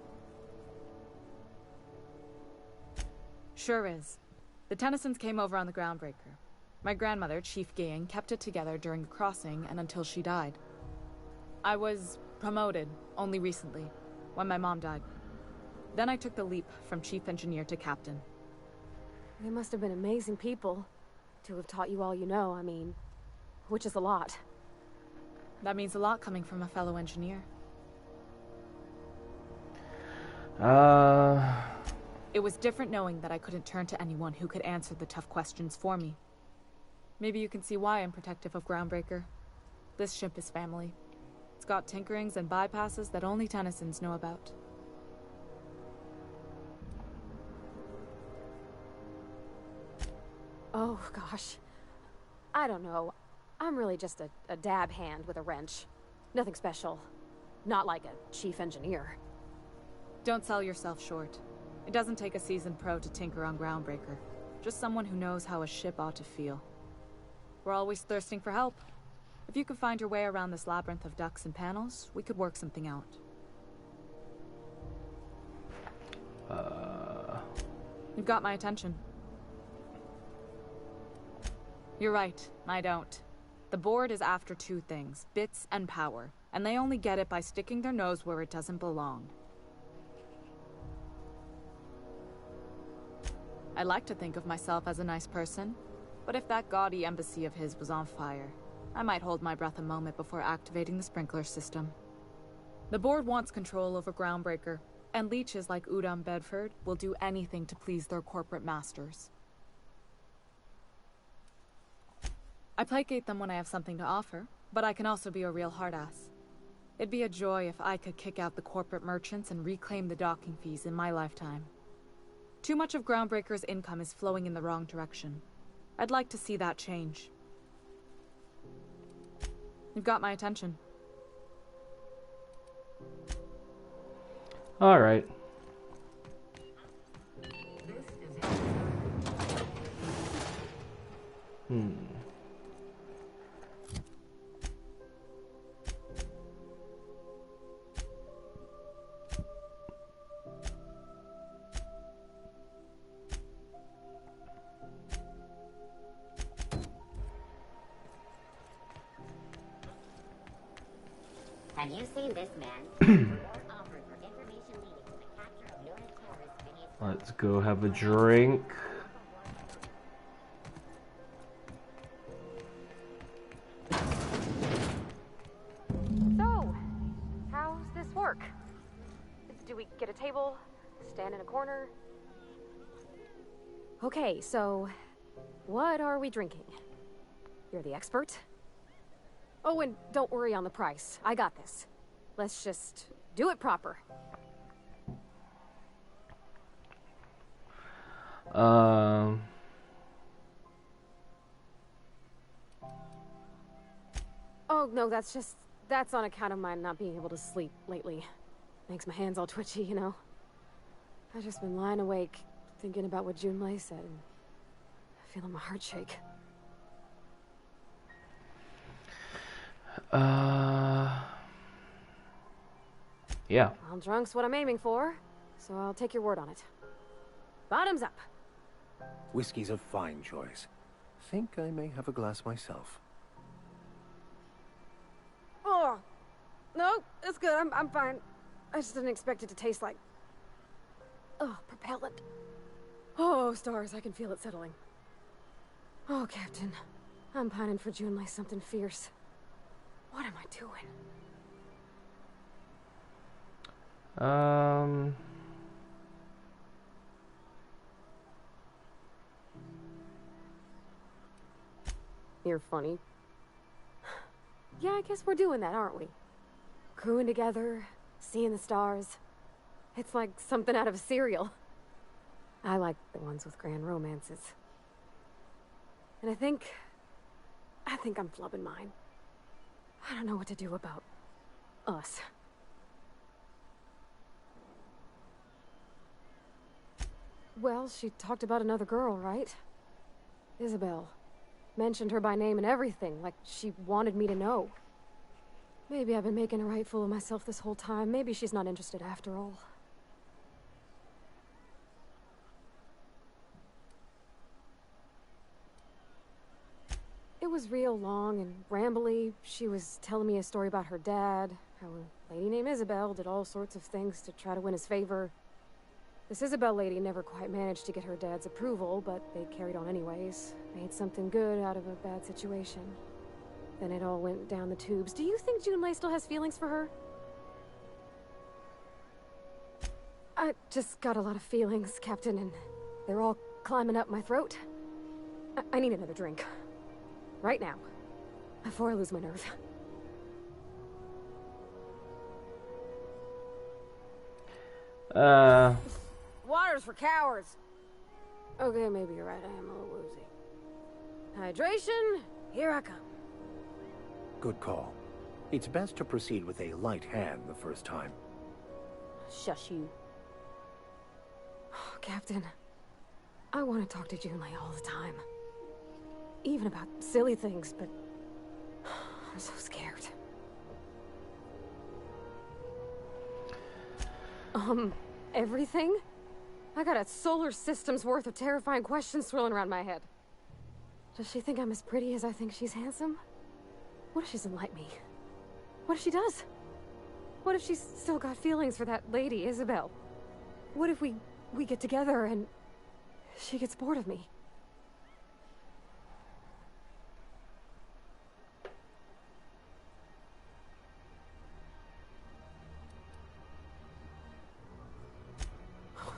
Speaker 9: Sure is. The Tennysons came over on the Groundbreaker. My grandmother, Chief Gaying, kept it together during the crossing and until she died. I was promoted only recently, when my mom died. Then I took the leap from chief engineer to captain.
Speaker 4: They must have been amazing people to have taught you all you know, I mean, which is a lot.
Speaker 9: That means a lot coming from a fellow engineer. It was different knowing that I couldn't turn to anyone who could answer the tough questions for me. Maybe you can see why I'm protective of Groundbreaker. This ship is family. It's got tinkerings and bypasses that only Tennysons know about.
Speaker 4: Oh, gosh. I don't know. I'm really just a dab hand with a wrench. Nothing special. Not like a chief engineer.
Speaker 9: Don't sell yourself short. It doesn't take a seasoned pro to tinker on Groundbreaker. Just someone who knows how a ship ought to feel. We're always thirsting for help. If you could find your way around this labyrinth of ducts and panels, we could work something out. You've got my attention. You're right, I don't. The board is after two things, bits and power, and they only get it by sticking their nose where it doesn't belong. I like to think of myself as a nice person, but if that gaudy embassy of his was on fire, I might hold my breath a moment before activating the sprinkler system. The board wants control over Groundbreaker, and leeches like Udom Bedford will do anything to please their corporate masters. I placate them when I have something to offer, but I can also be a real hard-ass. It'd be a joy if I could kick out the corporate merchants and reclaim the docking fees in my lifetime. Too much of Groundbreaker's income is flowing in the wrong direction. I'd like to see that change. You've got my attention.
Speaker 1: All right.
Speaker 17: Have you seen this man?
Speaker 1: Let's go have a drink.
Speaker 4: So, how's this work? Do we get a table? Stand in a corner? Okay, so what are we drinking? You're the expert? Oh, and don't worry on the price. I got this. Let's just do it proper. Oh, no, that's on account of my not being able to sleep lately. Makes my hands all twitchy, you know? I've just been lying awake, thinking about what Junlei said, and feeling my heart shake.
Speaker 1: Yeah.
Speaker 4: Well, drunk's what I'm aiming for, so I'll take your word on it. Bottoms up.
Speaker 12: Whiskey's a fine choice. Think I may have a glass myself.
Speaker 4: Oh, no, it's good. I'm fine. I just didn't expect it to taste like... Oh, propellant. Oh, stars, I can feel it settling. Oh, Captain. I'm pining for Junlei something fierce. What am I doing? You're funny. Yeah, I guess we're doing that, aren't we? Crewing together, seeing the stars. It's like something out of a serial. I like the ones with grand romances. And I think I'm flubbing mine. I don't know what to do about us. Well, she talked about another girl, right? Isabel. Mentioned her by name and everything, like she wanted me to know. Maybe I've been making a right fool of myself this whole time. Maybe she's not interested after all. It was real long and rambly. She was telling me a story about her dad, how a lady named Isabel did all sorts of things to try to win his favor. This Isabel lady never quite managed to get her dad's approval, but they carried on anyways. Made something good out of a bad situation. Then it all went down the tubes. Do you think Junlei still has feelings for her? I just got a lot of feelings, Captain, and they're all climbing up my throat. I need another drink. Right now. Before I lose my nerve. Water's for cowards. Okay, maybe you're right. I am a little woozy. Hydration, here I come.
Speaker 12: Good call. It's best to proceed with a light hand the first time.
Speaker 4: Shush you. Oh, Captain, I want to talk to Junlei all the time. Even about silly things, but I'm so scared. Everything? I got a solar system's worth of terrifying questions swirling around my head. Does she think I'm as pretty as I think she's handsome? What if she doesn't like me? What if she does? What if she's still got feelings for that lady, Isabel? What if we get together and she gets bored of me.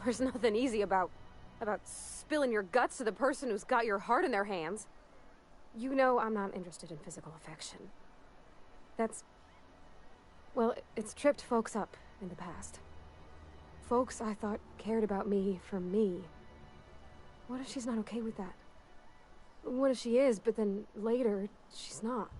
Speaker 4: There's nothing easy about spilling your guts to the person who's got your heart in their hands. You know I'm not interested in physical affection. That's... well, it's tripped folks up in the past. Folks I thought cared about me for me. What if she's not okay with that? What if she is, but then later, she's not?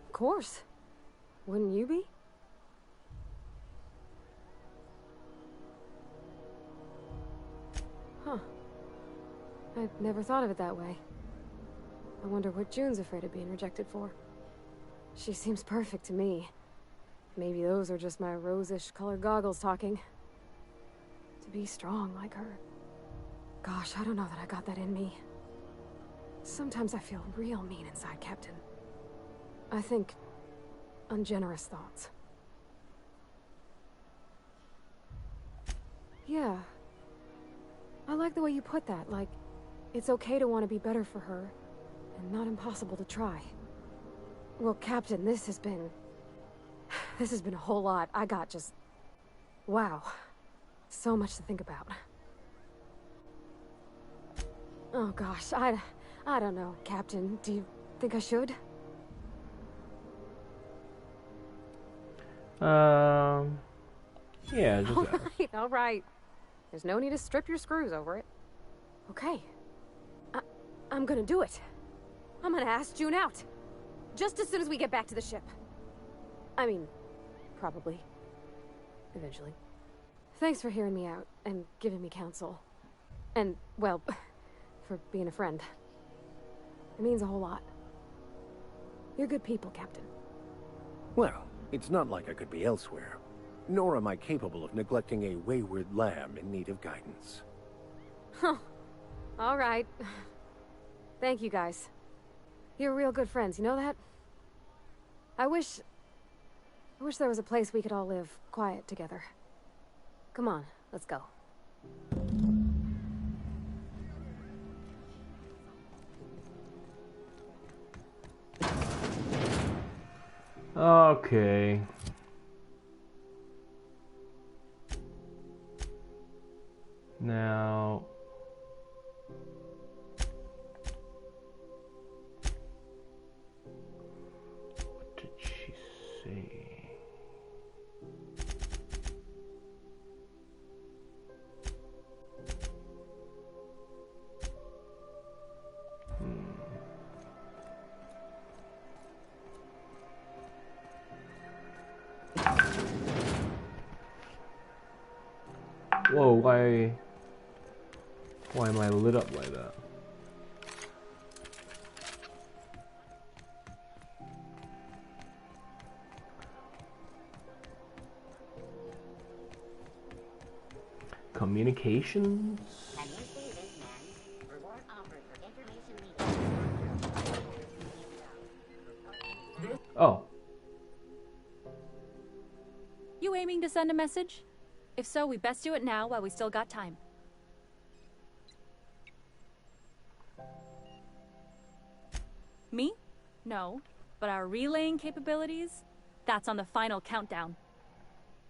Speaker 4: Of course. Wouldn't you be? Huh. I'd never thought of it that way. I wonder what June's afraid of being rejected for. She seems perfect to me. Maybe those are just my rosish colored goggles talking. To be strong like her. Gosh, I don't know that I got that in me. Sometimes I feel real mean inside, Captain. I think ungenerous thoughts. Yeah. I like the way you put that, like, it's okay to want to be better for her, and not impossible to try. Well, Captain, this has been a whole lot. I got just... wow. So much to think about. Oh gosh, I don't know, Captain. Do you think I should?
Speaker 1: Yeah, just ask.
Speaker 4: All right. There's no need to strip your screws over it. Okay. I'm gonna do it. I'm gonna ask June out. Just as soon as we get back to the ship. I mean, probably. Eventually. Thanks for hearing me out and giving me counsel. And, well, for being a friend. It means a whole lot. You're good people, Captain.
Speaker 12: Well, it's not like I could be elsewhere. Nor am I capable of neglecting a wayward lamb in need of guidance.
Speaker 4: Huh. All right. Thank you, guys. You're real good friends, you know that? I wish there was a place we could all live quiet together. Come on, let's go.
Speaker 1: Okay. Now... what did she say? Whoa, why am I lit up like that? Communications? Oh.
Speaker 3: You aiming to send a message? If so, we best do it now while we still got time. Me? No. But our relaying capabilities? That's on the final countdown.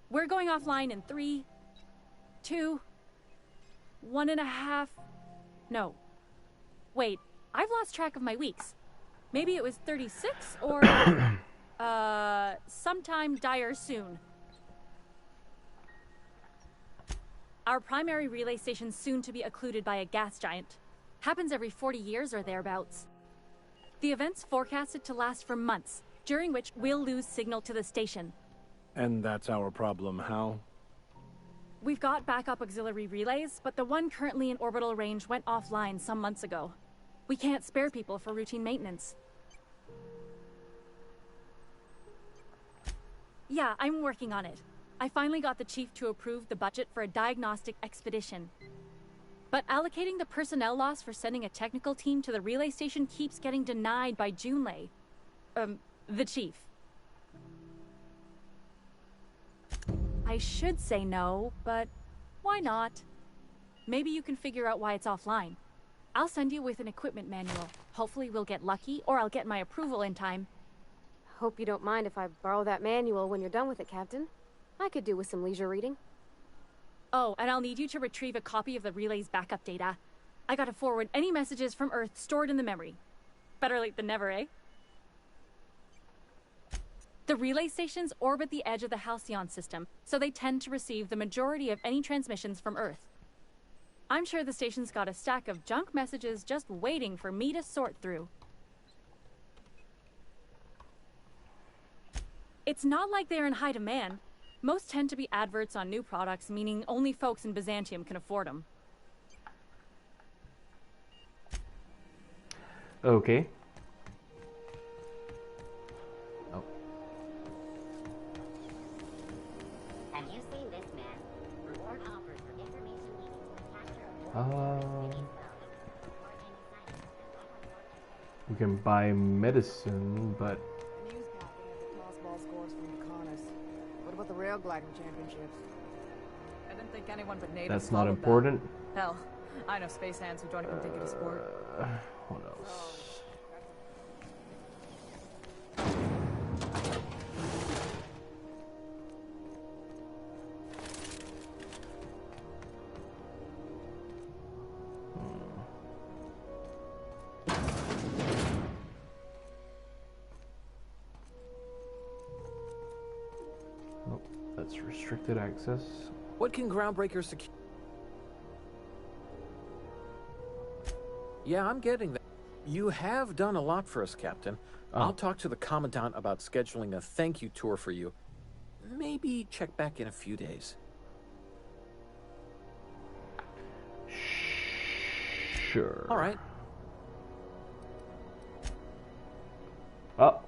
Speaker 3: We're going offline in 3, 2, 1.5... No. Wait, I've lost track of my weeks. Maybe it was 36 or... sometime dire soon. Our primary relay station's soon to be occluded by a gas giant. Happens every 40 years or thereabouts. The event's forecasted to last for months, during which we'll lose signal to the station.
Speaker 12: And that's our problem, how?
Speaker 3: We've got backup auxiliary relays, but the one currently in orbital range went offline some months ago. We can't spare people for routine maintenance. Yeah, I'm working on it. I finally got the chief to approve the budget for a diagnostic expedition. But allocating the personnel loss for sending a technical team to the relay station keeps getting denied by Junlei. The chief. I should say no, but why not? Maybe you can figure out why it's offline. I'll send you with an equipment manual. Hopefully we'll get lucky, or I'll get my approval in time.
Speaker 4: Hope you don't mind if I borrow that manual when you're done with it, Captain. I could do with some leisure reading.
Speaker 3: Oh, and I'll need you to retrieve a copy of the relay's backup data. I gotta forward any messages from Earth stored in the memory. Better late than never, eh? The relay stations orbit the edge of the Halcyon system, so they tend to receive the majority of any transmissions from Earth. I'm sure the station's got a stack of junk messages just waiting for me to sort through. It's not like they're in high demand. Most tend to be adverts on new products, meaning only folks in Byzantium can afford them.
Speaker 1: Okay. Oh.
Speaker 17: Have you seen this man? Reward offers for information needed to capture
Speaker 1: We can buy medicine, but
Speaker 9: What about the rail gliding championships? I didn't think anyone but natives.
Speaker 1: That's not important.
Speaker 9: That. Hell, I know space hands who don't even think it a sport.
Speaker 1: What else? That's restricted access.
Speaker 16: What can groundbreakers secure? Yeah, I'm getting that. You have done a lot for us, Captain. I'll talk to the Commandant about scheduling a thank you tour for you. Maybe check back in a few days.
Speaker 1: Sure.
Speaker 16: All right.
Speaker 1: Oh.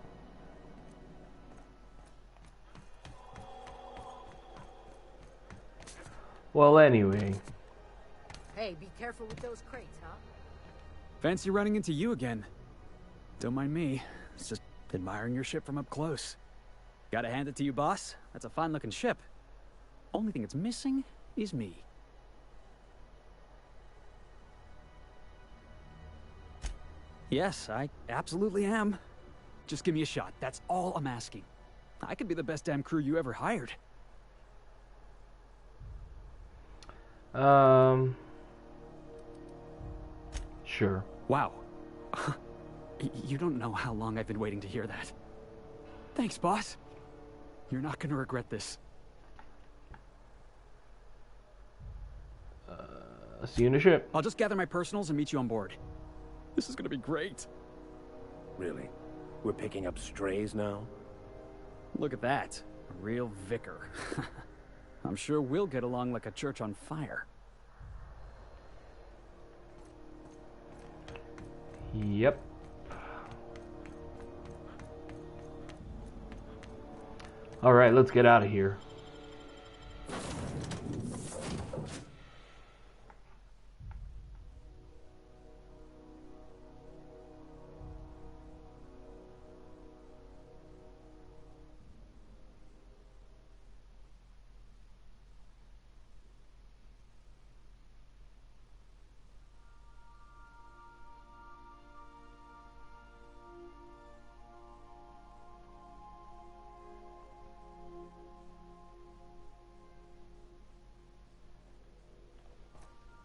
Speaker 1: Well, anyway.
Speaker 7: Hey, be careful with those crates, huh?
Speaker 6: Fancy running into you again. Don't mind me. It's just admiring your ship from up close. Gotta hand it to you, boss. That's a fine-looking ship. Only thing it's missing is me. Yes, I absolutely am. Just give me a shot. That's all I'm asking. I could be the best damn crew you ever hired.
Speaker 1: Sure.
Speaker 6: Wow. You don't know how long I've been waiting to hear that. Thanks, boss. You're not gonna regret this.
Speaker 1: See you in the ship.
Speaker 6: I'll just gather my personals and meet you on board. This is gonna be great.
Speaker 12: Really? We're picking up strays now?
Speaker 6: Look at that. A real vicar. I'm sure we'll get along like a church on fire.
Speaker 1: Yep. All right, let's get out of here.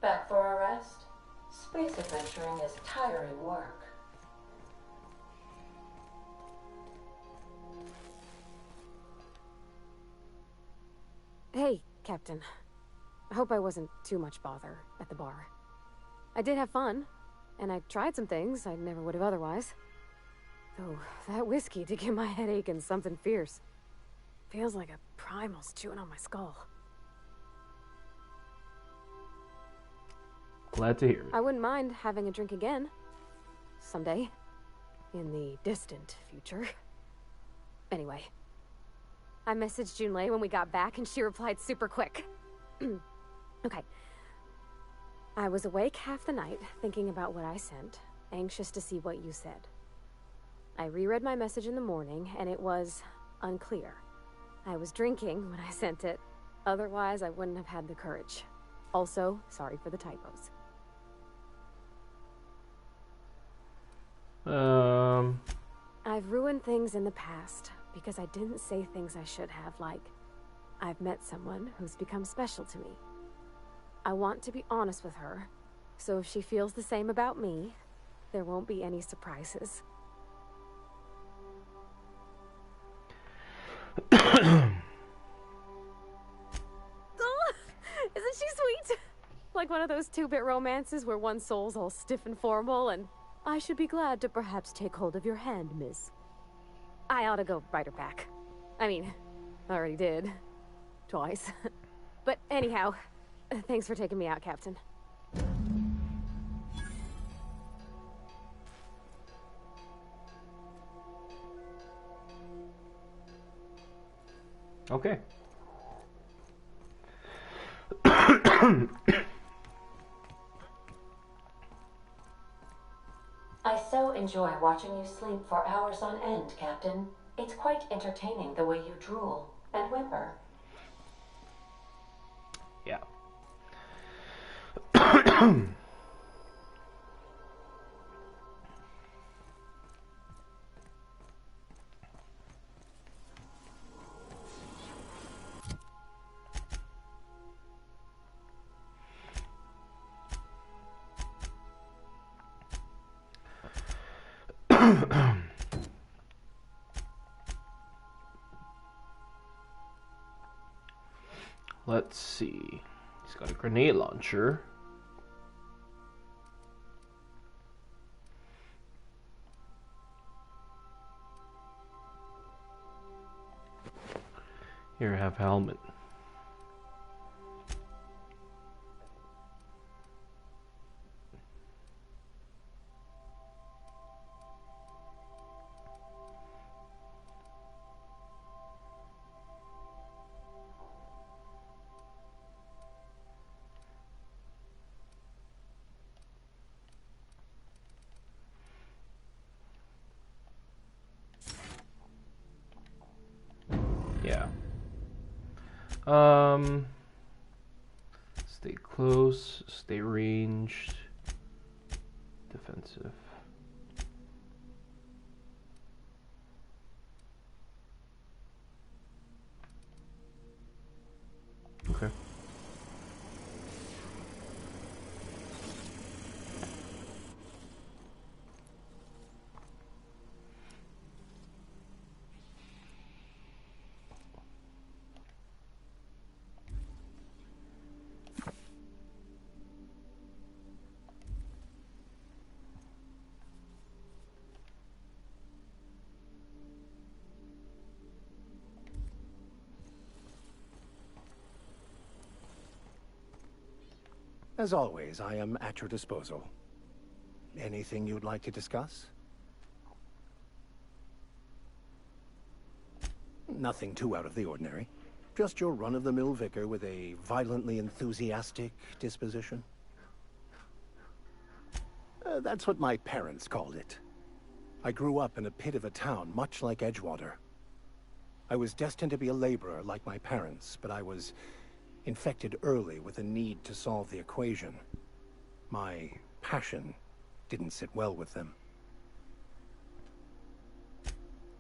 Speaker 18: Back for a rest? Space adventuring is tiring work.
Speaker 4: Hey, Captain. I hope I wasn't too much bother at the bar. I did have fun, and I tried some things I never would have otherwise. Though, that whiskey did give my head aching something fierce. Feels like a primal's chewing on my skull.
Speaker 1: Glad to hear it.
Speaker 4: I wouldn't mind having a drink again. Someday. In the distant future. Anyway. I messaged Junlei when we got back and she replied super quick. Okay. I was awake half the night, thinking about what I sent, anxious to see what you said. I reread my message in the morning, and it was unclear. I was drinking when I sent it. Otherwise, I wouldn't have had the courage. Also, sorry for the typos. I've ruined things in the past because I didn't say things I should have, like, I've met someone who's become special to me. I want to be honest with her, so if she feels the same about me, there won't be any surprises. Isn't she sweet? Like one of those 2-bit romances where one soul's all stiff and formal and I should be glad to perhaps take hold of your hand, miss. I ought to go write her back. I mean, I already did. Twice. But anyhow, thanks for taking me out, Captain.
Speaker 1: Okay.
Speaker 18: I so enjoy watching you sleep for hours on end, Captain. It's quite entertaining the way you drool and whimper.
Speaker 1: Yeah. Let's see. He's got a grenade launcher. Here, have helmet. Yeah. Stay close, stay ranged, defensive. Okay.
Speaker 12: As always, I am at your disposal. Anything you'd like to discuss? Nothing too out of the ordinary. Just your run-of-the-mill vicar with a violently enthusiastic disposition. That's what my parents called it. I grew up in a pit of a town, much like Edgewater. I was destined to be a laborer like my parents, but I was infected early with a need to solve the equation. My passion didn't sit well with them.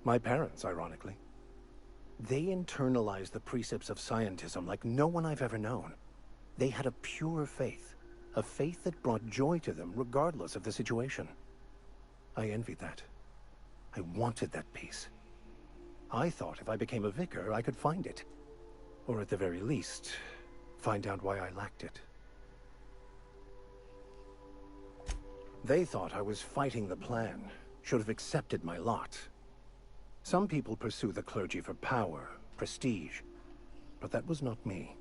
Speaker 12: My parents, ironically. They internalized the precepts of scientism like no one I've ever known. They had a pure faith, a faith that brought joy to them regardless of the situation. I envied that. I wanted that peace. I thought if I became a vicar, I could find it. Or at the very least, find out why I lacked it. They thought I was fighting the plan, should have accepted my lot. Some people pursue the clergy for power, prestige, but that was not me.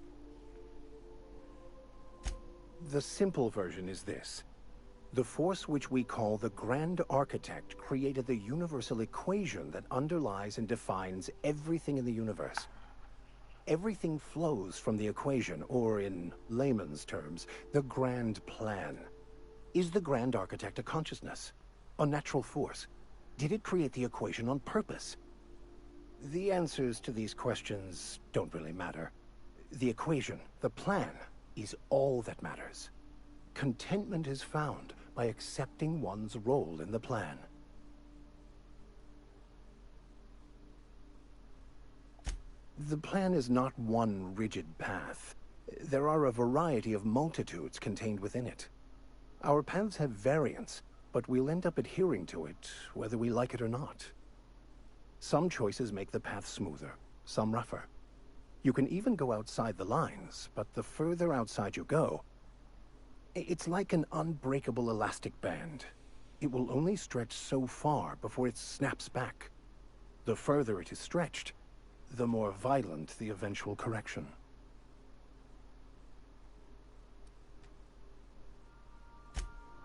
Speaker 12: The simple version is this. The force which we call the Grand Architect created the universal equation that underlies and defines everything in the universe. Everything flows from the equation, or in layman's terms, the grand plan. Is the grand architect a consciousness? A natural force? Did it create the equation on purpose? The answers to these questions don't really matter. The equation, the plan, is all that matters. Contentment is found by accepting one's role in the plan. The plan is not one rigid path. There are a variety of multitudes contained within it. Our paths have variance, but we'll end up adhering to it, whether we like it or not. Some choices make the path smoother, some rougher. You can even go outside the lines, but the further outside you go, it's like an unbreakable elastic band. It will only stretch so far before it snaps back. The further it is stretched, the more violent the eventual correction.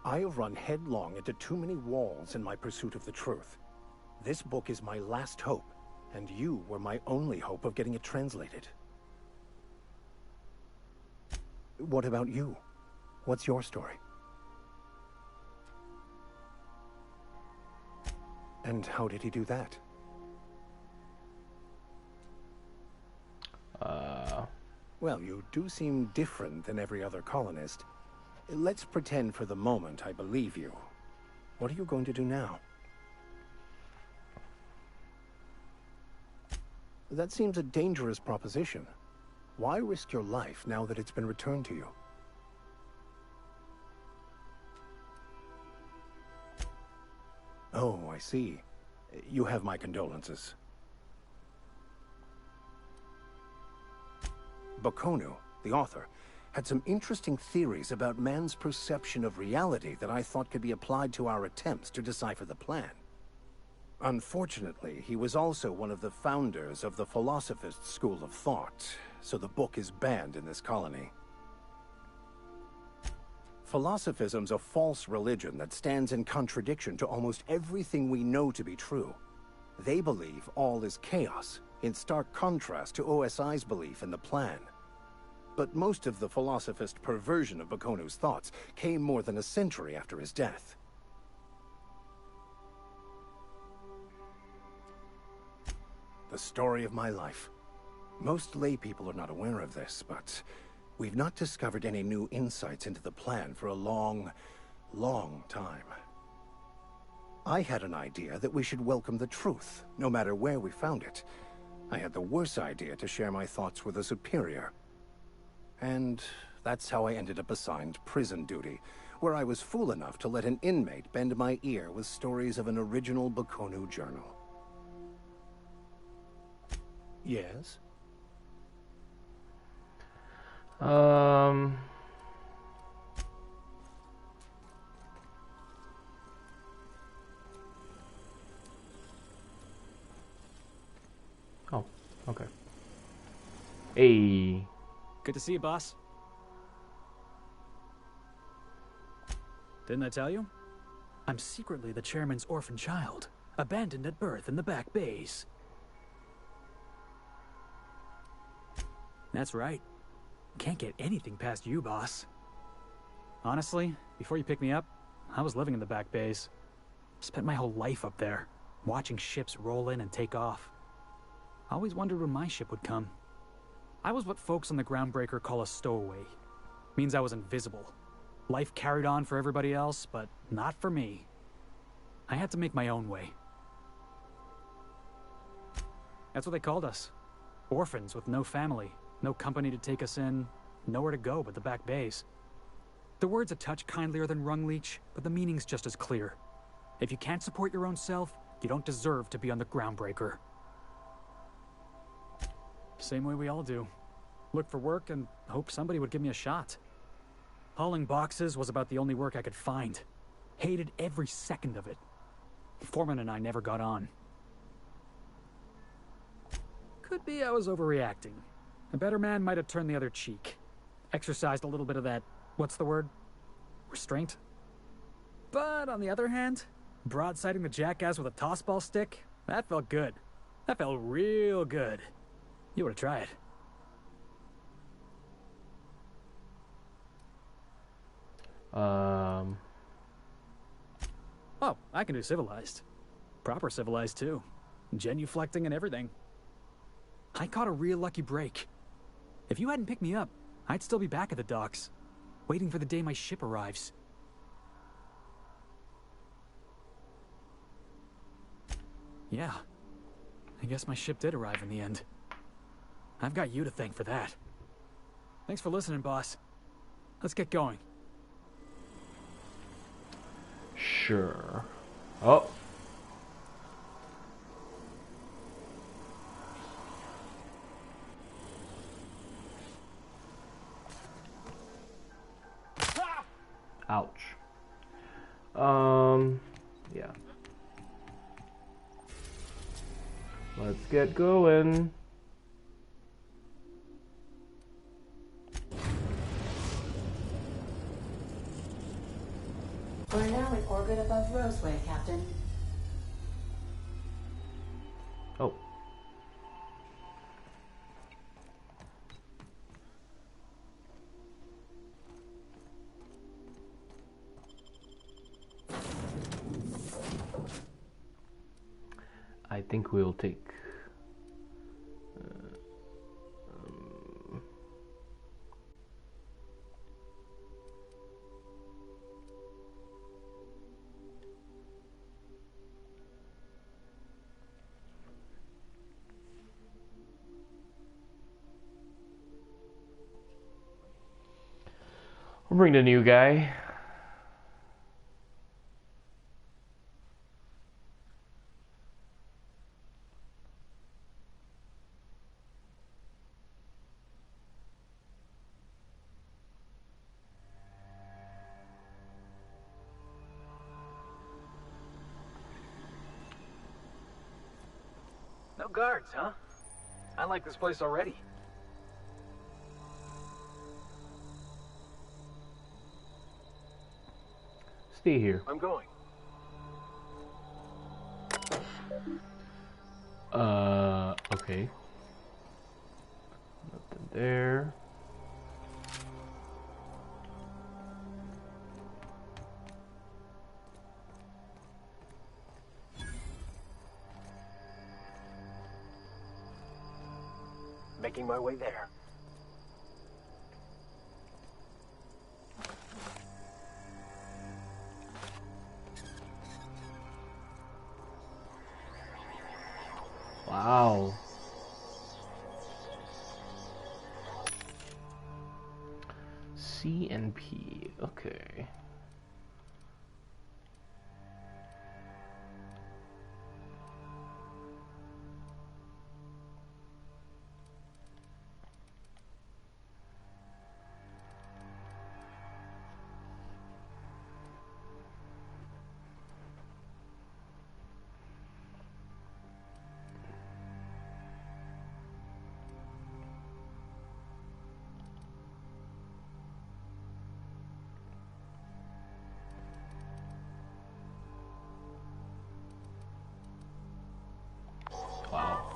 Speaker 12: I have run headlong into too many walls in my pursuit of the truth. This book is my last hope, and you were my only hope of getting it translated. What about you? What's your story? And how did he do that? Well, you do seem different than every other colonist. Let's pretend for the moment I believe you. What are you going to do now? That seems a dangerous proposition. Why risk your life now that it's been returned to you? Oh, I see. You have my condolences. Bakonu, the author, had some interesting theories about man's perception of reality that I thought could be applied to our attempts to decipher the plan. Unfortunately, he was also one of the founders of the Philosophist school of thought, so the book is banned in this colony. Philosophism's a false religion that stands in contradiction to almost everything we know to be true. They believe all is chaos, in stark contrast to OSI's belief in the plan. But most of the philosophist perversion of Bakonu's thoughts came more than a century after his death. The story of my life. Most lay people are not aware of this, but we've not discovered any new insights into the plan for a long, long time. I had an idea that we should welcome the truth, no matter where we found it. I had the worse idea to share my thoughts with a superior. And that's how I ended up assigned prison duty, where I was fool enough to let an inmate bend my ear with stories of an original Bakonu journal. Yes?
Speaker 1: Oh, okay. Hey.
Speaker 6: Good to see you, boss. Didn't I tell you? I'm secretly the chairman's orphan child, abandoned at birth in the back bays. That's right. Can't get anything past you, boss. Honestly, before you picked me up, I was living in the back bays. Spent my whole life up there, watching ships roll in and take off. Always wondered when my ship would come. I was what folks on the Groundbreaker call a stowaway. Means I was invisible. Life carried on for everybody else, but not for me. I had to make my own way. That's what they called us. Orphans with no family, no company to take us in, nowhere to go but the back bays. The word's a touch kindlier than rung leech, but the meaning's just as clear. If you can't support your own self, you don't deserve to be on the Groundbreaker. Same way we all do. Look for work and hope somebody would give me a shot. Hauling boxes was about the only work I could find. Hated every second of it. Foreman and I never got on. Could be I was overreacting. A better man might have turned the other cheek. Exercised a little bit of that, what's the word? Restraint? But on the other hand, broadsiding the jackass with a tossball stick, that felt good. That felt real good. You ought to try it.
Speaker 1: Um,
Speaker 6: Oh, I can do civilized. Proper civilized, too. Genuflecting and everything. I caught a real lucky break. If you hadn't picked me up, I'd still be back at the docks, waiting for the day my ship arrives. Yeah. I guess my ship did arrive in the end. I've got you to thank for that. Thanks for listening, boss. Let's get going.
Speaker 1: sure. Oh. Ouch. Yeah. Let's get going.
Speaker 18: We're now in orbit above Roseway, Captain.
Speaker 1: Oh. I think we'll take we'll bring the new guy.
Speaker 16: No guards, huh? I like this place already.
Speaker 1: Stay here.
Speaker 16: I'm going.
Speaker 1: Okay. Nothing there.
Speaker 16: Making my way there.
Speaker 1: Wow. C and P. Okay. Wow.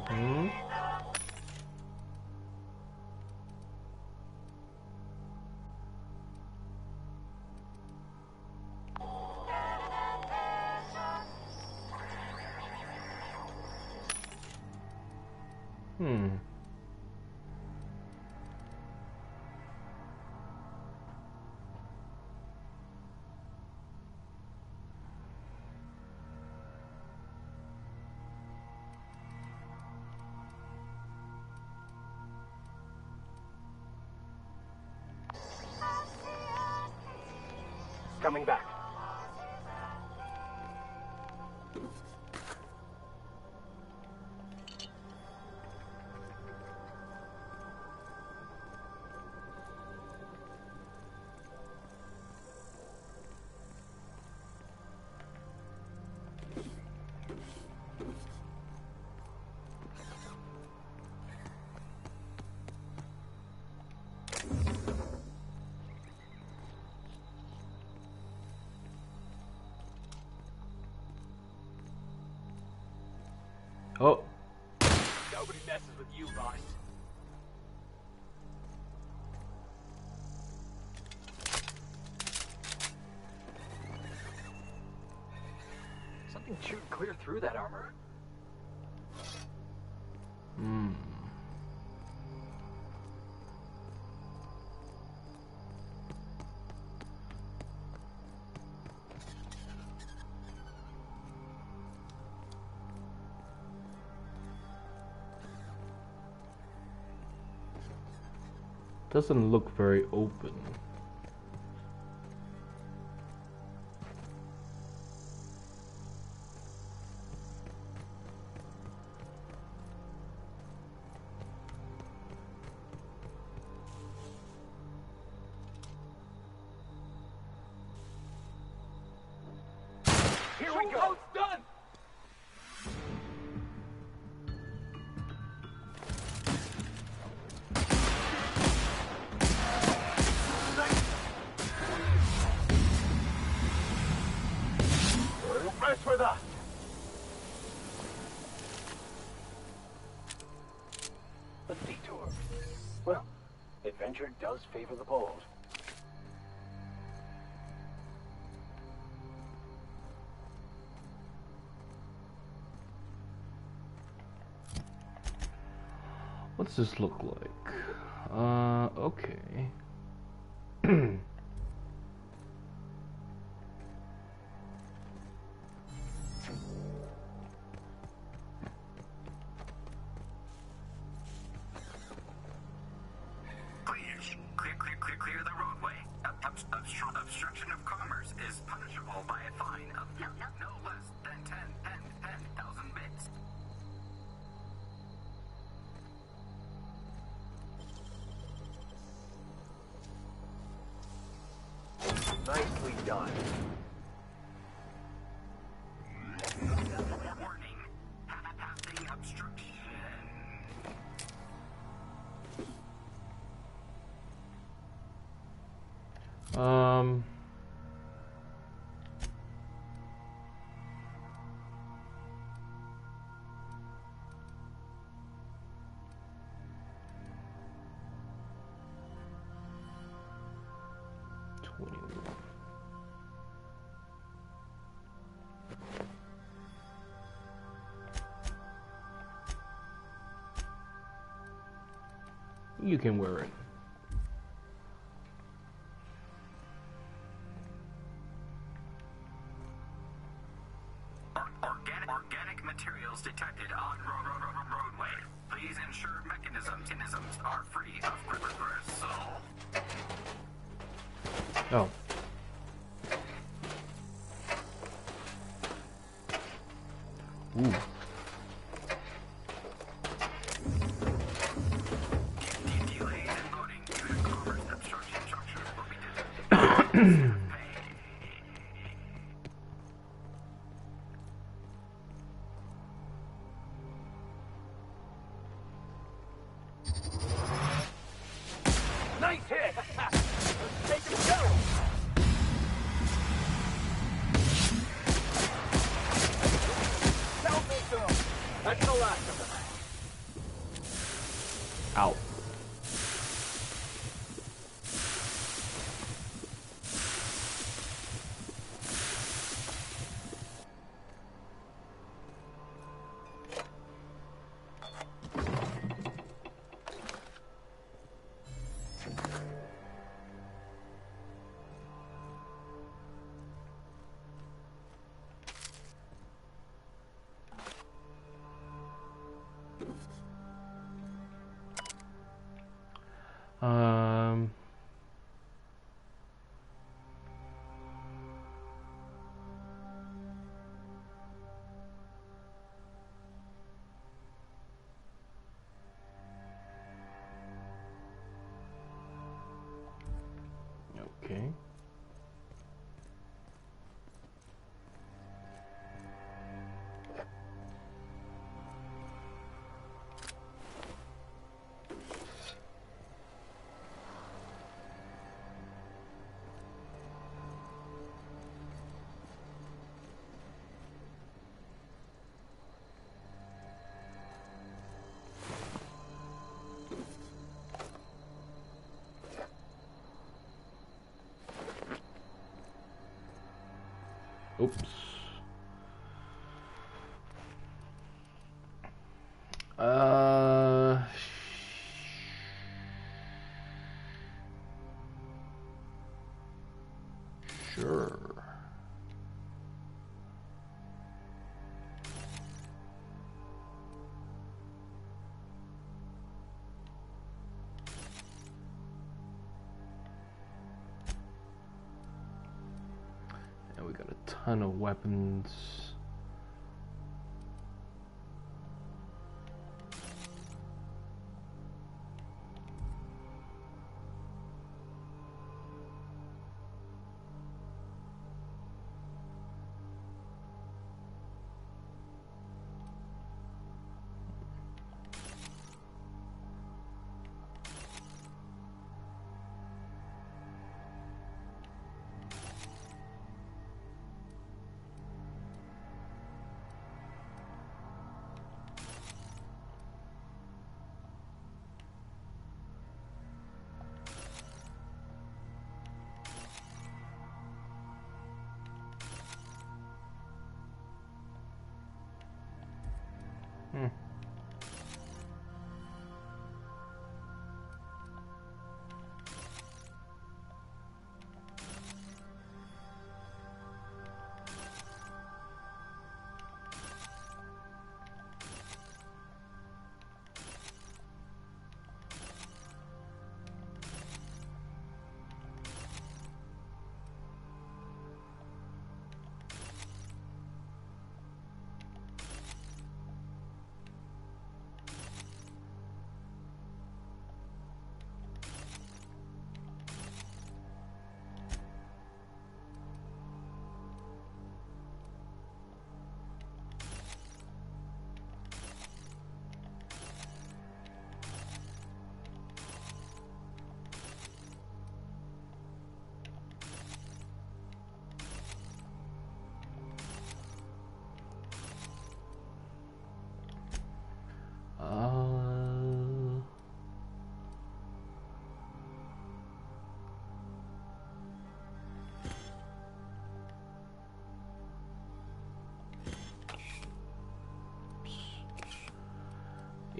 Speaker 1: Mm-hmm. Hmm.
Speaker 16: Coming back.
Speaker 11: Nobody messes with you, boss. Something chewed clear through that armor.
Speaker 1: Hmm. Doesn't look very open.
Speaker 11: Here we go. It's done. Rest with us.
Speaker 12: A detour. Well, adventure does favor the bold.
Speaker 1: What's this look like? Okay.
Speaker 13: Please, clear the roadway. Obstruction of commerce is punishable by a fine of no less than 10,000 bits.
Speaker 12: Nicely done.
Speaker 13: Warning, passing obstruction.
Speaker 1: Um. You can wear it.
Speaker 13: Organic materials detected on roadway. Please ensure mechanisms are free of bristle.
Speaker 1: Oh. Ooh.
Speaker 13: Delays in loading due to commerce obstruction structure will be detected.
Speaker 11: Nice hit. Let's take him down. Don't make them. That's the last of them.
Speaker 1: Out. Um. Okay. Oops. Sure. And we got a ton of weapons.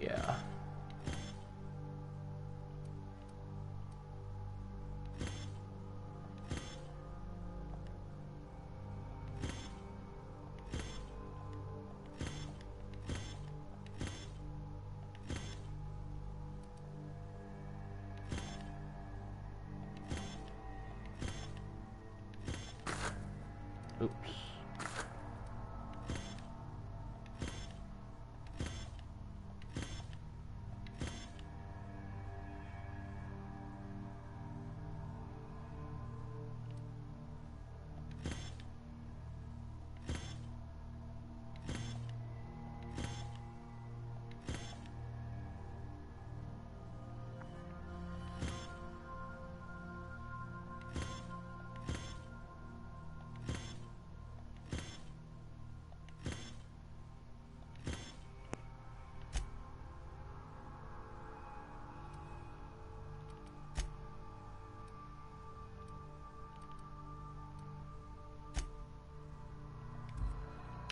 Speaker 1: Yeah. Oops.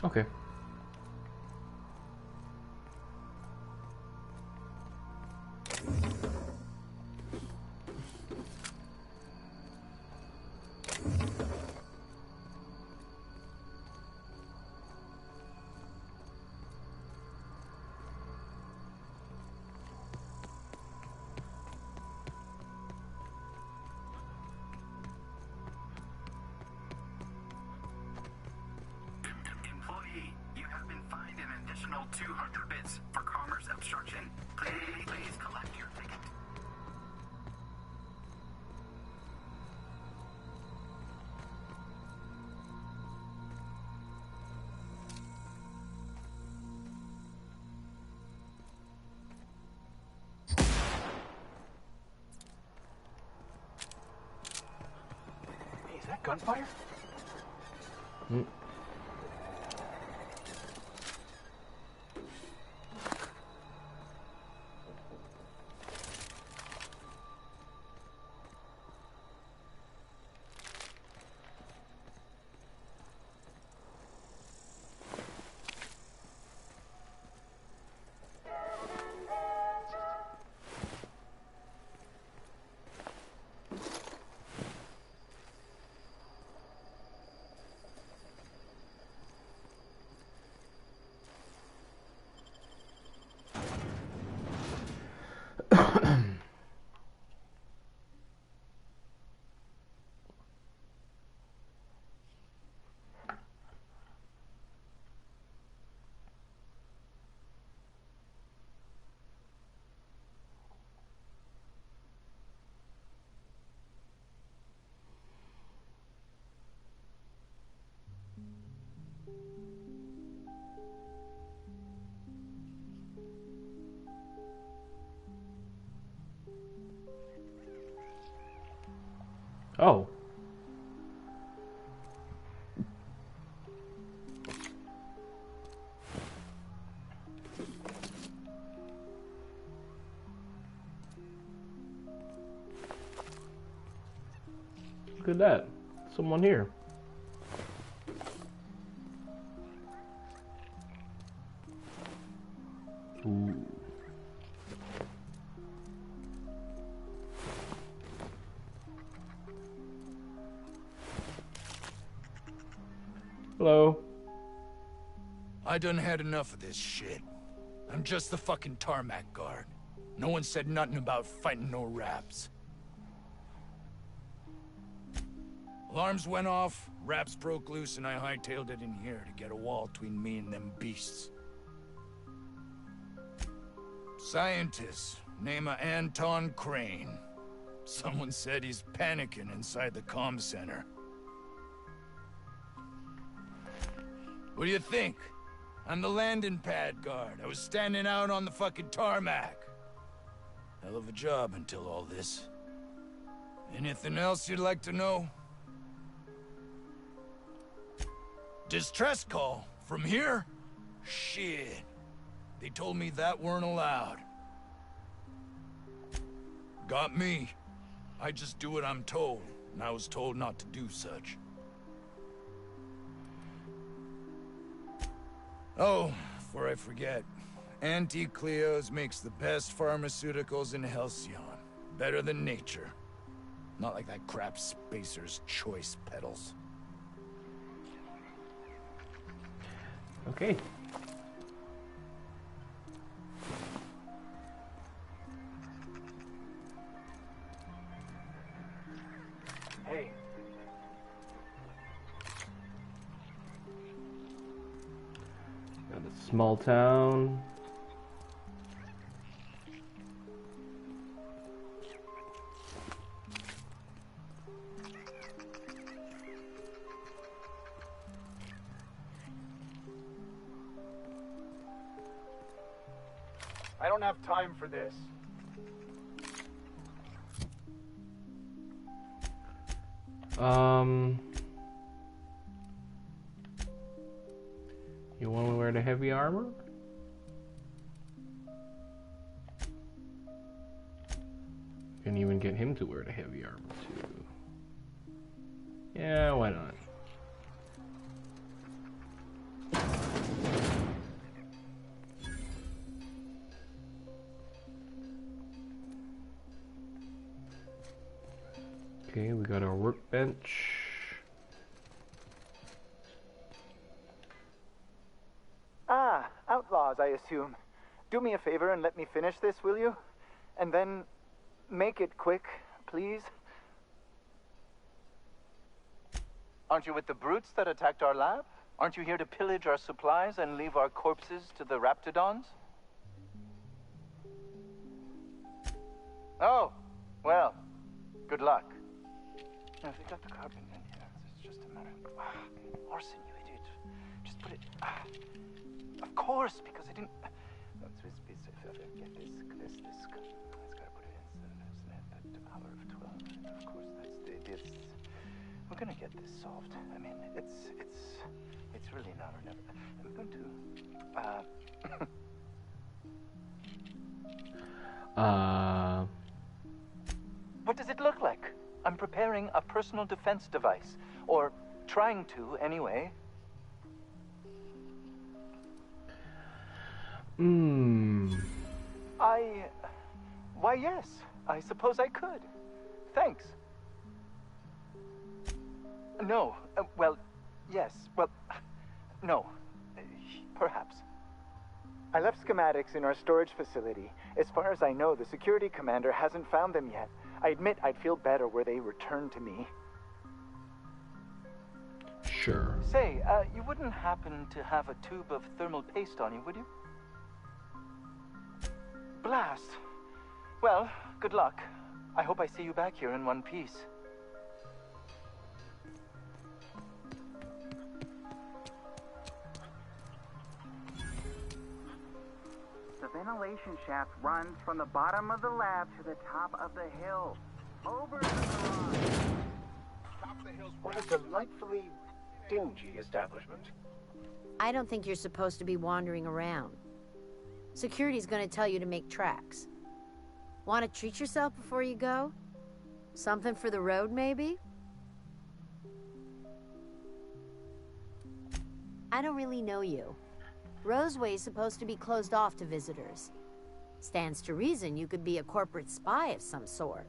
Speaker 1: Okay.
Speaker 13: Employee, you have been fined an additional 200 bits for commerce obstruction. Please collect your ticket.
Speaker 12: Hey, is that gunfire?
Speaker 1: Oh. Look at that. Someone here. Ooh. Hello.
Speaker 14: I done had enough of this shit. I'm just the fucking tarmac guard. No one said nothing about fighting no raps. Alarms went off, raps broke loose, and I hightailed it in here to get a wall between me and them beasts. Scientist, name of Anton Crane. Someone said he's panicking inside the comm center. What do you think? I'm the landing pad guard. I was standing out on the fucking tarmac. Hell of a job until all this. Anything else you'd like to know? Distress call? From here? Shit. They told me that weren't allowed. Got me. I just do what I'm told, and I was told not to do such. Oh, before I forget, Auntie Cleo's makes the best pharmaceuticals in Halcyon. Better than nature. Not like that crap Spacer's Choice pedals.
Speaker 1: Okay.
Speaker 23: Hey.
Speaker 1: Got a small town.
Speaker 23: I don't have time for this.
Speaker 1: You want to wear the heavy armor? You can even get him to wear the heavy armor too. Yeah, why not? Okay, we got our workbench.
Speaker 20: Ah, outlaws, I assume. Do me a favor and let me finish this, will you? And then make it quick, please. Aren't you with the brutes that attacked our lab? Aren't you here to pillage our supplies and leave our corpses to the raptidons? Oh, well, good luck. No, they got the carbon in here. It's just a matter of... Arson, you idiot. Just put it... Of course, because I didn't... Get this. It's gotta put it in the power of 12. Of course, that's this. We're gonna get this solved. I mean, it's really not or never. I'm going to... What does it look like? I'm preparing a personal defense device. Or trying to, anyway. Why, yes. I suppose I could. Thanks. No. Well, yes. Well, no. Perhaps. I left schematics in our storage facility. As far as I know, the security commander hasn't found them yet. I admit I'd feel better were they returned to me.
Speaker 1: Sure.
Speaker 20: Say, you wouldn't happen to have a tube of thermal paste on you, would you? Blast. Well, good luck. I hope I see you back here in one piece.
Speaker 8: The ventilation shaft runs from the bottom of the lab to the top of the hill. Over the garage.
Speaker 5: What a delightfully dingy establishment.
Speaker 7: I don't think you're supposed to be wandering around. Security's gonna tell you to make tracks. Want to treat yourself before you go? Something for the road, maybe? I don't really know you. Roseway's supposed to be closed off to visitors. Stands to reason you could be a corporate spy of some sort.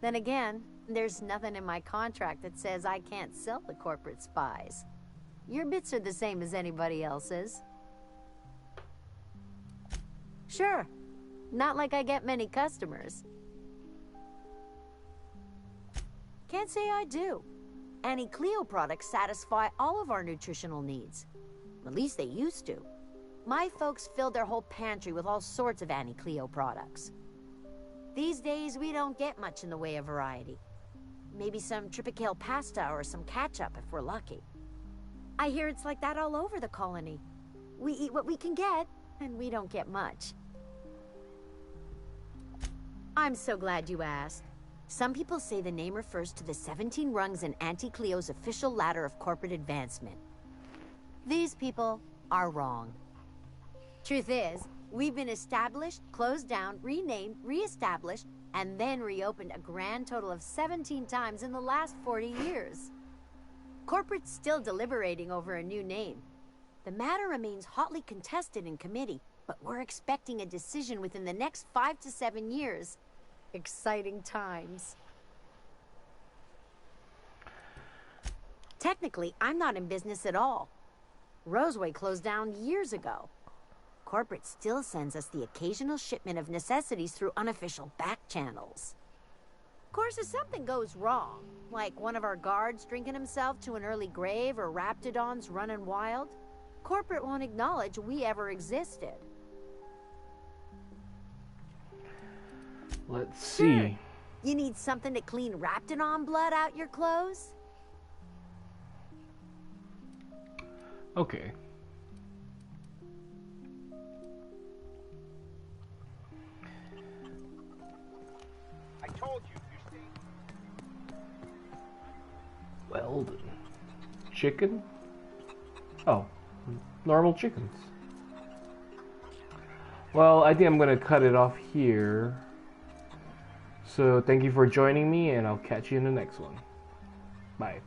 Speaker 7: Then again, there's nothing in my contract that says I can't sell to corporate spies. Your bits are the same as anybody else's. Sure. Not like I get many customers. Can't say I do. Annie Cleo products satisfy all of our nutritional needs. At least they used to. My folks filled their whole pantry with all sorts of Annie Cleo products. These days, we don't get much in the way of variety. Maybe some tripicale pasta or some ketchup if we're lucky. I hear it's like that all over the colony. We eat what we can get, and we don't get much. I'm so glad you asked. Some people say the name refers to the 17 rungs in Auntie Cleo's official ladder of corporate advancement. These people are wrong. Truth is, we've been established, closed down, renamed, re-established, and then reopened a grand total of 17 times in the last 40 years. Corporate's still deliberating over a new name. The matter remains hotly contested in committee, but we're expecting a decision within the next 5 to 7 years. Exciting times. Technically, I'm not in business at all. Roseway closed down years ago. Corporate still sends us the occasional shipment of necessities through unofficial back channels. Of course, if something goes wrong, like one of our guards drinking himself to an early grave or raptidons running wild, corporate won't acknowledge we ever existed.
Speaker 1: Let's see.
Speaker 7: Sure. You need something to clean raptidon blood out your clothes?
Speaker 1: Okay.
Speaker 5: I told you, you see.
Speaker 1: Weldon. Chicken? Oh, normal chickens. Well, I think I'm gonna cut it off here. So thank you for joining me, and I'll catch you in the next one. Bye.